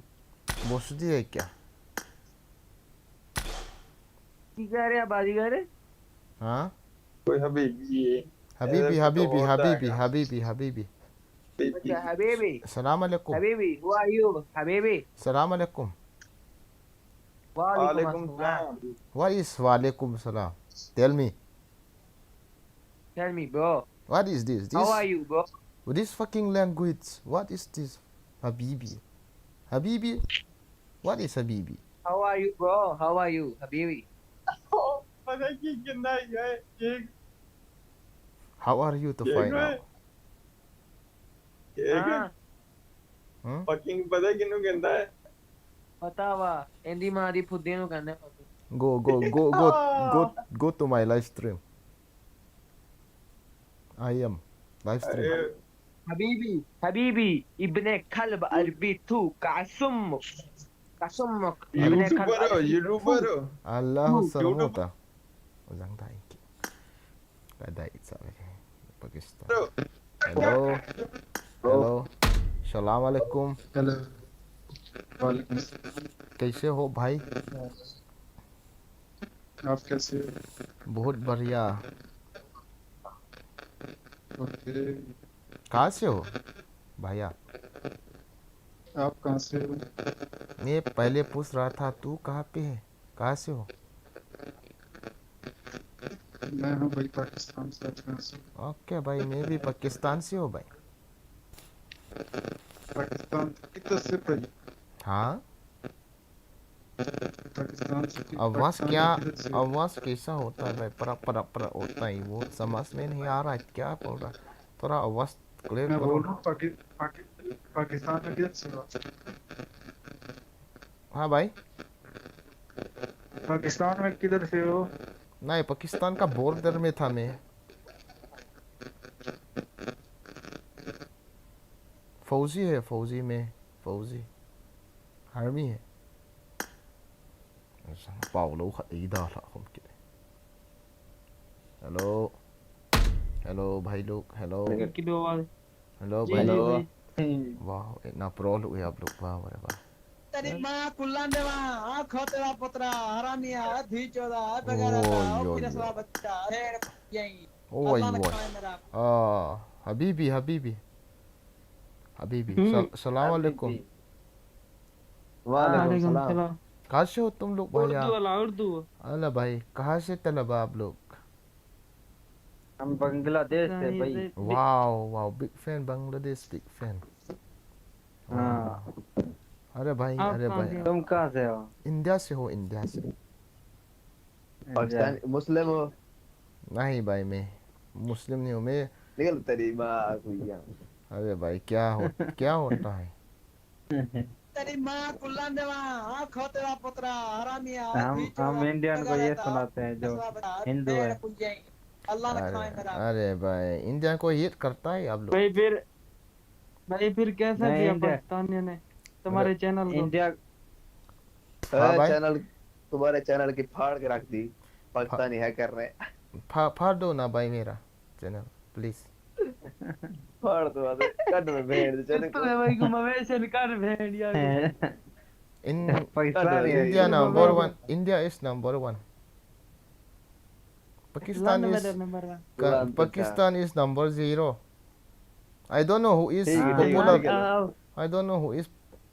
बोसदी है क्या की कह रहे हैं बाजीगर हाँ कोई हबीबी है हबीबी हबीबी हबीबी हबीबी हबीबी अच्छा हबीबी सलाम अलैकुम Habibi who are you Habibi सलाम अलैकुम वालेकुम अस्सलाम What is वालेकुम सलाम tell me tell me bro what is this how are you bro this fucking language what is this habibi habibi what is habibi how are you bro how are you Habibi पता की कितना ये how are you to find out हाँ fucking पता किनु कहंदा है पता वा इंदी मां दी फुद्दी नु कहने go to my live stream I am live stream حبيبي حبيبي ابن كلب أربيتو كاسمك ابن كلب YouTuber Allah salamota uzang dai ki kada itsa Pakistan hello hello सलाम अलैकुम हेलो कैसे हो भाई आप कैसे हो बहुत बढ़िया ओके कहाँ से हो भैया आप कहाँ से हो? मैं पहले पूछ रहा था तू कहाँ पे है, कहाँ से हो? मैं हूँ भाई पाकिस्तान से। आप कहाँ से? ओके भाई, मैं भी पाकिस्तान से हूँ भाई। पाकिस्तान किधर से भाई? हाँ, पाकिस्तान से आवाज़ पाकिस्तान क्या, में किधर से? आवाज़ कैसा होता है भाई? परा परा परा होता है, वो समझ में नहीं आ रहा है क्या बोल रहा है। थोड़ा आवाज़ क्लियर मैं करो। बोल रहा हूँ पाकिस्तान में किधर से हो? हाँ भाई, पाकिस्तान में किधर से हो? नहीं, पाकिस्तान का बॉर्डर में था मैं। फौजी है, फौजी में, फौजी आर्मी है। bảo lũ ý đó là không kịp. Hello, hello भाई लोग, hello, की दो आवाज। hello जी भाई। जी भाई। वाह, इतना प्रो लोग है आप लोग, वाह वाह वाह। तेरी माँ कुल्लान देवा आँखों तेरा पुत्रा हरामिया धी चौदा बगैरा ओय ओ ओय पिरसवा बच्चा ढेर यही ओय अल्लाह ने ओय। खाए मेरा हबीबी हबीबी हबीबी, सलाम वालेकुम। हाबीबी। हाँ वालेकुम सलाम। सलाम। कहाँ से हो तुम लोग भैया? उर्दू वाला उर्दू। अल्लाह भाई, कहाँ से तलबा आप लोग? हम बांग्लादेश से नहीं भाई। वाह वाह, big fan, Bangladesh big fan. हाँ, अरे भाई, आप अरे कहाँ भाई, से हो? तुम कहाँ से हो? इंडिया से हो, इंडिया से? पाकिस्तान मुस्लिम हो? नहीं भाई, मैं मुस्लिम नहीं हूँ मैं। निकल तेरी माँ कुइया। अरे भाई, क्या होता है? तेरी माँ कुल्लान देवा आँखों तेरा पुत्रा हरामिया धी हम चौदा इंडियन को ये बगैरा ओ सुनाते हैं जो पिरसवा बच्चा हिंदू ढेर है। यही अल्लाह ने अरे खाए मेरा अरे भाई, इंडिया को हिट करता है आप लोग? भाई फिर कैसा नहीं किया इंडिया, पाकिस्तानियों ने अरे तुम्हारे चैनल को? इंडिया हाँ भाई, चैनल, तुम्हारे चैनल की फाड़ के रख दी, फा, पाकिस्तानी है कर रहे। फाड़ दो ना भाई मेरा चैनल, प्लीज। फाड़ दो आदे कट में भेड़ चैनल को। तुम्हें भाई को मवेशी निकाल भेड़िया को। इन कट में पाकिस्तानी है इंडिया ये। फिर नंबर वन, मवेशी इंडिया इज नंबर वन। लन पाकिस्तान इज, मेरा नंबर वन। कुलान तो चार। Pakistan is number zero. I don't know who is ठीक है ठीक है पॉपुलर। ठीक है। I don't know who is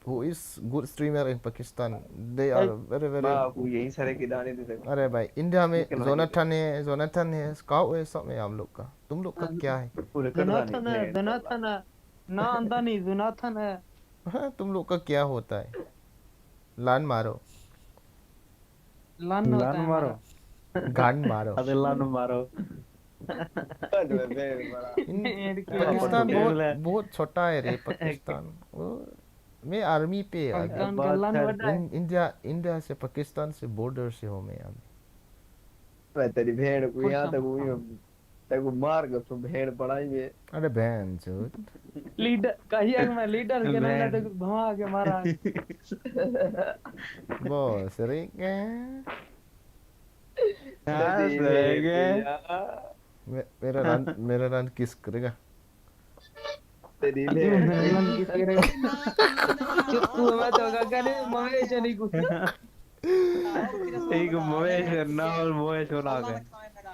good streamer in Pakistan. They are very very. माँ को यही सारे की दाने दे दे। अरे भाई, इंडिया में निकल भाई निकल। जोनाथन है, स्काउ है, सब है हम लोग का। तुम लोग का क्या है? पूरे कर दानी जोनाथन है, भेड़ चला। जोनाथन है। ना आंदा नहीं, जोनाथन है। हाँ, तुम लोग का क्या होता है? लान मारो, लन होता लान है मारो। हमारा। गान मारो। अरे लान मारो। कट में भेड़ बड़ा। भेड़ की वहाँ पर पाकिस्तान तो बहुत अगला बहुत छोटा है रे, पाकिस्तान वो। मैं आर्मी पे अभी। पाकिस्तान का बहुत लन खैर। बड़ा है। इंडिया इंडिया से, पाकिस्तान से बॉर्डर से हो मैं अभी। मैं तेरी भेड़ को फुल यहाँ तक समझता हूँ। हुई तक मार कर तुम भेड़ पड़ाई में। अरे बहन चोद। लीडर कहिए मैं लीडर के नाम मैं तो भगा के मारा है। बॉस रे क्या? हाँ तेरी सही भेड़ को है। यहाँ मेरा रन किस करेगा? तेरी क्यों भेड़ मेरा लन को किस करेगा? तेरी माँ कुल्लान देवा चुप तू मैं तो आँखों क्या तेरा नहीं मवेशी नहीं कुछ। ओ पिरसवा एक बच्चा मवेश ढेर नाल मवेश बना अल्लाह के। ने खाए मेरा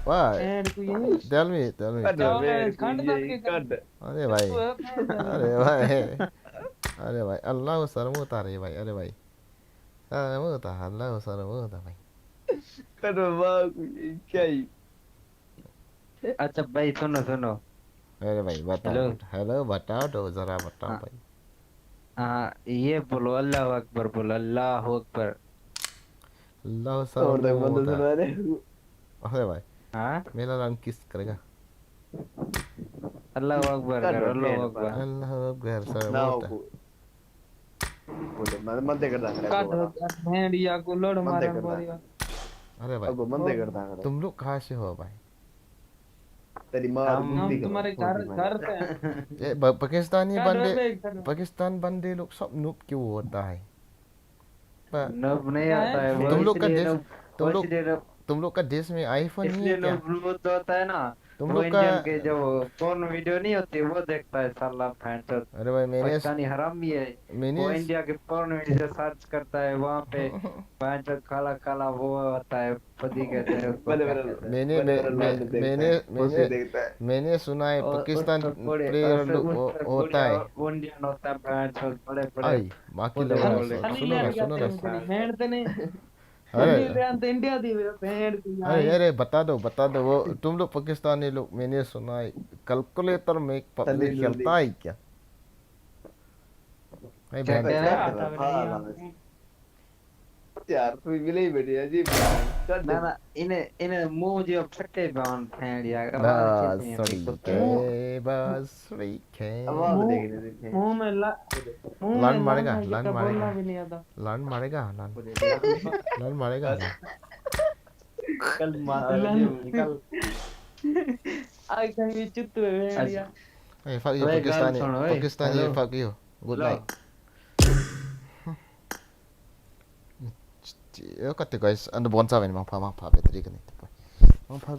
वाह, भेड़ को ये टेल मी कट क्या में हो भेड़ गया को खंड दर्द यही के कर। कट। अरे चुप भाई, तू है भेड़ जाने। अरे भाई, अरे भाई, अल्लाह शर्म होता रे भाई, अरे भाई, शर्म होता, अल्लाह शर्म होता भाई। कट में माँ को यही क्या ही। अच्छा भाई सुनो सुनो। अरे भाई बताओ, हेलो। हेलो बताओ तो जरा बताओ हाँ भाई। हाँ, ये बोलो अल्लाह अकबर, बोलो अल्लाह अकबर। अल्लाह शर्म और तक बंद होता। सुना रहे। अरे भाई, हाँ, मेरा रन किस करेगा? अल्लाह अकबर कट करो, में अल्लाह भेड़ अकबर। पड़ा। अल्लाह अकबर, शर्म ना हो होता। को बोले मन दे कर दांगड़ा को काट वाला। भेड़िया को लोड मन दे मारन कर बोलियो। दांगड़ा। अरे भाई, अब मन दे कर दांगड़ा। तुम लोग कहाँ से हो भाई? तेरी माँ हम गुंडी हम करो तुम्हारे छोटी घर माँ। घर पे हैं। ये पाकिस्तानी काट बंदे, वे इधर। पाकिस्तान बंदे लोग सब नूब क्यों होता है? पर नब नहीं क्या आता है? है वो, तुम लोग का इसलिए देश, नब, तुम वो लोग इसलिए नब, तुम लोग का देश में आईफोन नहीं है इसलिए क्या? नब ब्लूटूथ होता है ना। तुम वो लोग इंडियन का के जो फोन वीडियो नहीं होती वो देखता है साला फैंट। अरे भाई पाकिस्तानी हरामी है। वो मैंने इंडिया के फोन वीडियो सर्च करता है वहाँ पे फैंट काला काला वो होता है पति कहते हैं उसको बड़े क्या बड़े कहते हैं। मैंने बड़े मैं, बड़े मैं, लौंडे देखता मैंने है, मैंने उसे देखता है। मैंने सुना है और उस पाकिस्तान पर बड़े प्लेयर उस पर होता बुढ़िया है। इंडियन होता है फैंट बड़े बड़े आई माँ की बोले लौड़ा बोले हनी सुनो ना लैंड सुनो कहते ना हैं तेरी भेड़ तेने अरे हनी लैंड इंडिया दी भेड़ की अरे आई अरे बता दो वो तुम लोग पाकिस्तानी लोग मैंने सुना है कैलकुलेटर में एक सनी पबजी लूनी खेलता है क्या भाई क्या बहन कह रहे क्या हैं। आता है नहीं यार यार तू मिले ही बैठी अजीब चल ना ना इन्हें इन्हें मुंह जो फटे बाउन फैंड यार आवाज कैसे है भाई बांसुरी कुत्ते के मुंह बांसुरी के आवाज मुंह देखने देखे मुंह में मुंह में लान लान मारेगा है कि तब बोलना भी नहीं आता लान मारेगा लान लान मारेगा बस लान कल मार लान निकल आज कहीं चुप हुए भेड़िया hey fuck you ओए गाल Pakistani सुनो ओए Pakistani hello fuck you good hello night Yo kata guys ando bonsa ven mang pa betri kan ito pa mang pa